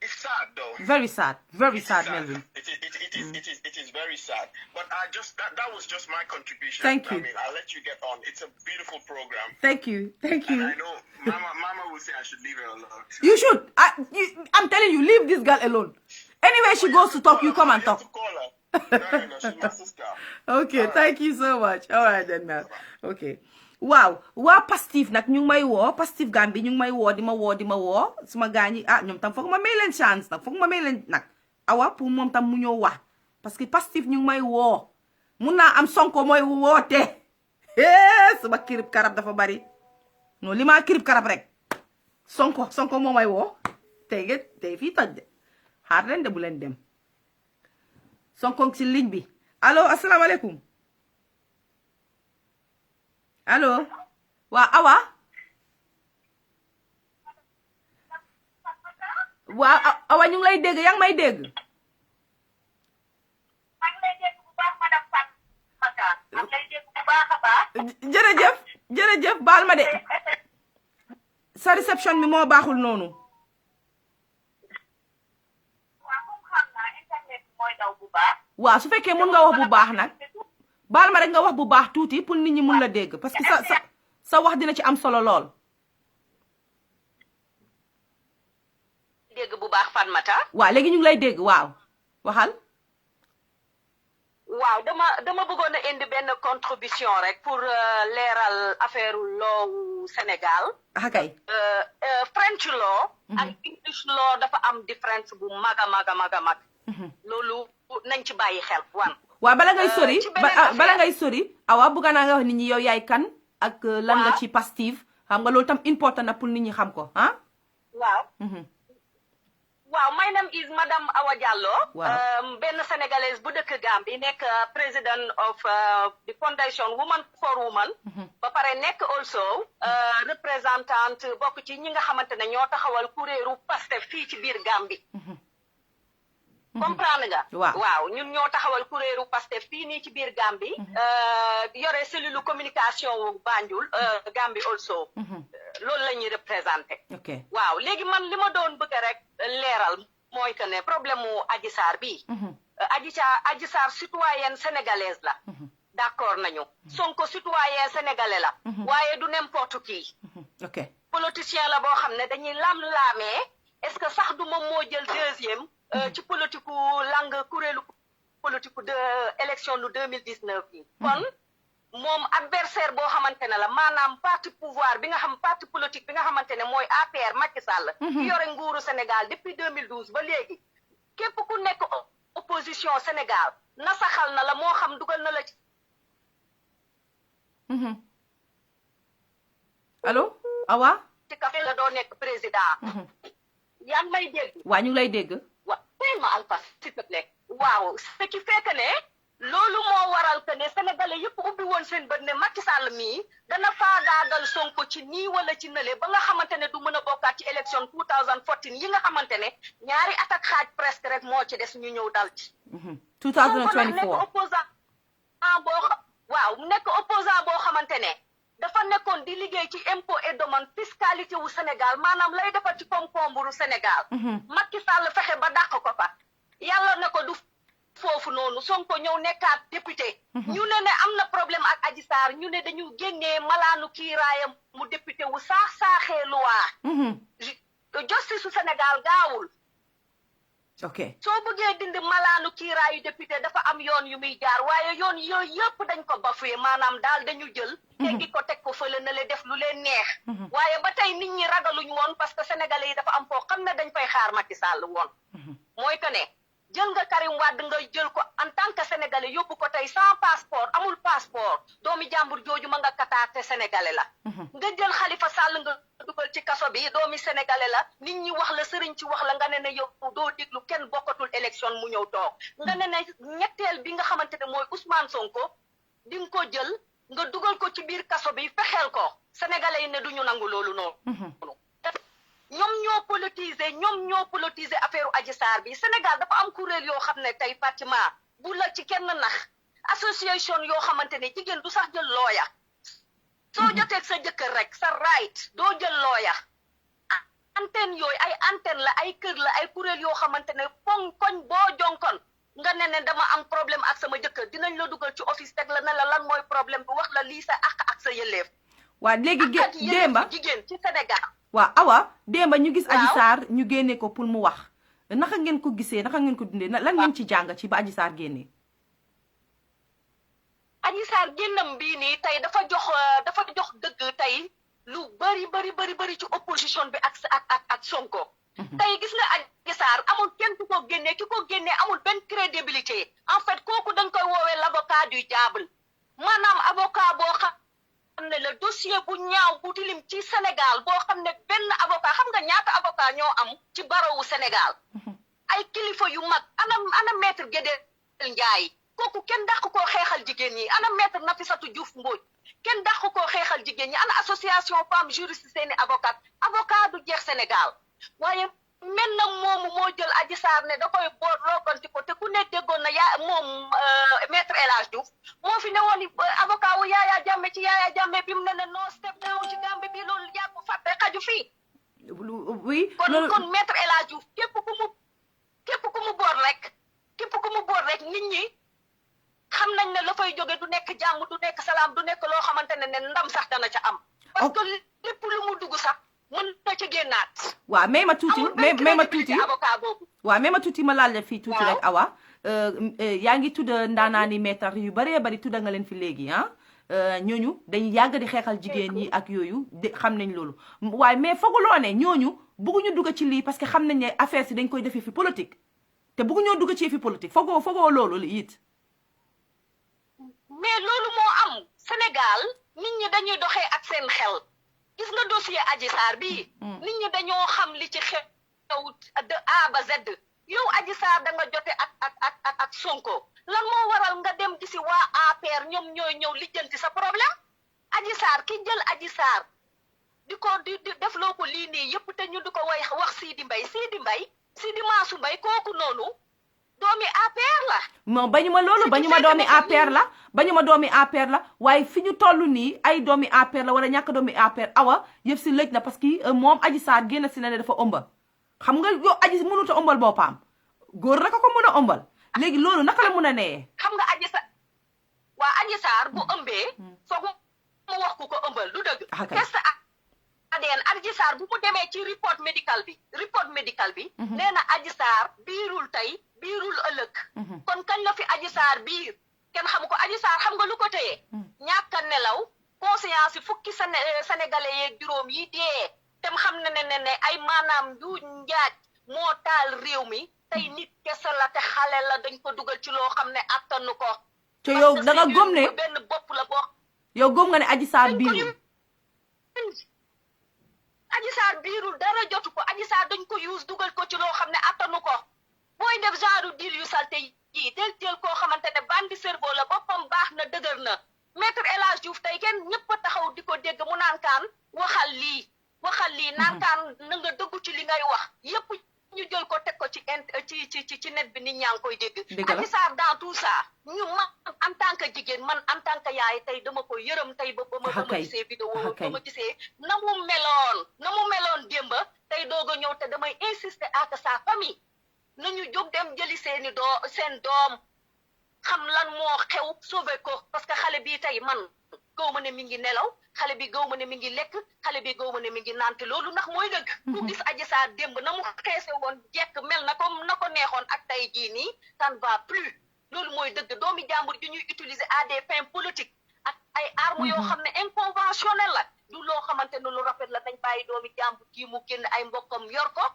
It's sad, though. Very sad. Very sad, Melvin. It is very sad. But that was just my contribution. Thank you. I mean, I'll let you get on. It's a beautiful program. Thank you. Thank you. And I know Mama will say I should leave her alone. You should. I'm telling you, leave this girl alone. Anyway, she goes to talk, you come and talk. You have to call her. No, she's my sister. Okay, thank you so much. All right then, Mel. Okay. Wow, waa Pestaf nag ñu ngi may woo Pestaf Gambie ñu ngi may woo di ma woo suma gaañi ñoom tam foog ma may leen chance nag foog ma may leen nag awa pour moom tam mu ñëw wax parce que Pestaf ñu ngi may woo mun naa am Sonko mooy woote suma kirib karab dafa bari non li ma kirib karab rek Sonko moo may woo tey fii toj de xaar leen de bu leen dem Sonko ci ligne bi allo asalaamaaleykum allo waa awa waa awa ñu ngi lay dégg yaa ngi may dégg jërëjëf baal ma de sa réception bi moo baaxul noonu waaw su fekkee mun nga wax bu baax nag baal ma rek nga wax bu baax tuuti pour nit ñi mun la dégg parce que sa wax dina ci am solo lool. dégg bu baax Fatmata. waaw léegi ñu ngi lay dégg waaw waxal. waaw dama bëggoon a indi benn contribution rek pour leeral affaire law Sénégal. kay. French law. ak English law dafa am différence bu mag a mag. loolu nañ ci bàyyi xel wan. waaw bala ngay sori awa bëgg naa nga wax nit ñi yow yaay kan ak lan nga ci Pestaf xam nga loolu tam important na pour nit ñi xam ko ah waaw my name is Madame Awa Diallo benn sénégalaise bu dëkk Gambie nekk president of the Foundation Women for Women ba pare nekk also représentante bokk ci ñi nga xamante ne ñoo taxawal kuréelu Pestaf fii ci biir Gambie comprendre nga waaw waaw ñun ñoo taxawal kuréelu Pastef fii nii ci biir Gambie yore cellule communication wu Banjul Gambie also loolu la ñuy représenté waaw léegi man li ma doon bëgg rek leeral mooy que ne problème mu Adji Sarr bii Adji Sarr citoyenne sénégalaise la d'accord nañu Sonko citoyen sénégalais la waaye du n'importe qui politicien la boo xam ne dañuy lam-laamee est-ce que sax du moom moo jël deuxième ci politiku langue kuréelu politiku de élection nu 2019 bi kon moom adversaire boo xamante ne la maanaam parti pouvoir bi nga xam parti politique bi nga xamante ne mooy APR Macky Sall ki yore nguuru Sénégal depuis 2012 ba léegi képp ku nekk opposition Sénégal nasaxal na la moo xam dugal na la ci allo Awa ci café la doo nekk président yaa ngi may dégg waa ñu ngi lay dégg waaw tellement Alpha s'il te plaît waaw ce qui fait que ne loolu moo waral que ne sénégalais yëpp ubbi woon seen bët ne Macky Sall mii dana faagaagal Sonko ci nii wala ci nële ba nga xamante ne du mën a bokkaat ci élection 2014 yi nga xamante ne ñaari at ak xaaj presque rek moo ci des ñu ñëw dal ci 2024 nekk opposant nekk opposant boo xamante ne dafa nekkoon di liggéey ci impôt et domaine fiscalité wu Sénégal maanaam lay defar ci koom-koomburu Sénégal Macky Sall fexe ba dàq ko fa yàlla ne ko du foofu noonu Sonko ñëw nekkaat député ñu ne am na problème ak Adji Sarr ñu ne dañu génnee malaanu kiiraayam mu député wu saaxee loi justice su Sénégal gaawul soo bëggee dindi malaanu kiiraayu député dafa am yoon yu muy jaar waaye yoon yooyu yëpp dañ ko bafoué maanaam daal dañu jël teggi ko teg ko fële na le def lu leen neex waaye ba tey nit ñi ragaluñ woon parce que sénégalais yi dafa am foo xam ne dañ fay xaar Macky Sall woon mooy que ne jël nga Karim Wade nga jël ko en tant que sénégalais yóbbu ko tey sans passeport amul passeport doomi jàmbur jooju ma nga kataate sénégalais la nga jël Khalifa Sall nga dugal ci kaso bi doomi sénégalais la nit ñi wax la sëriñ ci wax la nga ne yow doo déglu kenn bokkatul élection mu ñëw toog nga ne ñetteel bi nga xamante ne mooy Ousmane Sonko di nga ko jël nga dugal ko ci biir kaso bi fexeel ko sénégalais yi ne duñu nangu loolu noonu ñoom ñoo politiser affaire Adji Sarr bi Sénégal dafa am kuréel yoo xam ne tey Fatima bu la ci kenn nax association yoo xamante ne jigéen du sax jël looya soo joteeg sa jëkkër rek sa right doo jël looya antenne yooyu ay antenne la ay kër la ay kuréel yoo xamante ne koñ boo jonkon nga ne dama am problème ak sama jëkkër dinañ la dugal ci office teg la ne la lan mooy problème bi wax la lii sa ak sa yëleef waa léegi démba jigéen ci Sénégal waaw Awa démba ñu gis Adji Sarr ñu génne ko pour mu wax naka ngeen ko gisee naka ngeen ko dundee lan ngeen ci jàng ci ba Adji Sarr génnee Adji Sarr génnam bii nii tey dafa jox dëgg tey lu bari ci opposition bi ak Sonko tey gis nga Adji Sarr amul kenn ku ko génnee ki ko génnee amul benn crédibilité en fait kooku dañ koy woowee l'avocat du diable maanaam avocat boo xam ne le dossier bu ñaaw bu tilim ci Sénégal boo xam ne benn avocat xam nga ñaata avocat ñoo am ci barowu Sénégal ay kilifa yu mag ana maître Guédé Ndiaye kooku kenn dàq koo xeexal jigéen ñi ana maître Nafissatou Diouf Mbodj kenn dàq koo xeexal jigéen ñi ana association femme juriste seeni avocat du jeex Sénégal waaye mel na moomu moo jël Adji Sarr ne da koy boot lookanti ko te ku ne déggoon na moom maître El Hadj Diouf moo fi ne woon avocat wu Yaya Jammeh ci Yaya Jammeh bi mu ne no step down ci Gambie bi loolu yaa ko fàtte xaju fii oui kon maître El Hadj Diouf képp ku mu boot rek nit ñi xam nañ ne la fay jóge du nekk jàmm du nekk salaam du nekk loo xamante ne ndam sax dana ca am parce que lépp lu mu dugg sax mën na ca génnaat waaw may ma tuuti waaw may ma tuuti ma laal la fii tuuti rek Awa yaa ngi tudd ndaanaani maître yu bari tudda nga leen fi léegi ñooñu dañuy yàgg di xeexal jigéen ñi ak yooyu xam nañ loolu waaye mais fooguloo ne ñooñu bëgguñu dugg ci lii parce que xam nañ ne affaire si dañ koy defee fi politique te bëgguñoo dugg ci fi politique foogoo loolu it mais loolu moo am Sénégal nit ñi dañuy doxee ak seen xel gis nga dossier Adji Sarr bii nit ñi dañoo xam li ci xew de A ba Z yow Adji Sarr da nga jote ak Sonko lan moo waral nga dem gisi waa APR ñoom ñooy ñëw lijjanti sa problème Adji Sarr ki jël Adji Sarr di def loo ko lii nii yëpp te ñu di ko wax Sidi Mbaye Sidi Mansu Mbaye kooku noonu non bañu ma loolu bañu ma doomi APR la bañu ma doomi APR la waaye fi ñu toll nii ay doomi APR la wala ñàkk doomi APR awa yëpp si lëj na parce que moom Adji Sarr génn si ne dafa ëmba xam nga yow Adji mënut a ëmbal boppam góor rek ko mën a ëmbal léegi loolu naka la mën a nee xam nga Adji Sarr bu ëmbee foog mu wax ku ko ëmbal du dëgg test ADN Adji Sarr bu mu demee ci report médical bi nee na Adji Sarr biirul tey biirul ëllëg kon kañ la fi Adji Sarr biir kenn xamu ko Adji Sarr xam nga lu ko téye ñàkk a nelaw conscience yi fukki sénégalais yeeg juróom yi dee tem xam ne ay maanaam yu njaaj moo taal réew mi tey nit kese la te xale la dañ ko dugal ci loo xam ne attanu ko te yow da nga gëm ne benn bopp la boo yow gëm nga ne Adji Sarr biirul Adji Sarr biirul dara jotu ko Adji Sarr dañ ko use dugal ko ci loo xam ne attanu ko booy def genre deal yu salte yi del jël koo xamante ne bandi cerveau la boppam baax na dëgër na maître El Hadj Diouf tey kenn ñëpp a taxaw di ko dégg mu naan kaan waxal lii naan kaan na nga dëggu ci li ngay wax yëpp ñu jël ko teg ko ci net bi nit ñaa ngi koy dégg Adji Sarr dans tout ça ñu man en tant que jigéen man en tant que yaay tey dama ko yërëm tey ba ma gisee vidéo ba ma gisee na mu meloon démba tey doog a ñëw te damay insister ak sa famille nañu jóg dem jëli seen doom xam lan moo xew sauver ko parce que xale bi tey man gaw ma ne mi ngi nelaw xale bi gaw ma ne mi ngi lekk xale bi gaw ma ne mi ngi nante loolu ndax mooy dëgg ku gis Adji Sarr démb na mu xeese woon jekk mel na comme na ko neexoon ak tey jii nii ça ne va plus loolu mooy dëgg doomi jàmbur ji ñuy utiliser à des fins politiques ak ay armes yoo xam ne inconventionnelles la du loo xamante ne lu rafet la dañ bàyyi doomi jàmbur kii mu génn ay mbokkam yor ko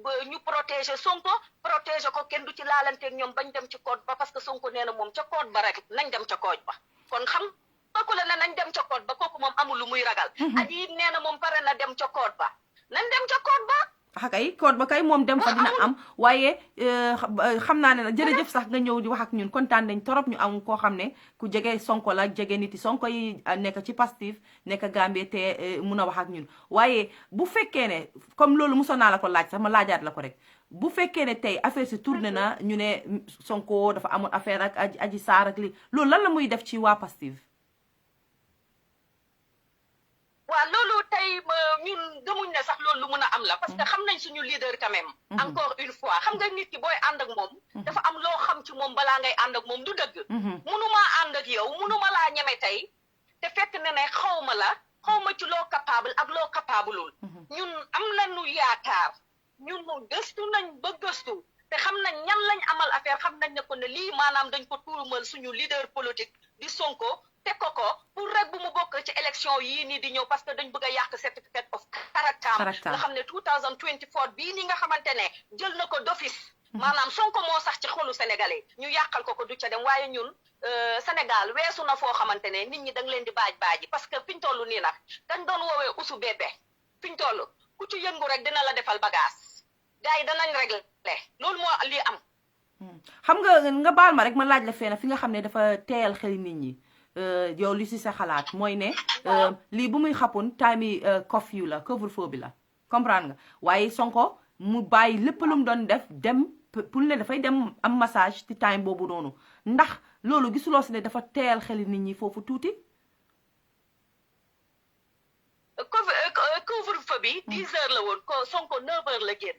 ba ñu protéger Sonko protéger ko kenn du ci laalanteeg ñoom bañ dem ci code ba parce que Sonko nee na moom ca code ba rek nañ dem ca code ba kon xam kooku la ne nañ dem ca code ba kooku moom amul lu muy ragal Adji it nee na moom pare na dem ca code ba nañ dem ca code ba kay code ba kay moom dem fa dina am waaye xam naa ne la jërëjëf sax nga ñëw di wax ak ñun kontaan nañ torop ñu am koo xam ne ku jege Sonko la jege nit yi Sonko yi nekk ci Pastef nekk Gambie te mun a wax ak ñun waaye bu fekkee ne comme loolu mosoon naa la ko laaj sax ma laajaat la ko rek bu fekkee ne tey affaire si tourné na ñu ne Sonko dafa amoon affaire ak Adji Sarr ak li loolu lan la muy def ci waa Pastef waaw loolu tey ñun gëmuñ ne sax loolu lu mun a am la parce que xam nañ suñu leader quand même encore une fois xam nga nit ki booy ànd ak moom dafa am loo xam ci moom balaa ngay ànd ak moom du dëgg munumaa ànd ak yow munuma laa ñeme tey te fekk ne xaw ma ci loo capable ak loo capableul ñun am nañu yaakaar ñun gëstu nañ ba gëstu te xam nañ ñan lañ amal affaire xam nañ ne ko ne lii maanaam dañ ko tuumal suñu leader politique di Sonko teg ko pour rek bu mu bokk ci élection yii nii di ñëw parce que dañ bëgg a yàq certificate of character nga xam ne 2024 bii ni nga xamante ne jël na ko d'office maanaam Sonko moo sax ci xolu sénégalais ñu yàqal ko du ca dem waaye ñun Sénégal weesu na foo xamante ne nit ñi da nga leen di baaji parce que fiñ toll nii nag dañ doon woowee usu bébé fiñ toll ku ci yëngu rek dina la defal bagage gars yi danañ réglé loolu moo lii am xam nga baal ma rek ma laaj la feena fi nga xam ne dafa teyal xel nit ñi yow li si sa xalaat mooy ne lii bu muy xapoon time curfew la couvre-feu bi la comprendre nga waaye Sonko mu bàyyi lépp lu mu doon def dem pour ne dafay dem am massage ci time boobu noonu ndax loolu gisuloo si ne dafa teyal xel nit ñi foofu tuuti couvre-feu bi 10 heures la woon ko Sonko 9 heures la génn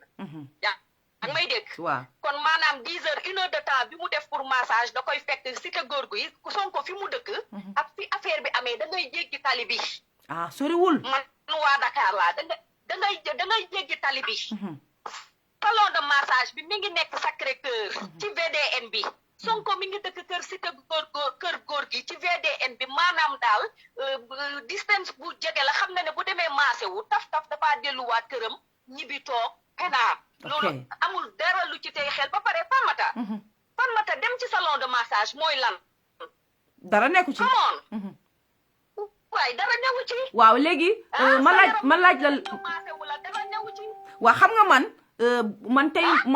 ak may dégg waaw kon maanaam 10 heures 1 heure de temps bi mu def pour massage da koy fekk si te góor gu yi Sonko fi mu dëkk ak fi affaire bi amee da ngay jéggi tali bi soriwul man waa Dakar laa da ngay jéggi tali bi salon de massage bi mi ngi nekk Sacré-Cœur ci VDN bi Sonko mi ngi dëkk kër si te góor gi ci VDN bi maanaam daal distance bu jege la xam na ne bu demee massé wu taf dafaa delluwaat këram ñibbi toog xanaa loolu amul dara lu ci tey xel ba pare Farmata dem ci salon de massage mooy lan dara nekku ci waaye dara newu ci waaw léegi ma laaj la dara newu ci waaw xam nga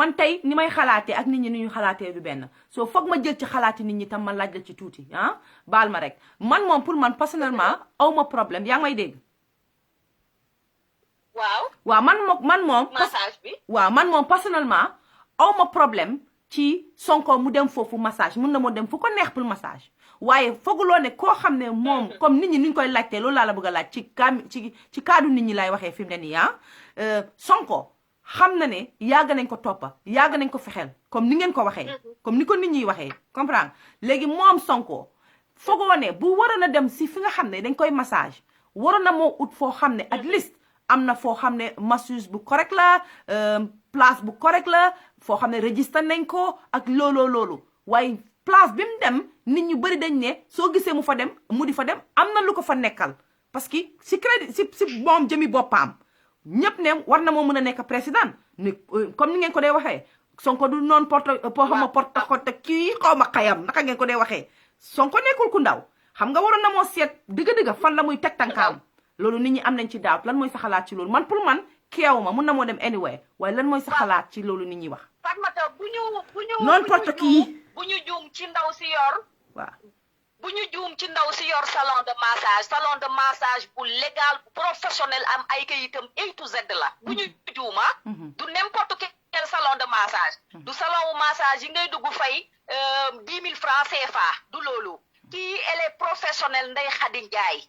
man tey ni may xalaatee ak nit ñi ni ñu xalaatee du benn soo foog ma jël ci xalaati nit ñi tam ma laaj la ci tuuti baal ma rek man moom pour man personnellement aw ma problème yaa ngi may dégg waaw man moom massage bi waaw man moom personnellement aw ma problème ci Sonko mu dem foofu massage mun na moo dem fu ko neex pour massage waaye fooguloo ne koo xam ne moom comme nit ñi nuñ koy laajtee loolu laa la bëgg a laaj ci kaddu nit ñi lay waxee fi mu ne nii Sonko xam na ne yàgg nañ ko toppa yàgg nañ ko fexeel comme ni ngeen ko waxee comme ni ko nit ñi waxee comprendre léegi moom Sonko foogoo ne bu waroon a dem si fi nga xam ne dañ koy massage waroon na moo ut foo xam ne at least am na foo xam ne masseuse bu correct la place bu correct la foo xam ne registre nañ ko ak loolu waaye place bi mu dem nit ñu bëri dañ ne soo gisee mu fa dem mu di fa dem am na lu ko fa nekkal parce que si crédit si moom jëmi boppam ñëpp ne war na moo mën a nekk président ni comme ni ngeen ko dee waxee Sonko du noonu porte kii xaw ma xayam naka ngeen ko dee waxee Sonko nekkul ku ndaw xam nga waroon na moo seet dëgg-dëgg fan la muy teg tànkaam loolu nit ñi am nañ ci daaw lan mooy sa xalaat ci loolu man pour man keew ma mun na moo dem anywhere waaye lan mooy sa xalaat ci loolu nit ñi wax. Fatmata bu ñu noonu porte kii bu ñu juum ci ndaw si yor. waaw bu ñu juum ci ndaw si yor salon de massage bu légal bu professionnel am ay kayitam A to Z la. bu ñu juuma. du n'importe quel salon de massage. du salon massage yi ngay dugg fay 10 000 francs CFA du loolu. kii elle est professionnelle Ndeye Khady Ndiaye.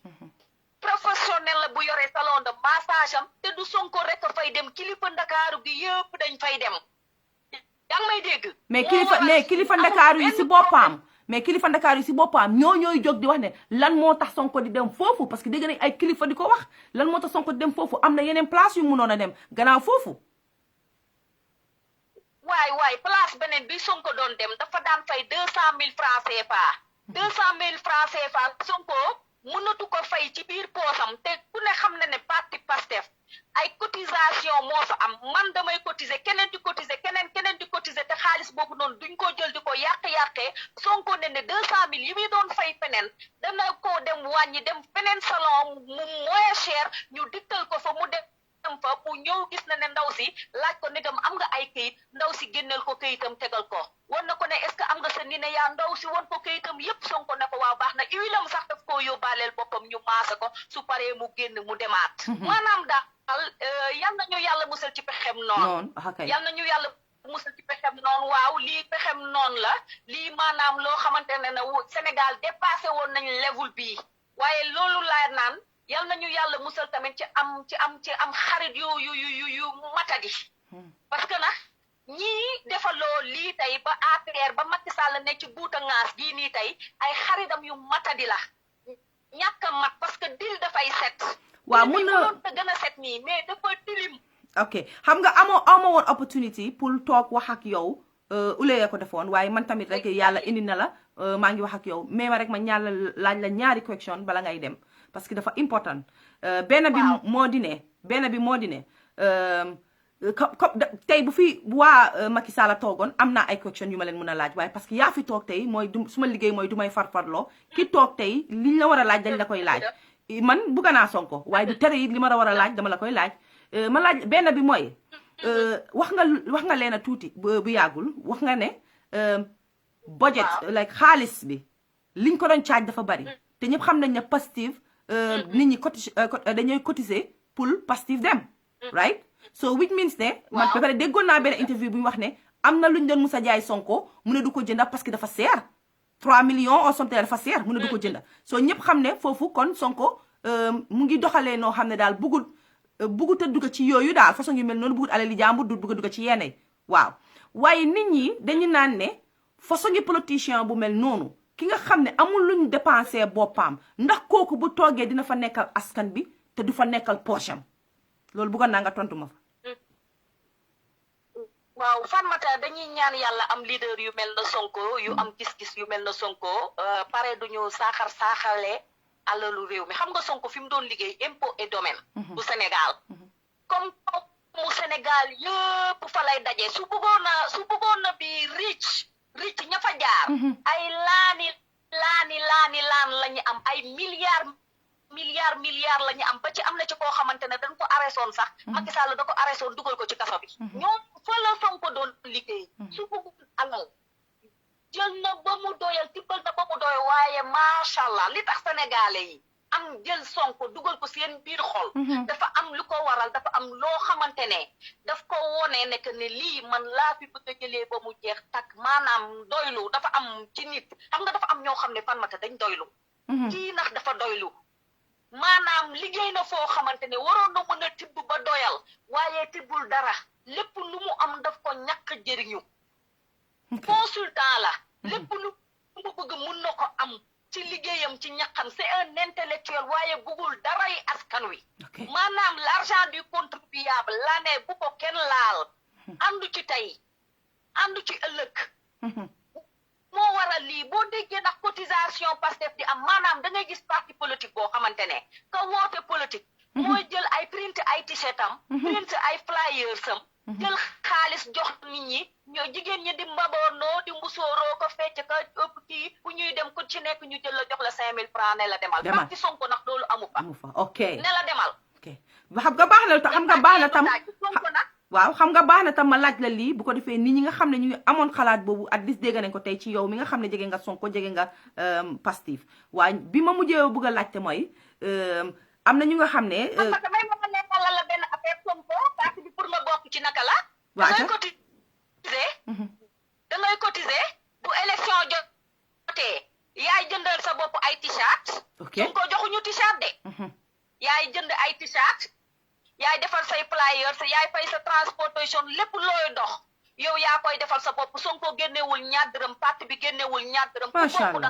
professionnel la bu yore salon de massage am te du Sonko rek fay dem kilifa Ndakaaru gi yëpp dañ fay dem. yaa ngi may dégg. mais kilifa Ndakaaru yi si boppam. mais kilifa Ndakaaru yi si boppam ñooy jóg di wax ne lan moo tax Sonko di dem foofu parce que dégg nañ ay kilifa di ko wax lan moo tax Sonko di dem foofu am na yeneen place yu munoon a dem gannaaw foofu. waay place beneen bi Sonko doon dem dafa daan fay 200 000 francs CFA. 200 000 francs CFA Sonko mënatu ko fay ci biir poosam te ku ne xam na ne parti Pestaf ay cotisation moo fa am man damay cotiser keneen di cotiser te xaalis boobu noonu duñ ko jël di ko yàqee Sonko ne 200 000 yi muy doon fay feneen dana ko dem wàññi dem feneen salon mu moins cher ñu diktal ko fa mu dem fa mu ñëw gis na ne ndaw si laaj ko ne dem am nga ay këyit ndaw si génneel ko këyitam tegal ko wan na ko ne est-ce que am nga sa ni ne yaa ndaw si won ko këyitam yépp Sonko ne ko waaw baax na iwilam sax daf koo yóbbaaleel boppam ñu maasa ko su paree mu génn mu demaat maanaam daal yal nañu yàlla musal ci pexem noonu yal nañu yàlla musal ci pexem noonu waaw lii pexem noonu la lii maanaam loo xamante ne na Sénégal dépassé woon nañ level bii waaye loolu laa naan yal nañu yàlla musal tamit ci am xarit yu matadi parce que nag ñii defaloo lii tey ba APR ba Macky Sall ne ci buuta ngaas gii nii tey ay xaritam yu matadi la ñàkk a mat parce que dil dafay set waaw mun na gën a set nii mais dafa tilim ok xam nga amoo woon opportunity pour toog wax ak yow ulee ko defoon waaye man tamit rek yàlla indi na la maa ngi wax ak yow mais ma rek ma laaj la ñaari question bala ngay dem parce que dafa important benn bi moo di ne tey bu fi waa Macky Sall toogoon am naa ay question yu ma leen mën a laaj waaye parce que yaa fi toog tey mooy suma liggéey mooy du may farfarloo ki toog tey liñ la war a laaj dañ la koy laaj man bugga naa Sonko waaye du tere it li ma la war a laaj dama la koy laaj ma laaj benn bi mooy wax nga leen a tuuti bu yàggul wax nga ne budget like xaalis bi liñ ko doon caaj dafa bari te ñëpp xam nañ ne Pastef nit ñi dañuy cotiser pour Pastef dem right so which means ne man ba pare déggoon naa benn interview bu ñu wax ne am na luñ doon musa jaay Sonko mu ne du ko jënda parce que dafa seer 3 millions ou something dafa seer mu ne du ko jënda so ñëpp xam ne foofu kon Sonko mu ngi doxalee noo xam ne daal bugut a dugg ci yooyu daal façon yu mel noonu bugut alali jàmbur du bëgg a dugg ci yenn waaw waaye nit ñi dañu naan ne façon ngi politicien bu mel noonu ki nga xam ne amul luñ dépensé boppam ndax kooku bu toogee dina fa nekkal askan bi te du fa nekkal poche am loolu bëggoon naa nga tontu ma fa. waaw Fatmata dañuy ñaan yàlla am leader yu mel na Sonko yu am gis-gis yu mel na Sonko pare duñu saaxalee alalu réew mi xam nga Sonko fi mu doon liggéey impôt et domaine bu Sénégal comme mu Sénégal yëpp fa lay daje su bëggoon na bi rich ña fa jaar ay laan la ñu am ay milliards la ñu am ba ci am na ci koo xamante ne dañ ko arrêté sax Macky Sall da ko arrêté dugal ko ci kaso bi ñoom fa la Sonko doon liggéey su bëggoon alal jël na ba mu doyal tibbal na ba mu doy waaye macha allah li tax sénégalais yi am am jël Sonko dugal ko seen biir xol dafa am lu ko waral dafa am loo xamante ne daf ko wone ne que ne lii man laa fi bëgg a jëlee ba mu jeex takk maanaam doylu dafa am ci nit xam nga dafa am ñoo xam ne fan mata dañ doylu kii ndax dafa doylu maanaam liggéey na foo xamante ne waroon na mën a tibb ba doyal waaye tibbul dara lépp lu mu am daf ko ñàkk jëriñu consultant la lépp lu mu bëgg mun na ko am ci liggéeyam ci ñaqam c'est un intellectuel waaye bëggul daray askan wi maanaam l'argent du contribuable la ne bu ko kenn laal andu ci tey andu ci ëllëg moo waral lii boo déggee ndax cotisation Pastef di am maanaam da ngay gis parti politique boo xamante ne ka woote politique mooy jël ay print ay t-shirt am print ay flyers am jël xaalis jox nit ñi ñoo jigéen ñi di mbaboonoo di mbusooroo ko fecc ka ëpp kii bu ñuy dem ku ci nekk ñu jël la jox la 5000 francs ne la demal parti Sonko ndax loolu amu fa ok ne la demal xam nga baax na xam nga baax na tam waaw xam nga baax na tam ma laaj la lii bu ko defee nit ñi nga xam ne ñu ngi amoon xalaat boobu at least dégg nañ ko tey ci yow mi nga xam ne jege nga Sonko jege nga Pastef waaye bi ma mujjee bëgg a laajte mooy am na ñu nga xam ne damay ma nekkal la benn affaire Sonko parti bi pour nga bokk ci naka la da ngay cotiser bu élection jotee yaay jëndal sa bopp ay t-shirt Sonko joxuñu t-shirt de yaay jënd ay t-shirt yaay defal say flyers yaay fay sa transportation lépp looy dox yow yaa koy defal sa bopp Sonko génnewul ñaar dërëm parti bi génnewul ñaar dërëm ku bokk da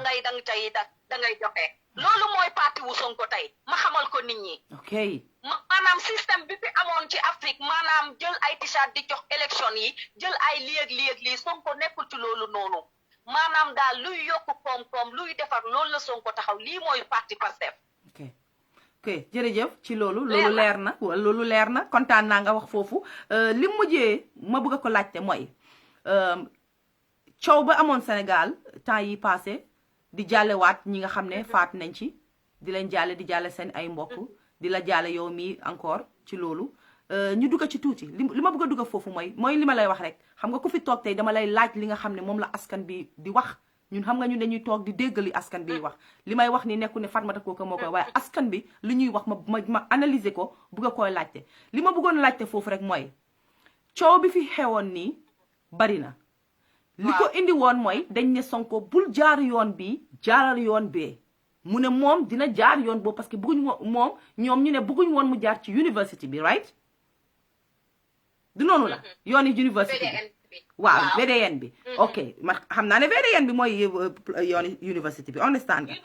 ngay joxe loolu mooy parti wu Sonko tey ma xamal ko nit ñi maanaam système bi fi amoon ci Afrique maanaam jël ay t-shirt di jox élection yi jël ay lii Sonko nekkul ci loolu noonu maanaam daal luy yokku koom-koom luy defar loolu la Sonko taxaw lii mooy parti Pastef ok jërëjëf ci loolu leer na loolu leer na kontaan naa nga wax foofu li mujjee ma bëgg ko laajte mooy coow ba amoon Sénégal temps yi passé di jàllewaat ñi nga xam ne faat nañ ci di leen di jàlle seen ay mbokk di la jàlle yow mi encore ci loolu ñu dugg ci tuuti li ma bëgg a dugg foofu mooy li ma lay wax rek xam nga ku fi toog tey dama lay laaj li nga xam ne moom la askan bi di wax ñun xam nga ñun dañuy toog di dégg li askan bi wax li may wax ni nekku ne Fatmata Kooka moo koy waaye askan bi li ñuy wax ma analyser ko bëgg a koy laajte li ma bëggoon laajte foofu rek mooy coow bi fi xewoon nii bari na li ko indi woon mooy dañ ne Sonko bul jaar yoon bi jaaral yoon bee mu ne moom dina jaar yoon boobu parce que bëgguñ moom ñoom ñu ne bëgguñ woon mu jaar ci university bi right du noonu la yooni university bi waaw VDN bi ok man xam naa ne VDN bi mooy yooni university bi understand nga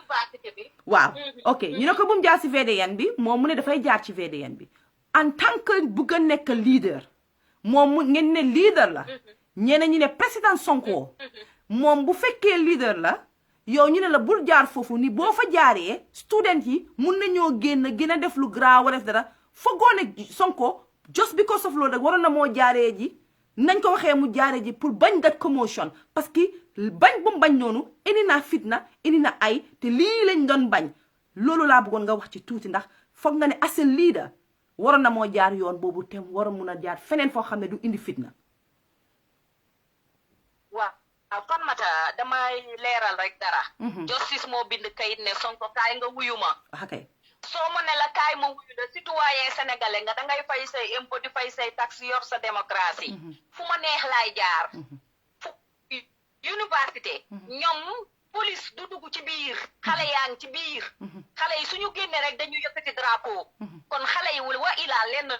waaw ok ñu ne ko bu mu jaar ci VDN bi moom mu ne dafay jaar ci VDN bi en tant que bëgg a nekk leader moom mu ngeen ne leader la ñeneen ñi ne président Sonko moom bu fekkee leader la yow ñu ne la bul jaar foofu ni boo fa jaaree student yi mun nañoo gën a def lu graaw wa def dara foogoo ne Sonko just because of loolu rek waroon na moo jaaree ji nañ ko waxee mu jaaree ji pour bañ that commotion parce que bañ bu mu bañ noonu indi na fitna indi na ay te lii lañ doon bañ loolu laa bëggoon nga wax ci tuuti ndax foog nga ne as a leader waroon na moo jaar yoon boobu te war a mun a jaar feneen foo xam ne du indi fitna. waaw kon mata damay leeral rek dara. justice moo bind kayit ne Sonko kaay nga wuyu ma. ok soo ma ne la kaay ma wuyu la citoyen sénégalais nga dangay fay say impôt di fay say taxe yor sa démocratie. fu ma neex laay jaar. fu université. ñoom police du dugg ci biir. xale yaa ngi ci biir. xale yi suñu génnee rek dañu yëkkati drapeau. kon xale yi wa ilaa lenn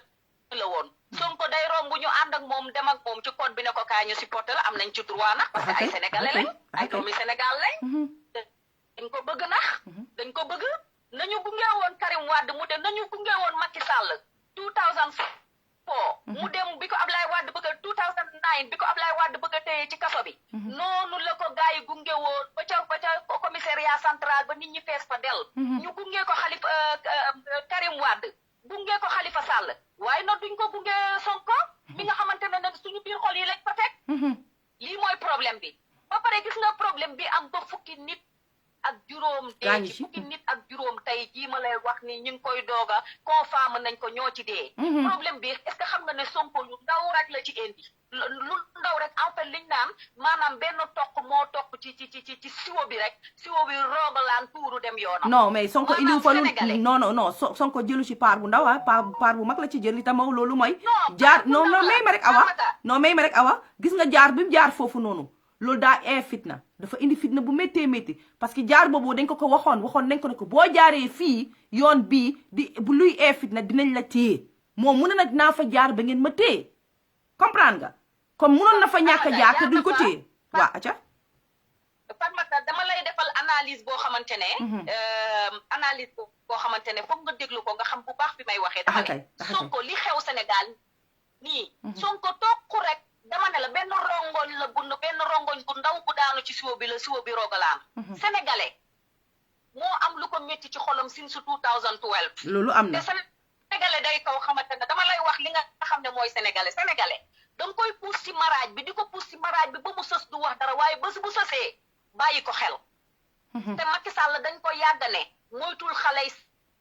la woon. Sonko day romb ñu ànd ak moom dem ak moom ci code bi ne ko kaay ñu supporté la am nañ ci droit nag parce que ay sénégalais lañ ay doomi Sénégal lañ dañ ko bëgg nax dañ ko bëgg nañu gunge woon Karim Wade mu dem nañu gunge woon Macky Sall 2004 mu dem bi ko Ablaye Wade bëgg a 2009 bi ko Ablaye Wade bëgg a téye ci kaso bi noonu la ko gars yi gunge woon ba ca commissariat central ba nit ñi fees fa del ñu gunge ko Khalifa Karim Wade gunge ko Khalifa Sall waaye nag duñ ko gunge Sonko mi nga xamante ne nag suñu biir xol yi lañ ko teg lii mooy problème bi ba pare gis nga problème bi am ba fukki nit ak juróom dee ci fukki nit ak juróom tey jii ma lay wax ni ñu ngi koy dooga confirme nañ ko ñoo ci dee problème bi est-ce que xam nga ne Sonko lu ndaw rek la ci indi lu ndaw rek en fait liñ naan maanaam benn toq moo toq ci ci siwo bi rek siwo bi roogalaan tuuru dem yoonam. non mais Sonko indiwu fa lu non Sonko jëlu ci part bu ndaw part bu mag la ci jël itam loolu mooy jaar non may ma rek awa gis nga jaar bi mu jaar foofu noonu loolu daa fitna dafa indi fitna bu méttee métti parce que jaar boobu dañ ko waxoon nañ ko ne ko boo jaaree fii yoon bii bu luy fitna dinañ la téye moom mu ne nag dinaa fa jaar ba ngeen ma téye comprendre nga comme munoon na fa ñàkk a jaar te duñ ko téye waa aca Fatmata dama lay defal analyse boo xamante ne analyse boo xamante ne foog nga déglu ko nga xam bu baax fi may waxee dama ne Sonko li xew Sénégal nii Sonko toog rek dama ne la benn rongoñ bu ndaw bu daanu ci siwo bi rogalaan sénégalais moo am lu ko métti ci xolam since 2012 loolu am na te sénégalais day kaw xamante ne dama lay wax li nga xam ne mooy sénégalais danga koy pousse ci maraaj bi di ko pousse ci maraaj bi ba mu sës du wax dara waaye bés bu sësee bàyyi ko xel te Macky Sall dañ ko yàggane moytul xale yi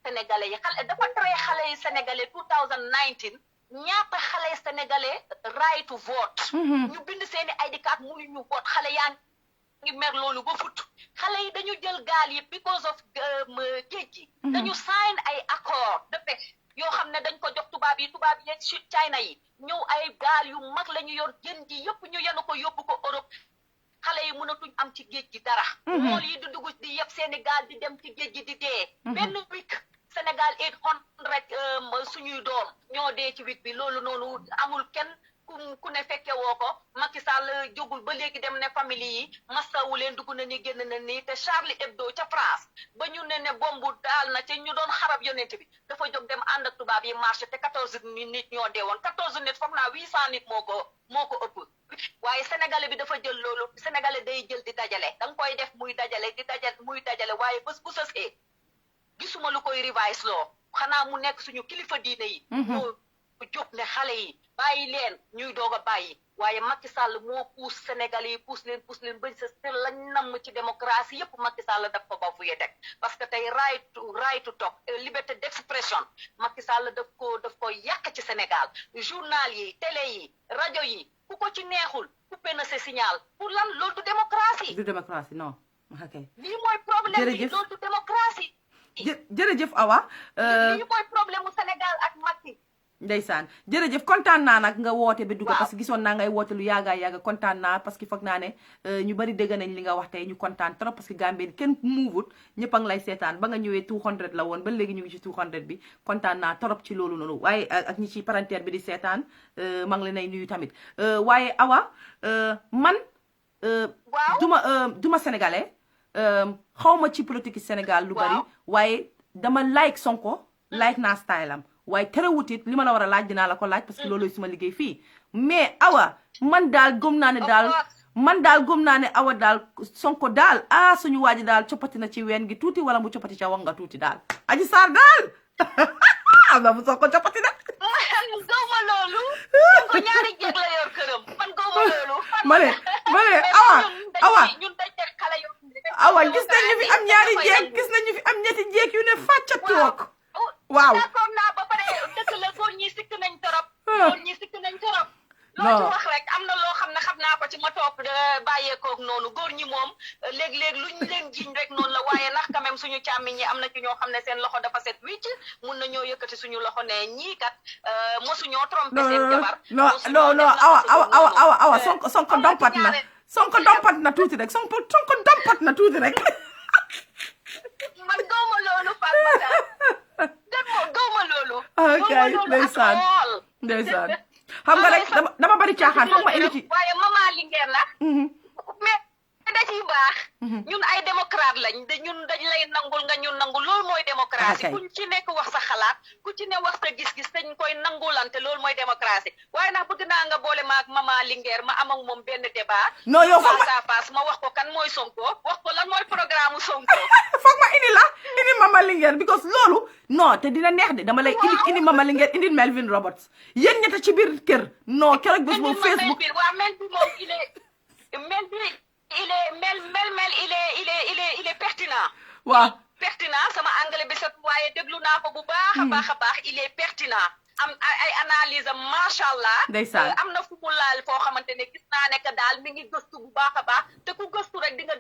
sénégalais yi dafa tere xale yi sénégalais 2019 ñaata xale yi sénégalais right to vote ñu bind seeni ID card muy ñu vote xale yaa ngi mer loolu ba fut xale yi dañu jël gaal yi because of géej gi dañu sign ay accord de paix yoo xam ne dañ ko jox tubaab yi yeeg China yi ñëw ay gaal yu mag la ñu yor jën ji yëpp ñu yenu ko yóbbu ko Europe xale yi mënatuñ am ci géej gi dara mool yi di dugg di yëpp seeni gaal di dem ci géej gi di dee benn week Sénégal 800 suñuy doom ñoo dee ci week bi loolu noonu amul kenn ku ne fekke woo ko Macky Sall jógul ba léegi dem ne famille yi masawu leen dugg na ni génn na ni te Charlie Hebdo ca France ba ñu ne bombu daal na ca ñu doon xarab yonent bi dafa jóg dem ànd ak tubaab yi marché te 14 nit ñoo dee woon 14 nit foog naa 800 nit moo ko ëpp waaye sénégalais bi dafa jël loolu sénégalais day jël di dajale da nga koy def muy dajale waaye bés bu sësee gisuma lu koy revise loo xanaa mu nekk suñu kilifa diine yi ñoo jóg ne xale yi bàyyi leen ñuy doog a bàyyi waaye Macky Sall moo pousse Sénégalais yi pousse leen bañ sa te lañ namm ci démocratie yëpp Macky Sall daf ko ba fuye teg parce que tey right to talk liberté d'expression Macky Sall daf ko yàq ci Sénégal journal yi télé yi rajo yi ku ko ci neexul coupé na sa signal pour lan loolu du démocratie non ok lii mooy problème bi loolu du démocratie jërëjëf Awa lii mooy problème mu Sénégal ak Macky ndeysaan jërëjëf kontaan naa nag nga woote bi dugg parce que gisoon naa ngay woote lu yàgga kontaan naa parce que foog naa ne ñu bari dégg nañ li nga wax tey ñu kontaan trop parce que Gambie kenn muuvut ñëpp a ngi lay seetaan ba nga ñëwee 200 la woon ba léegi ñu ngi ci 200 bi kontaan naa trop ci loolu noonu waaye ak ñi ci parenteer bi di seetaan maa ngi leen ay nuyu tamit waaye Awa man duma sénégalais xawma ci politique Sénégal lu bari waaye dama like Sonko like naa style am waaye terewut it li ma la war a laaj dinaa la ko laaj parce que loolu suma liggéey fii mais Awa man daal gëm naa ne Awa daal Sonko daal suñu waaji daal coppati na ci ween gi tuuti wala mu coppati ca wax nga tuuti daal Adji Sarr daal am na bu Sonko coppati na man gawma loolu Sonko ñaari jeeg la yor këram man gawma loolu ma ne Awa ñun dañ teg xale yoo Awa gis nañu fi am ñaari jeeg gis nañu fi am ñetti jeeg yu ne fàcca toog waaw d'accord naa ba pare dëgg la góor ñi sikk nañ torop loo ci wax rek am na loo xam ne xam naa ko ci ma topp bàyyeekoog noonu góor ñi moom léeg-léeg luñ leen jiñ rek noonu la waaye ndax quand même suñu càmmiñ ñi am na ci ñoo xam ne seen loxo dafa set wicc mun na ñoo yëkkati suñu loxo ne ñii kat mosuñoo trompé seen jabar non awa Sonko dompat na tuuti rek Sonko dompat na tuuti rek man gawma loolu Fatmata gawma loolu ok ndeysaan xam nga rek dama bari caaxaan foog ma indi ci waaye maman Linguère nag mais da ciy baax ñun ay démocrate lañ ñun dañ lay nangul nga ñun nangul loolu mooy démocratie ku ci nekk wax sa xalaat ku ci ne wax sa gis-gis dañ koy nangulante loolu mooy démocratie waaye nag bëgg naa nga boole ma ak maman Linguère ma am ak moom benn débat non yow foog face à face ma wax ko kan mooy Sonko wax ko lan mooy programme Sonko foog ma indi maman Linguère because loolu non te dina neex de dama lay indi maman Linguère indi Melvin Roberts yéen ñetta ci biir kër non keroog bés moom Facebook waaw Melvin moom il est pertinent. waaw pertinent sama anglais bi set waaye déglu naa ko bu baax a baax il est pertinent am ay analyse am macha allah. ndeysaan am na fu mu laal foo xamante ne gis naa ne que daal mi ngi gëstu bu baax a baax te ku gëstu rek di nga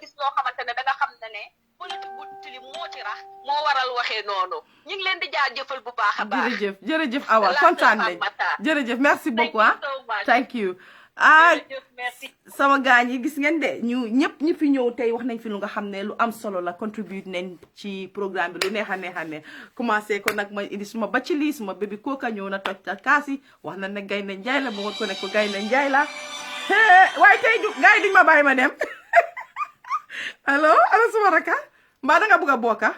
waxee noonu ñu ngi leen di jaajëfal bu baax a baax. jërëjëf Awa kontaan nañ jërëjëf merci beaucoup thank you merci sama gaañ yi gis ngeen de ñu ñëpp ñi fi ñëw tey wax nañ fi lu nga xam ne lu am solo la contribute nañ ci programme bi lu neex a neex commencé ko nag ma indi suma Batchilly suma bébi kooka ñëw na toj ta kaasi wax na ne Gaynde Njaay la ma woon ko ne ko Gaynde Njaay la waaye tey gars yi duñ ma bàyyi ma dem allo suma raka mbaa da nga bëgg a bokka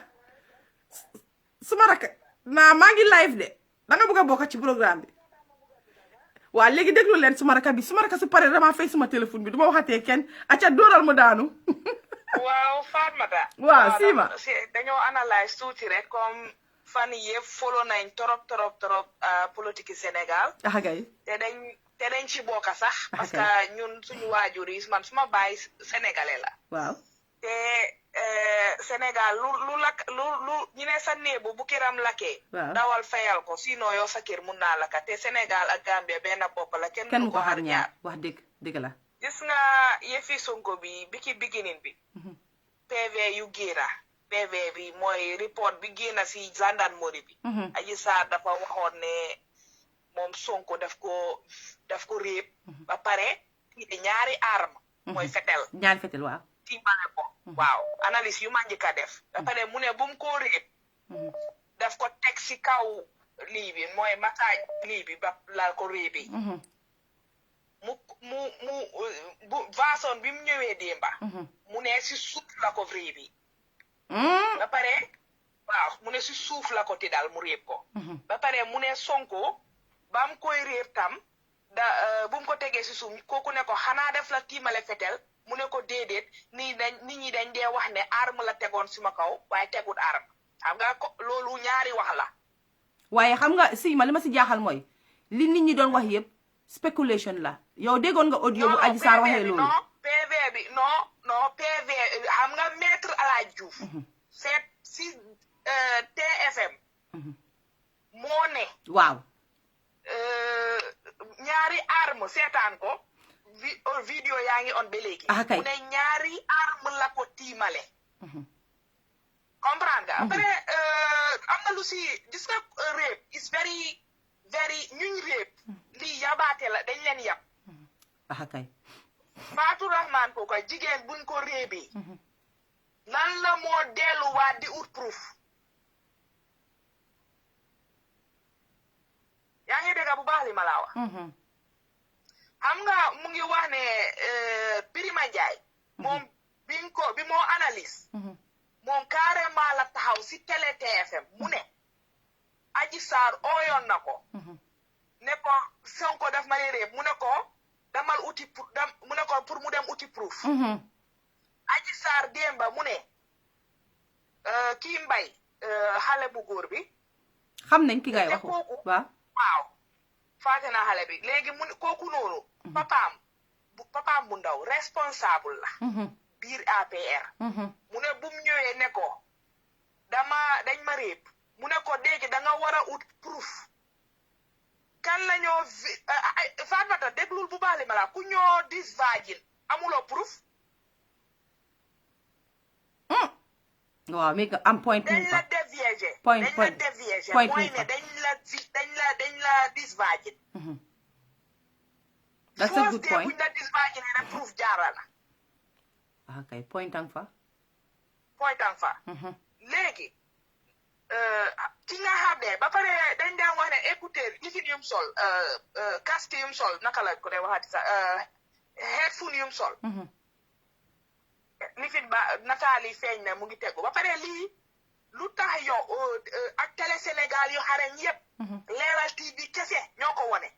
suma raka naa maa ngi live de da nga bëgg a bokka ci programme bi waa léegi déglu leen suma raka su pare dama fay suma téléphone bi du ma waxatee kenn acca dóoral mu daanu waaw Fatmata waaw siima dañoo analyse tuuti rek comme fan yëpp follow nañ torop politique Sénégal axagay te dañ ci bokka sax parce que ñun suñu waajur yi man suma baay sénégalais la waaw te Sénégal lu ñu ne sa néebu bu kiram lakkee dawal fayal ko sinon yow sa kër mun naa lakka te Sénégal ak Gambia benn bopp la kenn mu ko xar ñaar wax dëgg la gis nga yëfi Sonko bi ki beginning bi PV yu génna PV bi mooy report bi génna si gendarmerie bi Adji Sarr dafa waxoon ne moom Sonko daf ko réeb ba pare ñaari arme mooy ñaari fetel waaw timbale ko waaw analyse yu ma njëkk a def ba pare mu ne bu mu ko réeb daf ko teg si kaw lii bi mooy makaaj lii bi ba la ko réebi mu vason bi mu ñëwee démba mu ne si suuf la ko réebi ba pare waaw mu ne si suuf la ko tiddal mu réeb ko ba pare mu ne Sonko ba mu koy réeb tam bu mu ko tegee si suuf kooku ne ko xanaa def la tiimale fetel mu ne ko déedéet nit ñi dañ dee wax ne arme la tegoon si ma kaw waaye tegut arme xam nga ko loolu ñaari wax la waaye xam nga si ma li ma si jaaxal mooy li nit ñi doon wax yëpp spéculation la yow déggoon nga audio bu Adji Sarr waxee loolu PV bi non PV xam nga maître Alaaji Diouf seet si TFM moo ne waaw ñaari arme seetaan ko vidéo yaa ngi on ba léegi mu ne ñaari arme la ko tiimale comprendre nga après am na lu si gis nga rape is very very ñuñ rape lii yabaate la dañ leen yab kay Fatou Rahman ko koy jigéen buñ ko réebee lan la moo delluwaat di ut proof yaa ngi dégg bu baax li ma laa wax xam nga mu ngi wax ne Birima Ndiaye moom bi moo analyse moom carrément la taxaw si télé TFM mu ne Adji Sarr ooyoon na ko ne ko Sonko daf ma réeb mu ne ko damal uti mu ne ko pour mu dem uti proof Adji Sarr démba mu ne kii Mbay xale bu góor bi xam nañ ki ngay wax waaw faate naa xale bi léegi mu kooku noonu papaam bu ndaw responsable la biir APR mu ne bum ñëwee ne ko dañ ma réeb mu ne ko léegi da nga war a ut proof kan la ñoo Fatmata déglul bu baax li ma la ku ñoo dis vagin amuloo proof waaw mi am point dañ la déviégé point mooy ne dañ la dis vagin that's a good point buñ la dis vagin rek proof jaara la kay point ang fa léegi ci nga xam ne ba pare dañ daan wax ne écouteur lifin yum sol casque yum sol naka la ko dee waxati sax headphone yum sol lifin ba nataali feeñ na mu ngi tegu ba pare lii lu tax yow ak télé Sénégal yu xarañ yëpp Leral TV kese ñoo ko wone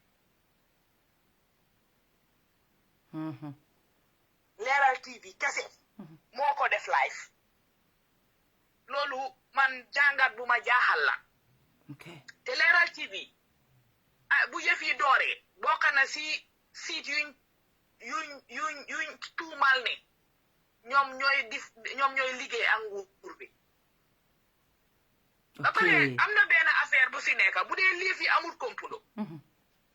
Leral TV kese moo ko def live loolu man jàngat bu ma jaaxal la te Leral TV bu yëf yi dooree bokk na si site yuñ tuumal ne ñoom ñooy liggéey ak nguur bi ba pare am na benn affaire bu si nekk bu dee liif yi amul complot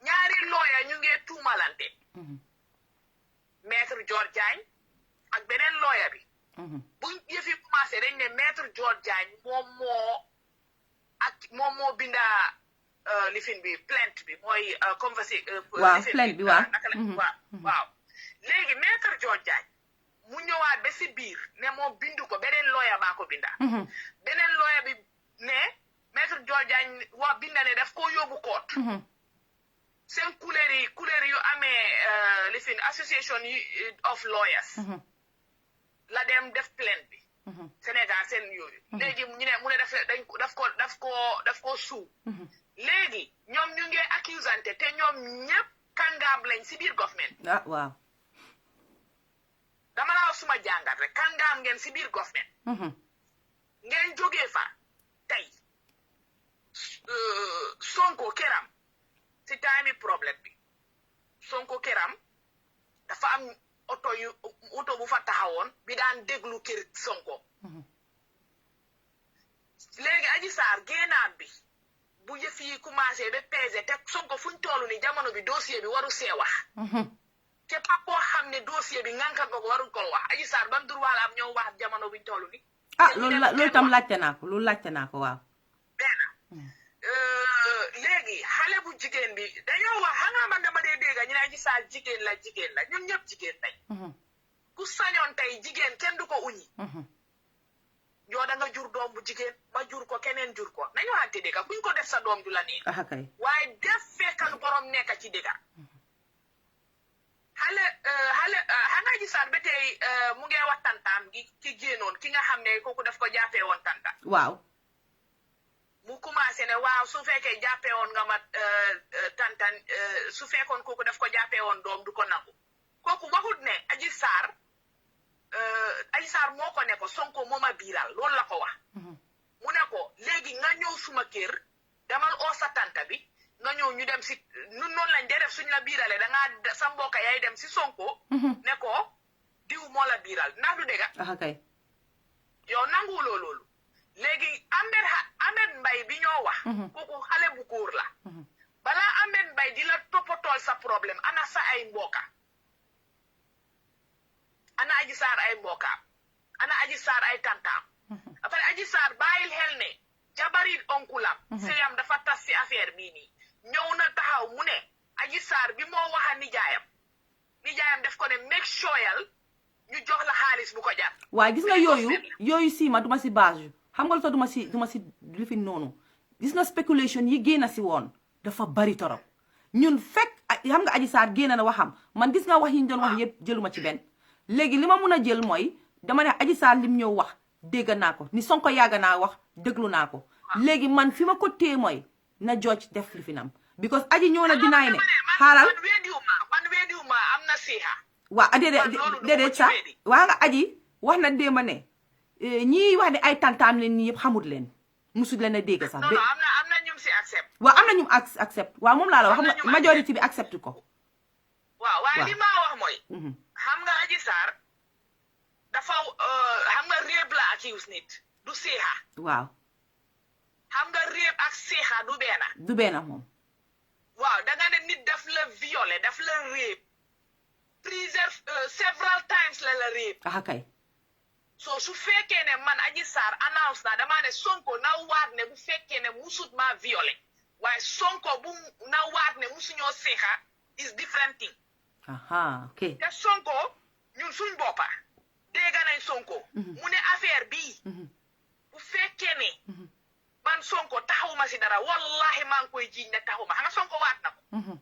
ñaari looya ñu ngee tuumalante maître George Diagne ak beneen looya bi buñ yëf yi commencé dañ ne maître George Diagne moom moo moom moo binda lifin bi plainte bi mooy waaw plainte bi waaw naka la waaw léegi maître George Diagne mu ñëwaat ba si biir ne moom bindu ko beneen lawyer baa ko binda beneen lawyer bi ne maître George Diagne binda ne daf ko yóbbu court seen couleur yu amee lifin association of lawyers la dem def plainte bi Sénégal seen yooyu léegi mu ne daf ko suu léegi ñoom ñu ngi accusante te ñoom ñëpp kàngaam lañ si biir government waaw dama la wax suma jàngat rek kàngaam ngeen si biir government ngeen jógee fa tey Sonko këram si time problème bi Sonko këram dafa am oto bu fa taxawoon bi daan déglu kër Sonko léegi Adji Sarr génnaat bi bu yëf yi commencé ba pesé te Sonko fuñ toll ni jamono bi dossier bi waru see wax te pa koo xam ne dossier bi ngànka ko waruñ ko wax Adji Sarr ban droit la am ñëw wax jamono buñ toll ni loolu tam laajte naa ko waaw léegi xale bu jigéen bi dañoo wax xam nga man dama dee dégg ñu ne Adji Sarr jigéen la ñun ñëpp jigéen lañ ku sañoon tey jigéen kenn du ko uñi yoo da nga jur doom bu jigéen ma jur ko keneen jur ko nañu waxante dëgg kuñ ko def sa doom du la neex waaye def fekkal borom nekk ci dëgg xale xana Adji Sarr ba tey mu ngi wax tantaam gi ki génnoon ki nga xam ne kooku daf ko jàppee woon tanta waaw mu commencé ne waaw su fekkee jàppee woon nga ma tantan su fekkoon kooku daf ko jàppee woon doom du ko nangu kooku waxut ne Adji Sarr moo ko ne ko Sonko moo ma biiral loolu la ko wax mu ne ko léegi nga ñëw suma kër demal oo sa tanta bi nga ñëw ñu dem si nun noonu lañ dee def suñ la biirale dangaa sa mbokk yaay dem si Sonko ne ko diw moo la biiral ndax du dëgga yow nanguwuloo loolu léegi Ahmed Mbaye bi ñoo wax kooku xale bu góor la balaa Ahmed Mbaye di la toppatool sa problème ana sa ay mbokka ana Adji Sarr ay mbokkaam ana Adji Sarr ay tantaam après Adji Sarr bàyyil xel ne jabarit onkulam seyam dafa tas si affaire bii nii ñëw na taxaw mu ne Adji Sarr bi moo waxa nijaayam def ko ne make sure ñu jox la xaalis bu ko jar waaye gis nga yooyu siima duma si base xam nga lu tax duma si lifin noonu gis nga spéculation yi génn si woon dafa bari torop ñun fekk xam nga Adji Sarr génn na waxam man gis nga wax yi ñu doon wax yëpp jëluma ci benn léegi li ma mun a jël mooy dama ne Adji Sarr lim ñëw wax dégg naa ko ni Sonko yàgg naa wax déglu naa ko léegi man fi ma ko téye mooy na George def lifinam because aji ñëw na dinaay ne xaaral man weediwuma am na siixa waa déedéet sax waa nga aji wax na déema ne ñii wax ne ay tantaam leen ñi yëpp xamut leen musut leen a dégg sax am na ñum si accept waaw am na ñum accept waaw moom laa la wax xam nga majorité bi accept ko waaw waaye li ma wax mooy xam nga Adji Sarr dafa xam nga réeb la accuse nit du siixa waaw xam nga réeb ak siixa du benn moom waaw danga ne nit daf la violé daf la réeb several times la réeb kay so su fekkee ne man Adji Sarr announce na dama ne Sonko na waat ne bu fekkee ne musut ma violé waaye Sonko bu na waat ne musuñoo siixa is different thing ok te Sonko ñun suñ boppa dégg nañ Sonko mu ne affaire bii bu fekkee ne man Sonko taxawuma si dara wallahi maa ngi koy jiiñ ne taxawuma xam nga Sonko waat na ko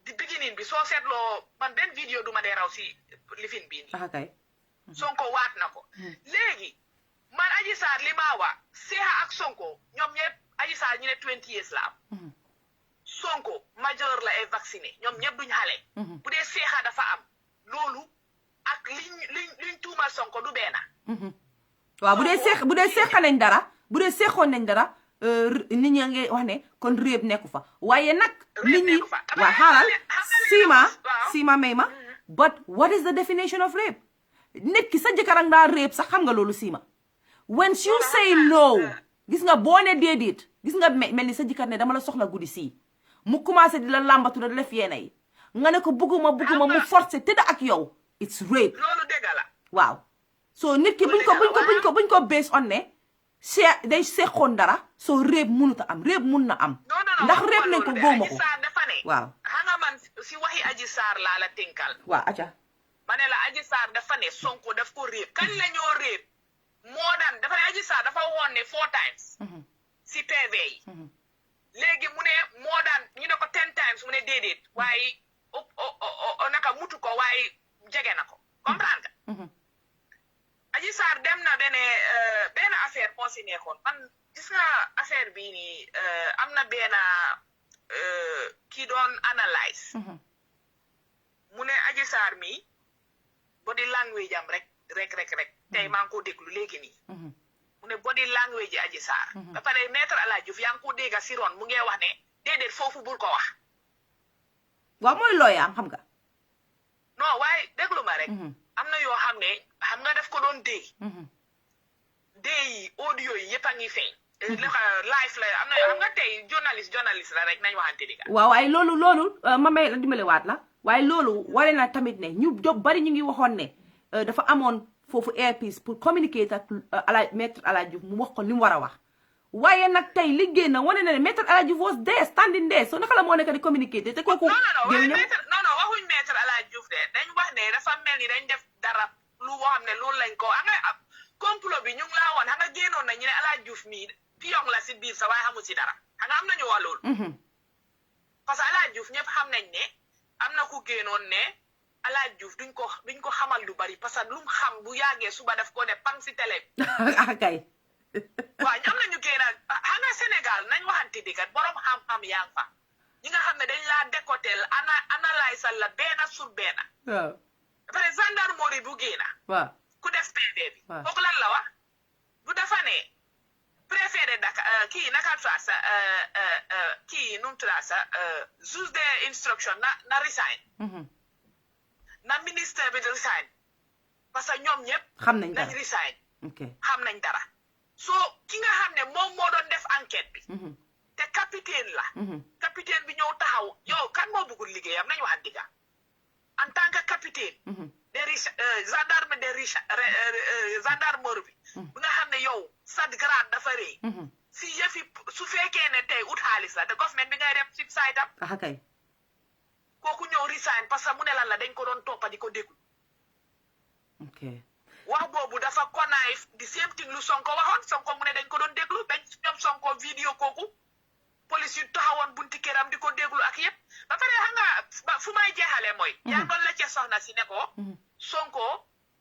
di beginning bi soo seetloo man benn vidéo duma dee raw si lifin bii nii kay Sonko waat na ko léegi man Adji Sarr li maa wax Seexa ak Sonko ñoom ñëpp Adji Sarr ñu ne 20 years la am Sonko majeur la et vacciné ñoom ñëpp duñ xale bu dee Seexa dafa am loolu ak liñ tuumal Sonko du benn waaw bu dee seexa nañ dara bu dee seexoon nañ dara nit ñi ngi wax ne kon réeb nekku fa waaye nag nit ñi waaw xaaral siima may ma but what is the definition of rape nit ki sa jëkkër daa réeb sax xam nga loolu siima when you say no gis nga boo ne déedéet gis nga mel ni sa jëkkër ne dama la soxla guddi sii mu commencé di la làmbatu da def yeena yi nga ne ko bugguma mu forcé tëdd ak yow it's rape loolu dëgg la waaw so nit ki buñ ko based on ne day seqoon dara soo réeb mënut a am réeb mun na am ndax réeb nañ ko góoma ko waaw xam nga man si waxi Adji Sarr laa la tënkal waaw aca ma ne la Adji Sarr dafa ne Sonko daf ko réeb kañ la ñoo réeb moo daan dafa ne Adji Sarr dafa woon ne 4 times si PV yi léegi mu ne moo daan ñu ne ko 10 times mu ne déedéet waaye naka mutu ko waaye jege na ko comprendre nga Adji Sarr dem na benn affaire moo si nekkoon man gis nga affaire bii nii am na benn kii doon analyse mu ne Adji Sarr mi body language am rek tey maa ngi ko déglu léegi nii mu ne body language yi Adji Sarr ba pare maître El Hadji Diouf yaa ngi ko dégga si ron mu ngi wax ne déedéet foofu bul ko wax waaw mooy looyaam xam nga non waaye déglu ma rek am na yoo xam ne xam nga daf ko doon déy yi audio yi yëpp a ngi feeñ live la am na yoo xam nga tey journaliste la rek nañ waxante di waaw waaye loolu ma may la dimbale waat la waaye loolu ware na tamit ne ñu bari ñu ngi waxoon ne dafa amoon foofu airpiece pour communiquer ak maître El Hadji Diouf mu wax ko li mu war a wax waaye nag tey liggéey na wane na ne maître El Hadji Diouf was there standing there so naka la moo nekk di communiquer te kooku non waxuñ maître El Hadji Diouf de dañ wax ne dafa mel ni dañ def dara lu woo xam ne loolu lañ ko nga complot bi ñu ngi laa woon xam nga génnoon na ñu ne El Hadji Diouf mii piyong la si biir sa waaye xamul si dara xam nga am nañu wax loolu parce que El Hadji Diouf ñëpp xam nañ ne am na ku génnoon ne El Hadji Diouf duñ ko xamal lu bari parce que lu mu xam bu yàggee suba daf ko ne pang si télé kay waaw ñam nañu génn xam nga Sénégal nañ waxante dikat borom xam-xam yaa ngi fa ñi nga xam ne dañ laa décotel analyse la benn sur benn waaw par exemple gendarmerie bu génn waaw ku def PV bi kooku lan la wax bu dafa ne préféré Dakar kii naka sa kii nu mu tudd sa juge de instruction na resign na ministère bi resign parce que ñoom ñëpp xam nañ dara nañ resign ok xam nañ dara so ki nga xam ne moom moo doon def enquête bi te capitaine la capitaine bi ñëw taxaw yow kan moo bëggul liggéeyam nañu wax digga en tant que capitaine gendarme de gendarmerie bi bu nga xam ne yow sa grade dafa rëy si yëfi su fekkee ne tey ut xaalis la te government bi ngay dem si site am kay kooku ñëw resign parce que mu ne lan la dañ ko doon toppa di ko déglu ok wax boobu dafa konaay di same thing lu Sonko waxoon Sonko mu ne dañ ko doon déglu dañ ñoom Sonko vidéo kooku police yu taxawoon bunti këram di ko déglu ak yëpp ba pare xam nga fu may jeexale mooy yaa doon la ca soxna si ne ko Sonko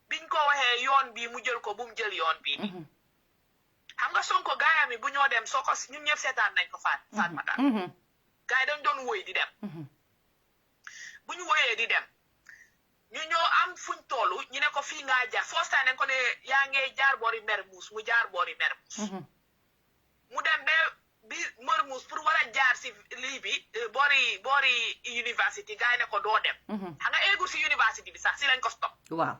biñ ko waxee yoon bi mu jël ko bu mu jël yoon bii ni xam nga Sonko gaayam yi bu ñoo dem soo ko ñun ñëpp seetaan nañ ko faat mata gaay dañ doon woy di dem bu ñu woyee di dem ñu ñoo am fuñ toolu ñu ne ko fii ngaa jaar first time nañ ko ne yaa ngee jaar boori Mermoz mu jaar boori Mermoz mu dem ba bi Mermoz pour war a jaar si lii bi boori université gars yi ne ko doo dem xam nga eegul si université bi sax si lañ ko stop waaw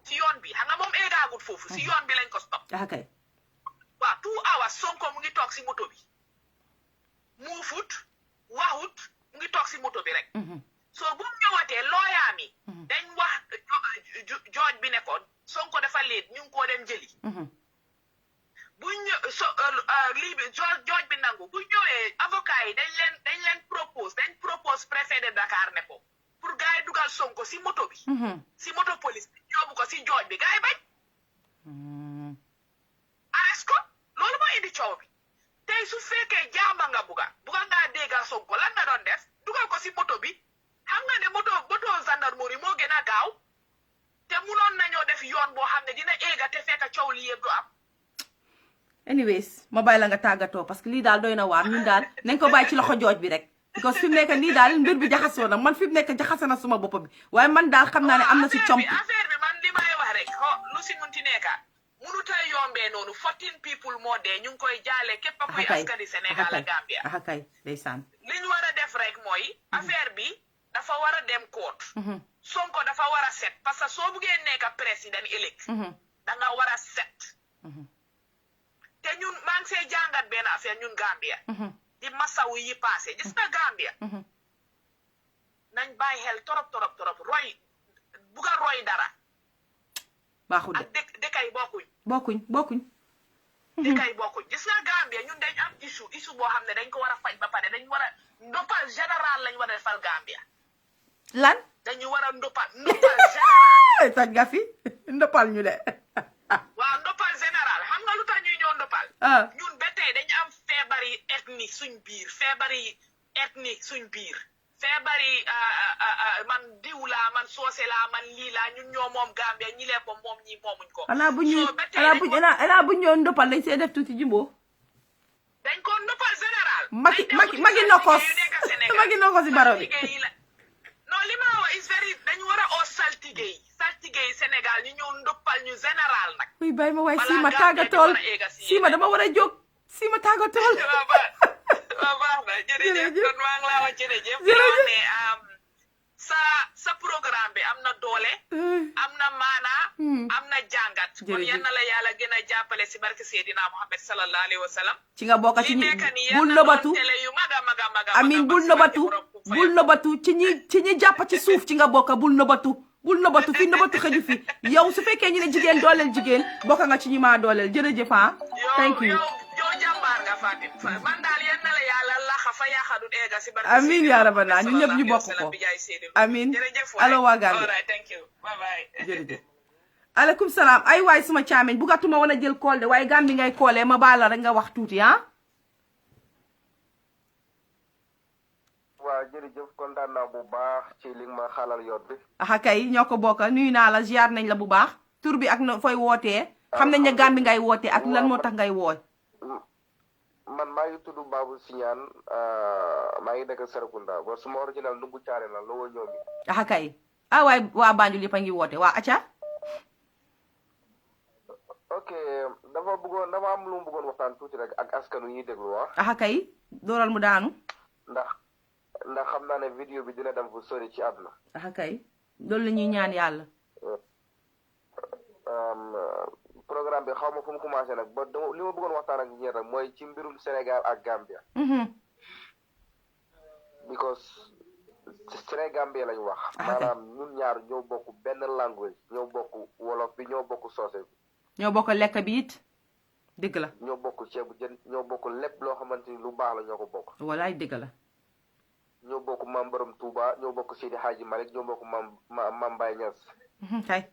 si yoon bi xam nga moom eegaagut foofu si yoon bi lañ ko stop kay waaw 2 hours Sonko mu ngi toog si moto bi muufut waxut mu ngi toog si moto bi rek so bu mu ñëwatee looyaa mi dañ wax jooj bi ne ko Sonko dafa leet ñu ngi koo dem jëli bu lii bi jooj bi nangu bu ñëwee avocat yi dañ leen propose préfet de Dakar ne ko pour gars yi dugal Sonko si moto bi si moto police bi yóbbu ko si jooj bi gars yi bañ arrest ko loolu moo indi coow bi tey su fekkee jaama nga buga ngaa dégga Sonko lan nga doon def dugal ko si moto bi xam nga ne moto gendarmerie moo gën a gaaw te munoon nañoo def yoon boo xam ne dina éega te fekk coow li yëpp du am anyways ma bàyyi la nga tàggatoo parce que lii daal doy na waar ñun daal nañ ko bàyyi ci loxo jooj bi rek because fi mu nekk nii daal mbir bi jaxasoo na man fi mu nekk jaxase na suma bopp bi waaye man daal xam naa ne am na si comp affaire bi man li may wax rek lu si munti nekka munuta yombee noonu 14 people moo dee ñu ngi koy jaale képp kuy askani Sénégal ak Gambia kay ndeysaan li ñu war a def rek mooy affaire bi dafa war a dem court Sonko dafa war a set parce que soo buggee nekk président ëllëg da nga war a set te ñun maa ngi see jàngat benn affaire ñun Gambia di masawu yi passé gis nga Gambia nañ bàyyi xel torop roy buga roy dara baaxul de ak dëkkay bokkuñ di kay bokkuñ gis nga Gambia ñun dañ am issue boo xam ne dañ ko war a faj ba pare dañ war a ndoppal général lañ war a defal Gambia lan dañu war a ndoppal général toj nga fi ndoppal ñu de waaw ndoppal général xam nga lu tax ñuy ñëw ndoppal ñun ba tey dañu am feebari ethnie suñ biir feebari ethnie suñ biir feebari man diw laa man soose laa man lii laa ñun ñoo moom Gambia ñi lee ko moom ñi moomuñ ko ana bu ñu ndoppal dañ see def tuuti jimbo dañ ko ndoppal général magi nokos magi nokos si baro bi non li ma wax is very dañu war a oo saltige yi Sénégal ñu ñëw ndoppal ñu général nag uy bay ma waay Sima tàggatool Sima dama war a jóg Sima tàggatool waaw baax na jërëjëf kon maa ngi laa wax jërëjëf ne sa programme bi am na doole am na maana am na jàngat kon yal na la yàlla gën a jàppale si barke Seydina Muhammad sallallahu alayhi wa sallam ci nga bokk ci ñi bul nobatu télé yu mag a mag a mag amin bul nobatu ci ñi jàpp ci suuf ci nga bokk bul nobatu fi nobatu xëju fi yow su fekkee ñu ne jigéen dooleel jigéen bokk nga ci ñi maa dooleel jërëjëf thank you yow jàmbaar nga Fatim man daal yal na la yàlla laxa fa yaxadut eega si barke amin yaa rabana ñu ñëpp ñu bokk ko amin allo waa Gambie thank you bye bye jërëjëf aleykum salaam ay waay suma caameñ bugatuma woon a jël kool de waaye Gambie ngay koolee ma baal la rek nga wax tuuti waaw jërëjëf kontaan naa bu baax ci li ma xalal yoon bi kay ñoo ko bokk nuyu naa la ziar nañ la bu baax tur bi ak fooy wootee xam nañ ne Gambie ngay wootee ak lan moo tax ngay wooy man maa ngi tudd Babou Signane maa ngi dëkk Serekunda ba suma original Nungu Caare la loo ñëw mi kay waay waa Banjul yëpp a ngi woote waa acca ok dama am lu mu bëggoon waxtaan tuuti rek ak askanu ñuy déglu kay dooral mu daanu ndax xam naa ne vidéo bi dina dem fu sori ci àdduna kay loolu la ñuy ñaan yàlla programme bi xaw ma fu mu commencé nag ba li ma bëggoon waxtaan ak ñeent rek mooy ci mbirum Sénégal ak Gambia because Sénégambie lañ wax maanaam ñun ñaar ñoo bokk benn language ñoo bokk wolof bi ñoo bokk soose bi ñoo bokk lekk bi it dëgg la ñoo bokk ceebu jën ñoo bokk lépp loo xamante ni lu baax la ñoo ko bokk walaay dëgg la ñoo bokk maam Borom Touba ñoo bokk Seydi Hadji Malick ñoo bokk maam Baye Niass kay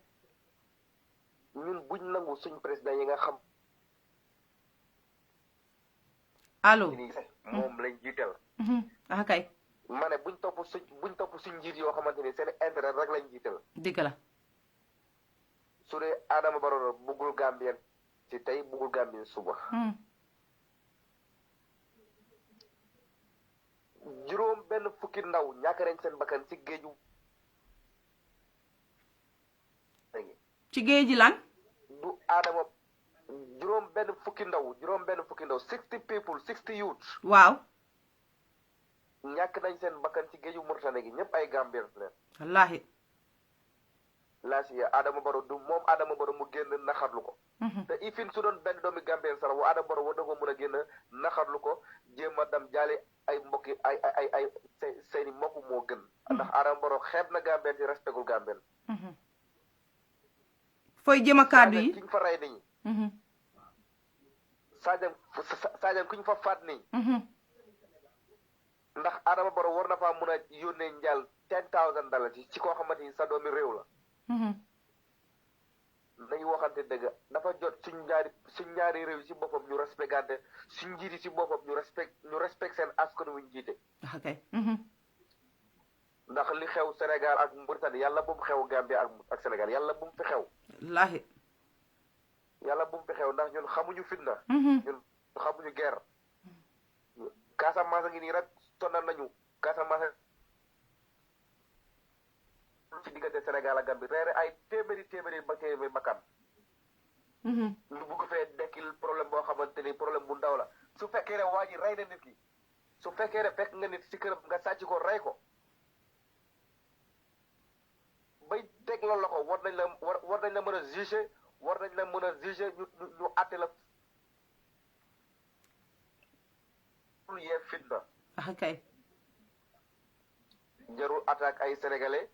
ñun buñ nangu suñ président yi nga xam allo moom lañ jiital kay ma ne buñ topp suñ njiit yoo xamante ni seen intérêt rek lañ jiital dëgg la su dee Adama Barrow buggul Gambien ci tey buggul Gambien suba juróom benn fukki ndaw ñàkk nañ seen bakkan ci géeju ci géej lan du Adama juróom benn fukki ndaw 60 people 60 youth waaw ñàkk nañ seen bakkan ci géeju Mauritanie gi ñëpp ay Gambien leen wallaahi laa si Adama Barrow du moom Adama Barrow mu génn naxarlu ko te ifin su doon benn doomi Gambien sax wu Adama Barrow war na ko mën a génn naxarlu ko jéem a dem jaale ay mbokki ay seeni mbokk moo gën ndax Adama Barrow xeeb na Gambien ci respectul Gambien fooy jëm a kàddu yi kiñ fa rey nit ñi Sadio kuñ fa faat nii ndax Adama Barrow war na faa mën a yónnee njaal $10,000 ci koo xamante ni sa doomi réew la nañu waxante dëgg dafa jot suñ ñaari réew yi ci boppam ñu respectante suñ njiit yi ci boppam ñu respect seen askan wi ñu jiite ndax li xew Sénégal ak Mauritanie yàlla bu mu xew Gambia ak Sénégal yàlla bu mu fi xew wallaahi yàlla bu mu fi xew ndax ñun xamuñu fitna ñun xamuñu guerre Casamance ngi nii rek sonal nañu Casamance ci diggante Sénégal ak Gambie reere ay téeméeri bakkan ñu bugg fee dekkil problème boo xamante ni problème bu ndaw la su fekkee ne waa ji rey na nit ki su fekkee ne fekk nga nit ci këram nga sàcc ko rey ko bay teg la loxo war nañ la mën a juger ñu àtte la lu yee fitna kay jarul attaque ay sénégalais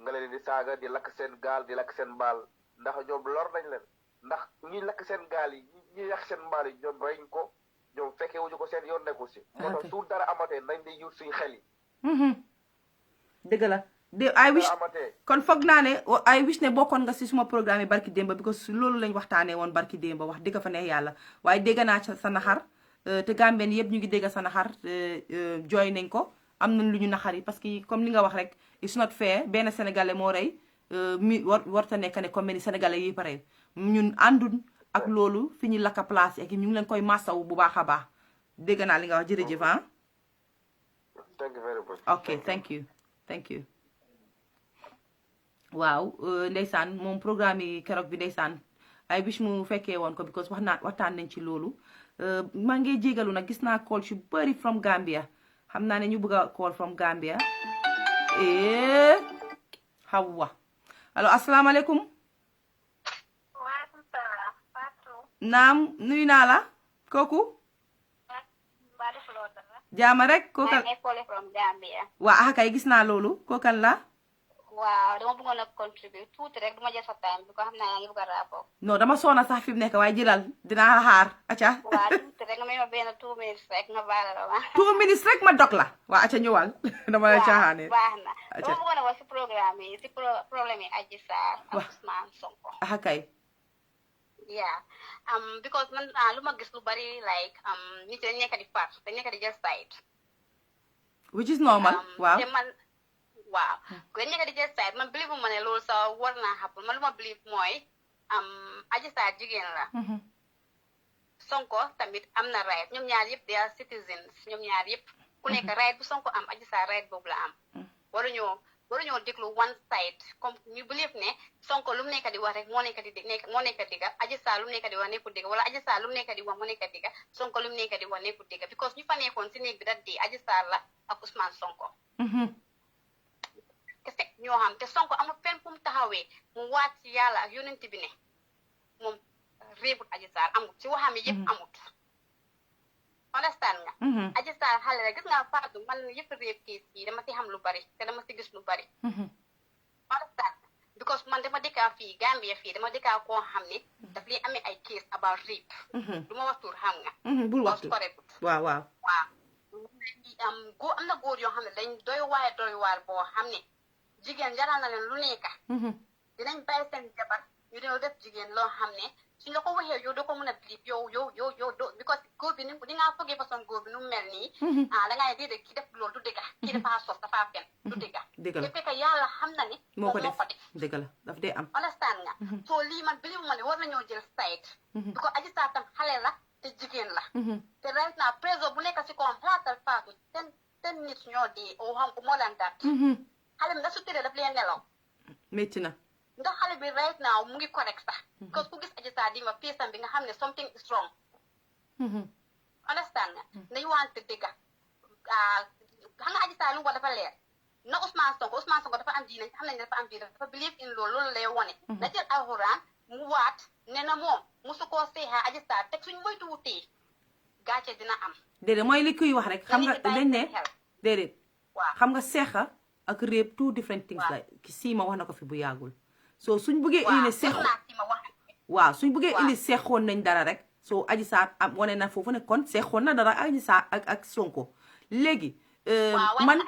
nga leen di saaga di lakk seen gaal di lakk seen baal ndax ñoom lor nañ leen ndax ñi lakk seen gaal yi ñi yàq seen mbaal yi ñoom reyuñ ko ñoom fekkee wuñu ko seen yoon nekku si moo tax su dara amatee nañ di yut suñu xel yi dëgg la I wish kon foog naa ne I wish ne bokkoon nga si suma programme yi barki démba because loolu lañ waxtaanee woon barki démba wax dëgg fa neex yàlla waaye dégg naa sa naxar te Gambien yëpp ñu ngi dégg sa naxar jooy nañ ko am nañ lu ñu naxar yi parce que comme li nga wax rek it's not fair benn sénégalais moo rey warta nekk ne comme ni sénégalais yi pare ñun àndun ak loolu fi ñu lakka place yi ak ñu ngi leen koy massaw bu baax a baax dégg naa li nga wax jërëjëf ah thank you very much ok thank you waaw ndeysaan moom programme yi keroog bi ndeysaan ay bis mu fekkee woon ko because waxtaan nañ ci loolu maa ngi jégalu nag gis naa call yu bëri from Gambia xam naa ne ñu bëgg a call from Gambia Hawa allo asalaamaaleykum waaleykum salaam Fatou naam nuyu naa la kooku jaama rek kookan from Gambia waa kay gis naa loolu kookan la waaw dama bëggoon a contribute tuuti rek duma jël sa time bi ko xam naa yaa ngi bëgg a rapport non dama soona sax fi mu nekk waaye jëlal dinaa xaar acca waaw tuuti rek nga may ma benn 2 minutes rek nga baala la ma 2 minutes rek ma dog la waa acca ñëwal dama la caaxaane baax na dama bëggoon a wax si programme yi si problème yi Adji Sarr ak Ousmane Sonko kay yeah because man lu ma gis lu bari like nit dañ nekk di far dañ nekk di jël side which is normal waaw waaw ko nekk di jël side man believe ma ne loolu sa war naa happen man lu ma believe mooy Adji Sarr jigéen la Sonko tamit am na right ñoom ñaar yëpp they are citizens ñoom ñaar yëpp ku nekk right bu Sonko am Adji Sarr right boobu la am waruñoo déglu one side comme ñu believe ne Sonko lu mu nekk di wax rek moo nekk digga Adji Sarr lu mu nekk di wax nekkul digga wala Adji Sarr lu mu nekk di wax moo nekk digga Sonko lu mu nekk di wax nekkul digga because ñu fa nekkoon si néeg bi dat di Adji Sarr la ak Ousmane Sonko kese ñoo xam te Sonko amul fenn fu mu taxawee mu waat ci yàlla ak yonent bi ne moom réebut Adji Sarr amut ci waxam yi yëpp amut understand nga Adji Sarr xale la gis nga Fatou man yëpp réeb kiis yi dama si xam lu bari te dama si gis lu bari understand because man dama dëkkaa fii Gambia fii dama dëkkaa koo xam ne daf li amee ay case about rape du ma wax tur xam nga bul wax tur waaw am na góor yoo xam ne dañ doy waar boo xam ne jigéen jaral na leen lu nekk dinañ bàyyi seen jabar ñu dee def jigéen loo xam ne suñ la ko waxee yow doo ko mën a bilib yow do because góor bi ni ngaa foogee façon góor bi nu mel nii da ngay déedéet ki def loolu du dëgga ki dafa sos dafa fen du dëgga te fekk yàlla xam na ni moo ko def dëgg la daf dee am understand nga soo lii man bilib ma ne war nañoo jël side bi ko Adji Sarr tam xale la te jigéen la te right now préso bu nekk si koom xalaatal Fatou ten nit ñoo dee o xam ko moo leen dat xale bi nga su tëddee daf leen nelaw métti na ndax xale bi right now mu ngi correct sax because ku gis Adji Sarr di ma piisam bi nga xam ne something is wrong understand nga nañu wante dëgga xam nga Adji Sarr lu mu wax dafa leer na Ousmane Sonko dafa am diine xam nañ dafa am diine dafa believe in loolu lay wone na jël alxuraan mu waat ne na moom musu koo seexaa Adji Sarr teg suñ moytu wutee gàcce dina am déedéet mooy li kuy wax rek xam nga dañ ne déedéet xam nga seexa ak rape two different things la ki siima wax na ko fi bu yàggul so suñ bëggee indi ne seexu waaw suñ bëggee indi seexoon nañ dara rek so Adji Sarr am wane na foofu ne kon seexoon na dara Adji Sarr ak Sonko léegi man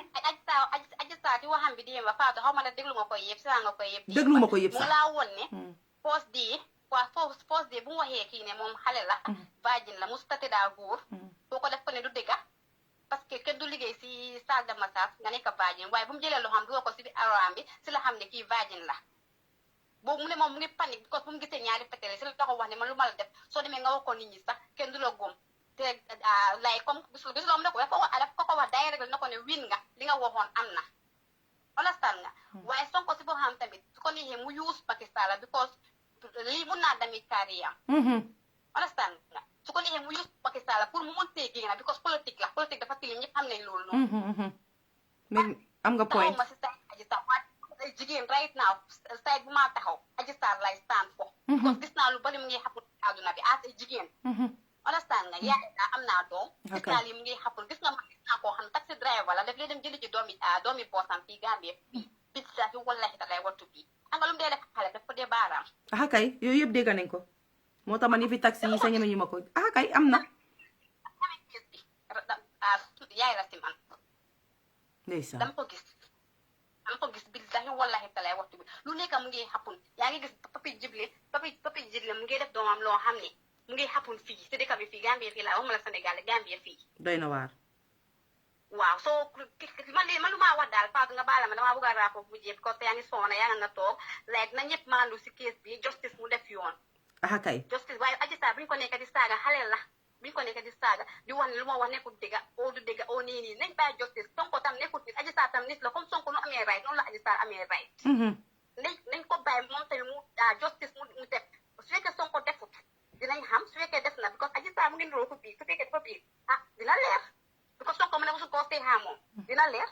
Adji Sarr di waxam bi di ma Fatou xaw ma ne déglu nga koy yëpp si nga koy yëpp déglu ma ko yëpp sax mu laa woon ne post di bu mu waxee kii ne moom xale la vagin la musu tate daa góor boo ko def ko ne du dëgga parce que kenn du liggéey si salle de massage nga nekk vagin waaye bu mu jëlee loo xam dugal ko si biir aram bi si la xam ne kii vagin la boobu mu ne moom mu ngi panique parce que bu mu gisee ñaari pétale si la taxaw wax ne man lu ma la def soo demee nga wax ko nit ñi sax kenn du la góom te lay comme gisuloo mu ne ko daf ko wax day rek na ko ne win nga li nga waxoon am na understand nga waaye Sonko si boo xam tamit su ko neexee mu use Pakistan la because lii mun naa damit carrière understand nga su ko neexee mu use Pakistan la pour mu mën see génn because politique dafa tilim ñëpp xam nañ loolu noonu mais am nga point ma si side Adji Sarr waaye jigéen right now side bu maa taxaw Adji Sarr lay stand for because gis naa lu bari mu ngi xapul àdduna bi as jigéen understand nga yaay daa am naa doom gis naa lii mu ngi xapul gis nga ma gis naa koo xam ne taxi driver la daf lay dem jëli ci doomi boosam fii Gambie fii bit sa fi wallahi da lay wattu bii xam nga lu mu dee def xale daf ko dee baaraam kay yooyu yëpp dégg nañ ko moo tax man yi fi taxi yi sa ñeme ñu ma ko kay am na yaay la si man ndeysaan dama ko gis billahi wallahi talay waxtu bi lu nekk mu ngi happen yaa ngi gis papi jible mu ngi def doomam loo xam ne mu ngi happen fii si dëkk bi fii Gambie fii laa waxuma la Sénégal Gambie fii doy na waar waaw soo man lu maa wax daal Fatou nga baala ma damaa bëgg a rapport bu jeex parce que yaa ngi soona yaa nga toog like na ñëpp maandu si case bi justice mu def yoon kay justice waaye Adji Sarr bu ñu ko nekk di saaga xale la bu ñu ko nekk di saaga di wax ne lu ma wax nekkul dëgga oo du dëgga oo nii nañ bàyyi justice Sonko tam nekkul nit Adji Sarr tam nit la comme Sonko nu amee right noonu la Adji Sarr amee right nañ ko bàyyi moom tamit mu justice mu def su fekkee Sonko defut dinañ xam su fekkee def na because Adji Sarr mu ngi niroo ko bii su fekkee dafa bii dina leer because Sonko mu ne su ko see moom dina leer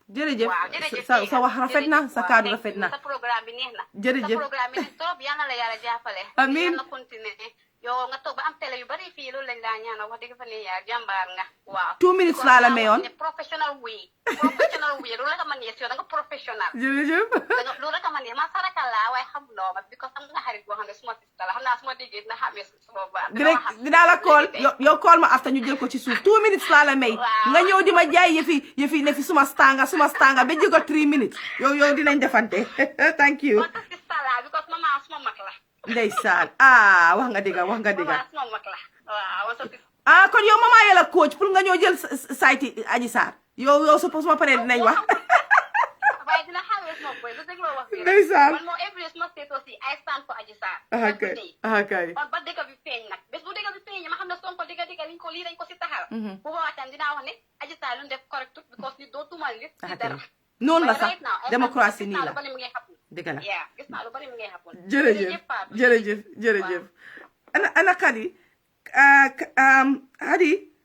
jërëjëf sa wax rafet na sa kaddu rafet na sa programme bi neex na jërëjëf sa programme bi neex trop yal na la yàlla jàppale amiin na continuer yow nga toog ba am télé yu bari fii loolu lañ laa ñaanal wax dëgg fa ne yaa jàmbaar nga waaw 2 minutes laa la mayoon professional way loolu rek a mën yees yow da nga professional jërëjëf loolu rek a mën yees man saraka laa waaye xam loo ma because am nga xarit boo xam ne suma sista la xam naa suma déggee dina xamee suma baax dinaa la call yow call ma after ñu jël ko ci suuf 2 minutes laa la may nga ñëw di ma jaay yëfi ne fi suma stanga ba jógal 3 minutes yow dinañ defante thank you man sista la because mama suma mag la ndeysaan wax nga dëgg kon yow mama yàlla coach pour nga ñëw jël sayti Adji Sarr yow suppose ma paree dinañ wax waaye dina xawee suma boy lu dëgg loo wax ndeysaan man moo every suma state aussi I stand for Adji Sarr kay ba dëgg bi feeñ nag bés bu dëgg bi feeñ ma xam ne Sonko dëgg liñ ko lii dañ ko si taxal bu boobaa tam dinaa wax ne Adji Sarr lu def correct because nit doo tumal nit si dara noonu la sax démocratie nii la dëgg la gis naa lu bari mi ngay xapoon jërëjëf ana Khady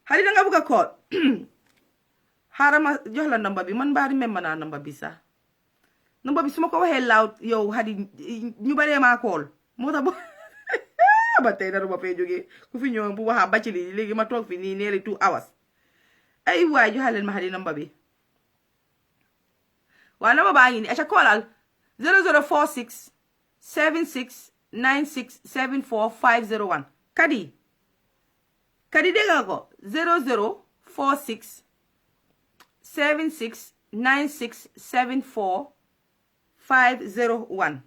Khady da nga bëgg a call xaaral ma jox la number bi man mbaari même naa number bi sax number bi su ma ko waxee loud yow Khady ñu baree maa call moo tax ba tey dara ba fay jógee ku fi ñëw bu waxaa Batchilly léegi ma toog fi nii nearly 2 hours ay waay joxaleen ma Khady number bi waaw number baa ngi nii aca koolal 0046 76 96 74 501 Khady dégg nga ko 0046 76 96 74 501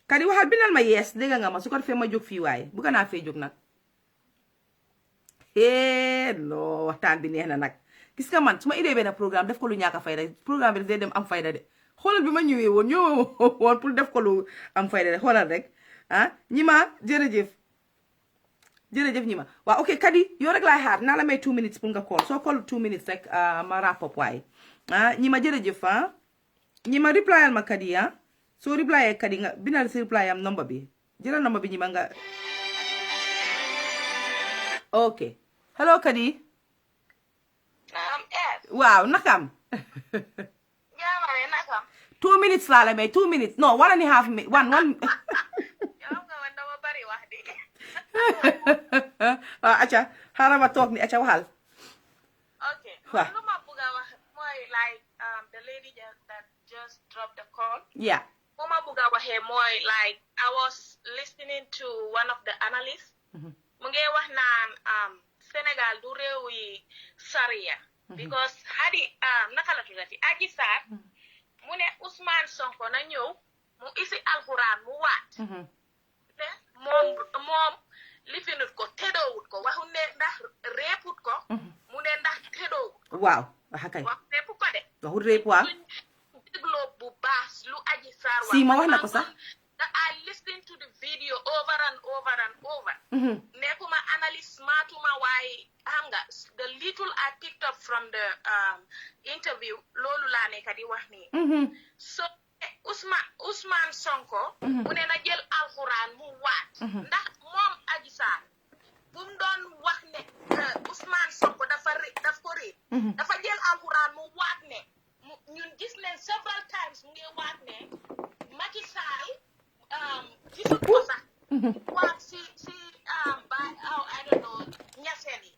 Khady waxal bindal ma yees dégg nga ma su ko defee ma jóg fii waaye bëgg naa fee jóg nag non waxtaan bi neex na nag gis nga man su ma idée benn programme def ko lu ñàkk a fayda programme bi daf dee dem am fayda de xoolal bi ma ñëwee woon pour def ko lu am fayda de xoolal rek ñi ma jërëjëf ñi ma waaw ok Khady yow rek laay xaar naa la may 2 minutes pour nga call soo call 2 minutes rek ma wrap up waaye ñi ma jërëjëf ñi ma replyal ma Khady soo replyé Khady nga bindal si reply am number bi jëlal number bi ñi ma nga ok hello Khady waaw nakam 2 minutes laa la may 2 minutes no 1.5 minutes one acca xaaral ma toog ni acca waxal okay lu ma bëgg a wax mooy like the lady that just dropped the call yeah lu ma bëgg a waxee mooy like I was listening to one of the analysts mu ngi wax naan Sénégal du réew yi sariya because Khady naka la tuddati Adji Sarr mu ne Ousman Sonko na ñëw mu isi alxuraan mu waat te moom lifinut ko tëddoowut ko waxu ne ndax réeput ko mu ne ndax tëddoowut ko waaw waxa kay wax réepu ko de waxu réep waaw dégloo bu baax lu Adji Sarr wax si ma wax na ko sax I listened to the video over and over and over nekkuma analyst maatuma waaye xam nga the little I picked up from the interview loolu laa nekk di wax nii so Ousman Sonko mu ne na jël alxuraan mu waat ndax moom Adji Sarr bu mu doon wax ne Ousman Sonko daf ko réer dafa jël alxuraan mu waat ne ñun gis nañ several times mu ngi waat ne Macky Sall gisut ko sax waat si I don't know ñaseen yi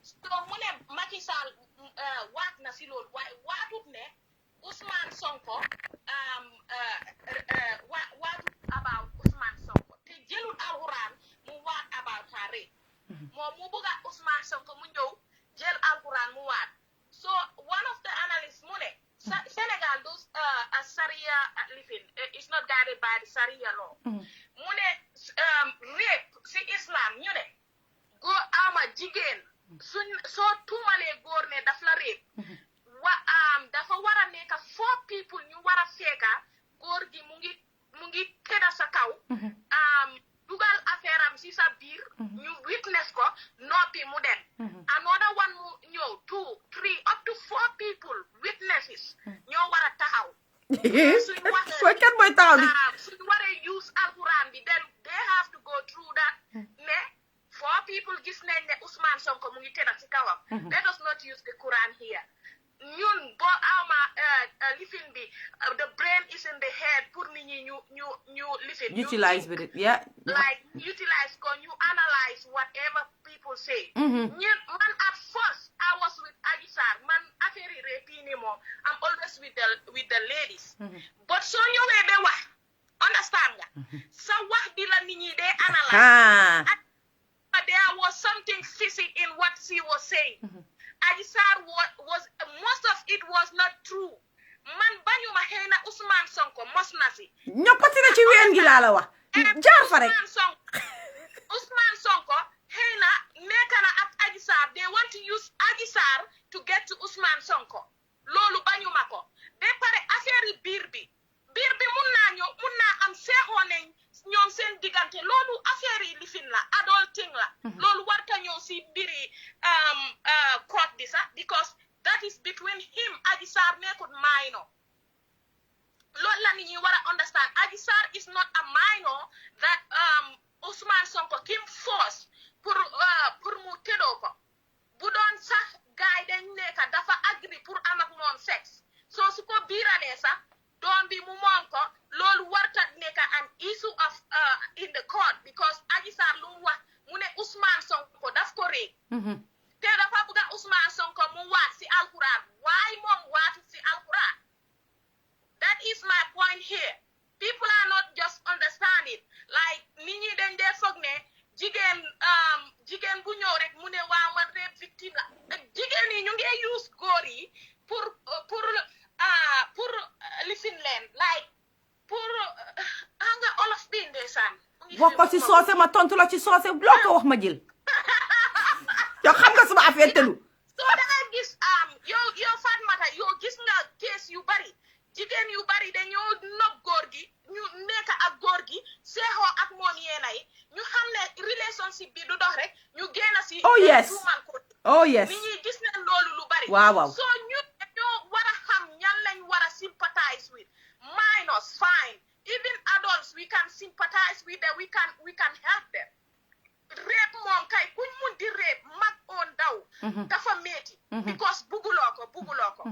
so mu ne Macky Sall waat na si loolu waaye Sonko what about Ousman Sonko te jëlul alquran mu waat about her rape moom mu bëgg Ousman Sonko mu ñëw jël alquran mu waat so one of the analysts mu ne Senegal those Sharia living is not guided by the Sharia law mu ne rape si Islam ñu ne góor ama jigéen suñ soo tuumalee góor ne daf la rape dafa war a nekk 4 people ñu war a fekka góor gi mu ngi tëdda sa kaw dugal affaire am si sa biir ñu witness ko noppi mu dem another one mu ñëw 2 3 up to 4 people witnesses ñoo war a taxaw suñ waxee kan mooy taxaw di suñ waree use alquran bi then they have to go through that ne 4 people gis nañ ne Ousmane Sonko mu ngi tëdda si kawam let us not use the Quran here ñun bo ama lifin bi the brain is in the head pour nit ñi ñu lifin utilize with it yeah like utilize ko ñu analyze whatever people say ñun man at first I was with Adji Sarr man affaire yi repi ni moom I'm always with the ladies but soo ñëwee ba wax understand nga sa wax bi la nit ñi day analyze there was something fishy in what she was saying Adji Sarr was most of it was not true man bañuma xëy na Ousmane Sonko mos na si ñoppati na ci ween gi laa la wax jaar fa rek Ousmane Sonko xëy na nekk na ak Adji Sarr they want to use Adji Sarr to get to Ousmane Sonko loolu bañuma ko ba pare affaire yi biir bi mun naa am seexoo nañ ñoom seen diggante loolu affaire yi lifin la adulting la loolu warta ñëw si mbiri court bi sax because that is between him Adji Sarr nekkut minor loolu la nit ñi war a understand Adji Sarr is not a minor that Ousmane Sonko kim force pour mu tëddoo ko bu doon sax gaay dañ nekk dafa agree pour am ak moom sexe so su ko biiralee sax doom bi mu moom ko loolu warta nekk an issue of in the court because Adji Sarr lu mu wax mu ne Ousmane Sonko daf ko réeg te dafa bëgg Ousmane Sonko mu waat si alquran waaye moom waatu si alquran that is my point here people are not just understand it like nit ñi dañ dee foog ne jigéen bu ñëw rek mu ne waa man rape victime la jigéen yi ñu ngi use góor yi pour listen leen like pour nga olof bi ndeysaan wax ko ci soose ma tontu la ci soose loo ko wax ma jël yow xam nga sama affaire telu soo da nga gis yow Fatmata yow gis nga case yu bari jigéen yu bari dañoo nopp góor gi ñu nekk ak góor gi seexoo ak moom yeena yi ñu xam ne relationship bi du dox rek ñu génn si oh yes nit ñi gis nañ loolu lu bari waaw so ñu dañoo war a xam ñan lañ war a sympathize with minors fine even adults we can sympathize with them we can help them rape moom kay kuñ mun di rape mag oo ndaw dafa metti because bugguloo ko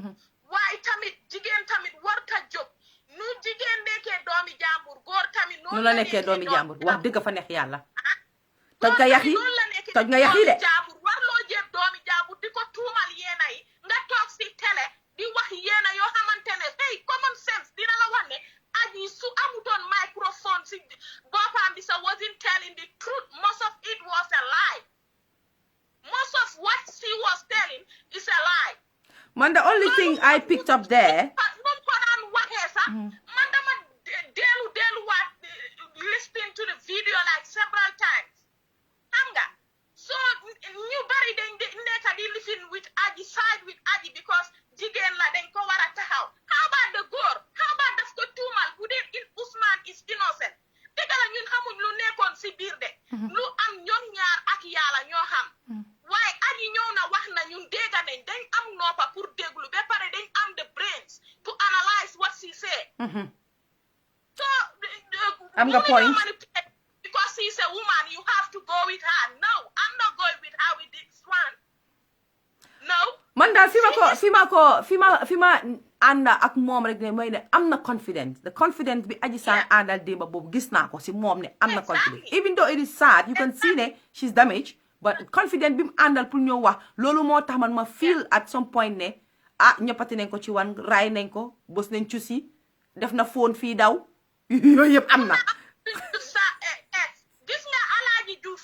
waaye tamit jigéen tamit warta jóg nu jigéen nekkee doomi jàmbur góor tamit noonu la nekkee doomi jàmbur wax dëgg fa neex yàlla toj nga yax yi de jàmbur war loo jël doomi jàmbur di ko tuumal yeena yi nga toog si télé di wax yeena yoo xamante ne hey common sense dina la wax ne Adji su amutoon microphone si boppam bi sa wasn't telling the truth most of it was a lie most of what she was telling is a lie man the only thing I picked up there moom ko daan waxee sax man dama delluwaat listening to the video like several times xam nga so ñu bari dañ nekk di lifin with Adji side with Adji because jigéen la dañ ko war a taxaw how about the góor how about daf ko tuumal bu dee Ousmane is innocent dëgg la ñun xamuñ lu nekkoon si biir de lu am ñoom ñaar ak yàlla ñoo xam waaye Adji ñëw na wax na ñun dégg nañ dañ am noppa pour déglu ba pare dañ am the brains to analyze what she said so am nga point because she's a woman you have to go with her no I'm not going with her with this one no man daal fi ma ànda ak moom rek ne mooy ne am na confidence the confidence bi Adji Sarr àndal démba boobu gis naa ko si moom ne am na confidence even though it is sad you can see ne she's damaged but confidence bi mu àndal pour ñëw wax loolu moo tax man ma feel at some point ne ah ñëppati nañ ko ci wan raay nañ ko bës nañ cusi def na phone fii daw yooyu yëpp am na gis nga Alaaji Diouf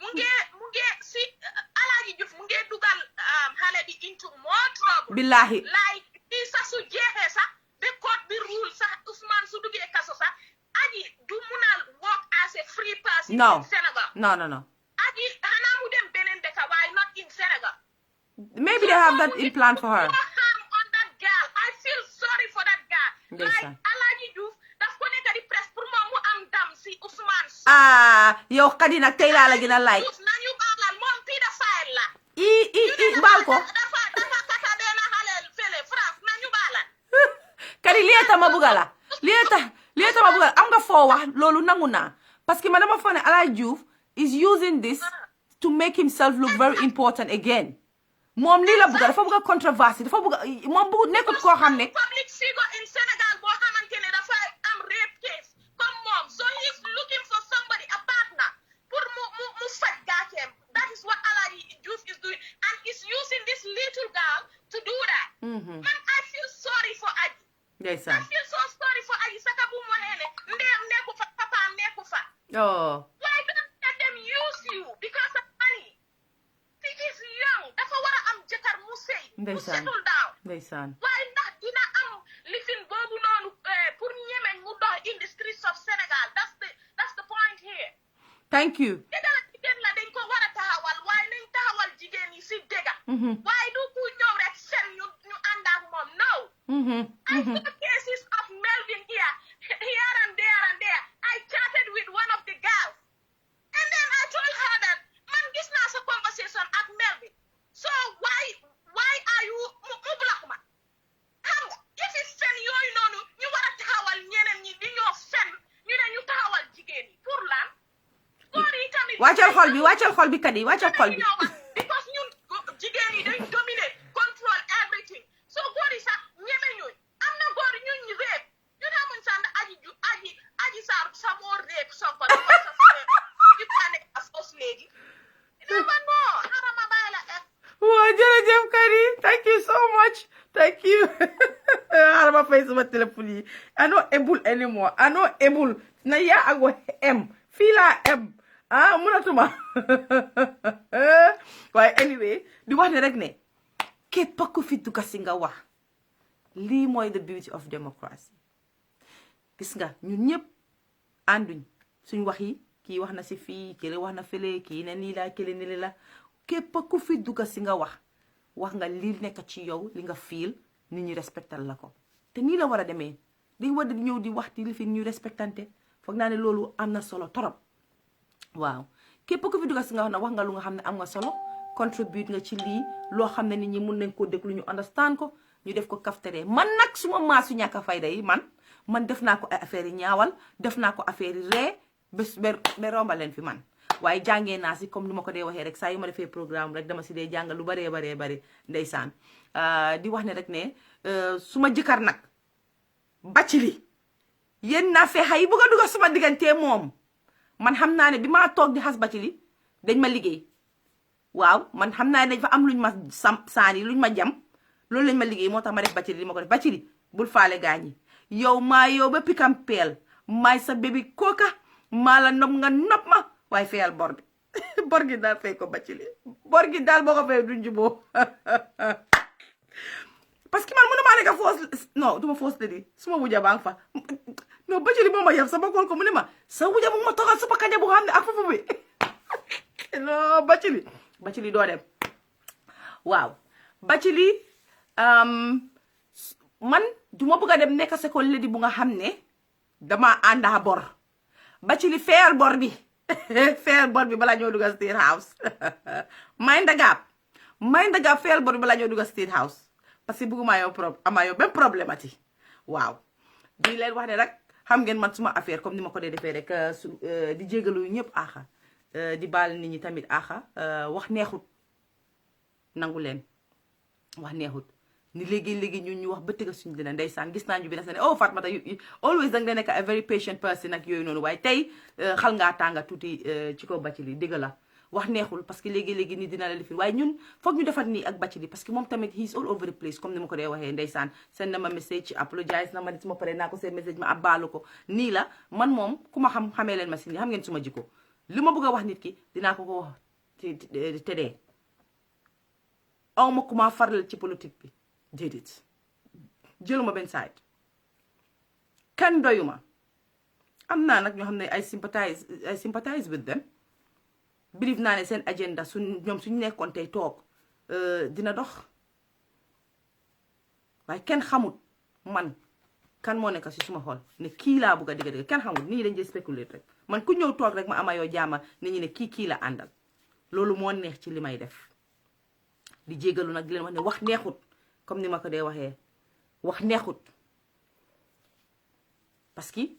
mu nge si Alaaji Diouf mu nge dugal xale bi into more trouble billahi like lii sax su jeexee sax ba code bi rule sax Ousmane su duggee kaso sax aji du mun a work as a free person in Senegal no aji xanaa mu dem beneen dëkk waaye not in Senegal maybe they have that in plan for her on that girl I feel sorry for that girl like Alaaji Diouf daf ko nekk di press pour moom mu am dam si Ousmane yow xadi nag tey laa la gën a like nañu baalal moom pédophile la baal ko dafa kata benn xale fële France nañu baalal kadi lii tax ma bugga la lii tax ma bugga la am nga foo wax loolu nangu naa parce que ma dama foog ne Alaaji Diouf is using this to make himself look very important again moom lii la bugga dafa bugga controversy dafa bugga moom bu nekkut koo xam ne public figure in Senegal boo xamante ne dafa am rape case comme moom so he's looking for somebody a partner pour mu faj gàcceem that is what Alaaji Diouf is doing and he's using this little girl to do that man I feel sorry for Aji ndeysaan I feel so sorry for Aji saka bu mu waxee ne ndeem nekku fa papaam nekku fa why don't let them use you because of money he is young dafa war a am jëkkër mu sëy mu settle down ndeysaan waaye ndax dina am lifin boobu noonu pour ñemeñ mu dox in the streets of Senegal that's the point here thank you dëgg la jigéen la dañ ko war a taxawal waaye nañ taxawal jigéen yi si dëgga waaye du ku ñëw rek sen ñu ànd ak moom no I saw cases of Melvin here and there I chatted with one of the girls and then I told her that man gis naa sa conversation ak Melvin so why are you mu block ma xam nga yëfi fen yooyu noonu ñu war a taxawal ñeneen ñi di ñoo fen ñu ne ñu taxawal jigéen yi pour lan góor yi tamit wàccal xol bi kat yi wàccal xol bi because ñun jigéen yi dañ dominate control everything so góor yi sax ñeme ñuñ am na góor ñuñ réep ñu ne amuñ sax aji sa moo réep Sonko dafa sa di ko nekk as first lady dama non xarama bàyyi la waaw jërëjëf Kari thank you so much thank you xarama fay sama téléphone yi ano able anymore ano able na yaa ago em fii laa em munatuma waaye anyway di wax ne rek ne képp ku fi dugga si nga wax lii mooy the beauty of democracy gis nga ñun ñëpp ànduñ suñ wax yi kii wax na si fii kële wax na fële kii ne nii la kële ni la képp ku fi dugga si nga wax nga lii nekk ci yow li nga fiil nit ñi respectal la ko te nii la war a demee dañ war di ñëw di wax di li fi ñu respectante foog naa ne loolu am na solo torop waaw képp ku fi dugga si nga wax nga lu nga xam ne am nga solo contribute nga ci lii loo xam ne nit ñi mun nañ koo déglu ñu understand ko ñu def ko kaftere man nag suma maasu ñàkk a fayda yi man def naa ko ay affaire yi ñaawal def naa ko affaire yi ree ba romba leen fi man waaye jàngee naa si comme ni ma ko dee waxee rek saa yu ma defee programme rek dama si dee jàngal lu baree ndeysaan di wax ne rek ne suma jëkkër nag Batchilly yéen naa fexe yi bëgg a dugg suma diggante moom man xam naa ne bi maa toog di xas Batchilly dañ ma liggéey waaw man xam naa ne dañ fa am luñ ma saani luñ ma jam loolu lañ ma liggéey moo tax ma def Batchilly li ma ko def Batchilly bul faale gaañi yow ba pikam peel maay sa bébi kooka maa la nopp nga nopp ma waaye feyal bor bi bor gi daal fay ko Batchilly bor gi daal boo ko fay duñ juboo parce que man mënu maa nekk foos non duma foos de di suma wuja baa nga fa non Batchilly moo ma yem sama kool ko mu ne ma sa wuja bu ma toogal supa kaja bu xam ne ak fufu bi non Batchilly doo dem waaw Batchilly man duma bëgg a dem nekk sa ko ledi bu nga xam ne dama àndaa bor Batchilly feyal bor bi balaa ñoo dugga State House mind the gap feyal bor bi balaa ñoo dugga State House parce que bëgguma yow benn problématique waaw di leen wax ne rek xam ngeen man suma affaire comme ni ma ko dee defee rek di jégalu ñëpp aaxa di baal nit ñi tamit aaxa wax neexut nangu leen wax neexut ni léegi ñun ñu wax ba tëgga suñu dina ndeysaan gis naa ñu bi ne oh Fatmata always danga nekk a very patient person ak yooyu noonu waaye tey xal ngaa tànga tuuti ci kaw Batchilly dëgg la wax neexul parce que léegi-léegi nii dina la lifin waaye ñun foog ñu defar nii ak Batchilly parce que moom tamit he's all over the place comme ni ma ko dee waxee ndeysaan send na ma message apologize na ma nit ma pare naa ko seen message ma abbaalu ko nii la man moom ku ma xamee leen ma si nii xam ngeen suma jikko li ma bëgg a wax nit ki dinaa ko wax te dee aw ma ku ma faral ci politique bi déedéet jëluma benn side kenn doyuma am naa nag ñoo xam ne I sympathize with them believe naa ne seen agenda ñoom suñu nekkoon tey toog dina dox waaye kenn xamut man kan moo nekk si suma xol ne kii laa bëgg a dëgg kenn xamut nit ñi dañ jee spéculer rek man ku ñëw toog rek ma ama yoo jaama nit ñi ne kii la àndal loolu moo neex ci li may def di jégalu nag di leen wax ne wax neexut comme ni ma ko dee waxee wax neexut parce que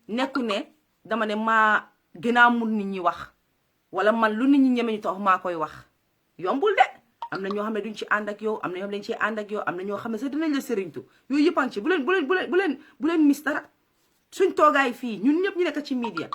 nekku ne dama ne maa gën a mun nit ñi wax wala man lu nit ñi ñeme ñu tax maa koy wax yombul de am na ñoo xam ne duñ ci ànd ak yow am na ñoo xam ne dañ ci ànd ak yow am na ñoo xam ne sax dinañ la sëriñtu yooyu yëppan ci bu leen mis dara suñ toogaay fii ñun ñëpp ñu nekk ci media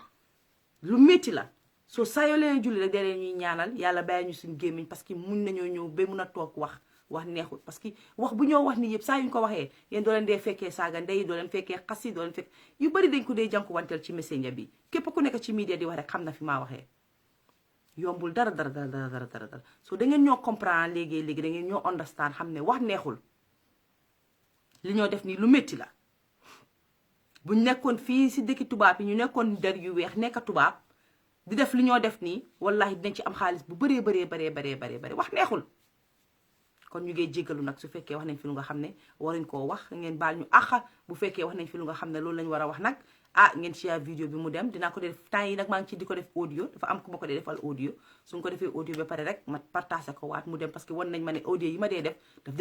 lu métti la soo saa yoo leen julli rek dee leen ñuy ñaanal yàlla bàyyi ñu suñ gémmiñ parce que mun nañoo ñëw ba mun a toog wax neexut parce que wax bu ñoo wax ni yëpp saa yuñ ko waxee yéen doo leen dee fekkee saaga ndey doo leen fekkee xas yi doo leen fekk yu bari dañ ko dee jànku wanteel ci messenger bi képp ku nekk ci media di wax rek xam na fi maa waxee yombul dara so da ngeen ñoo comprendre léegi da ngeen ñoo understand xam ne wax neexul li ñoo def nii lu métti la buñ nekkoon fii si dëkki tubaab yi ñu nekkoon der yu weex nekk tubaab di def li ñoo def nii wallahi dinañ ci am xaalis bu bëree wax neexul kon ñu ngi jéggalu nag su fekkee wax nañ fi lu nga xam ne waruñ koo wax ngeen baal ñu àq bu fekkee wax nañ fi lu nga xam ne loolu lañ war a wax nag ngeen share vidéo bi mu dem dinaa ko def temps yi nag maa ngi ci di ko def audio dafa am ku ma ko dee defal audio su nga ko defee audio ba pare rek ma partagé ko waat mu dem parce que wan nañ ma ne audio yi ma dee def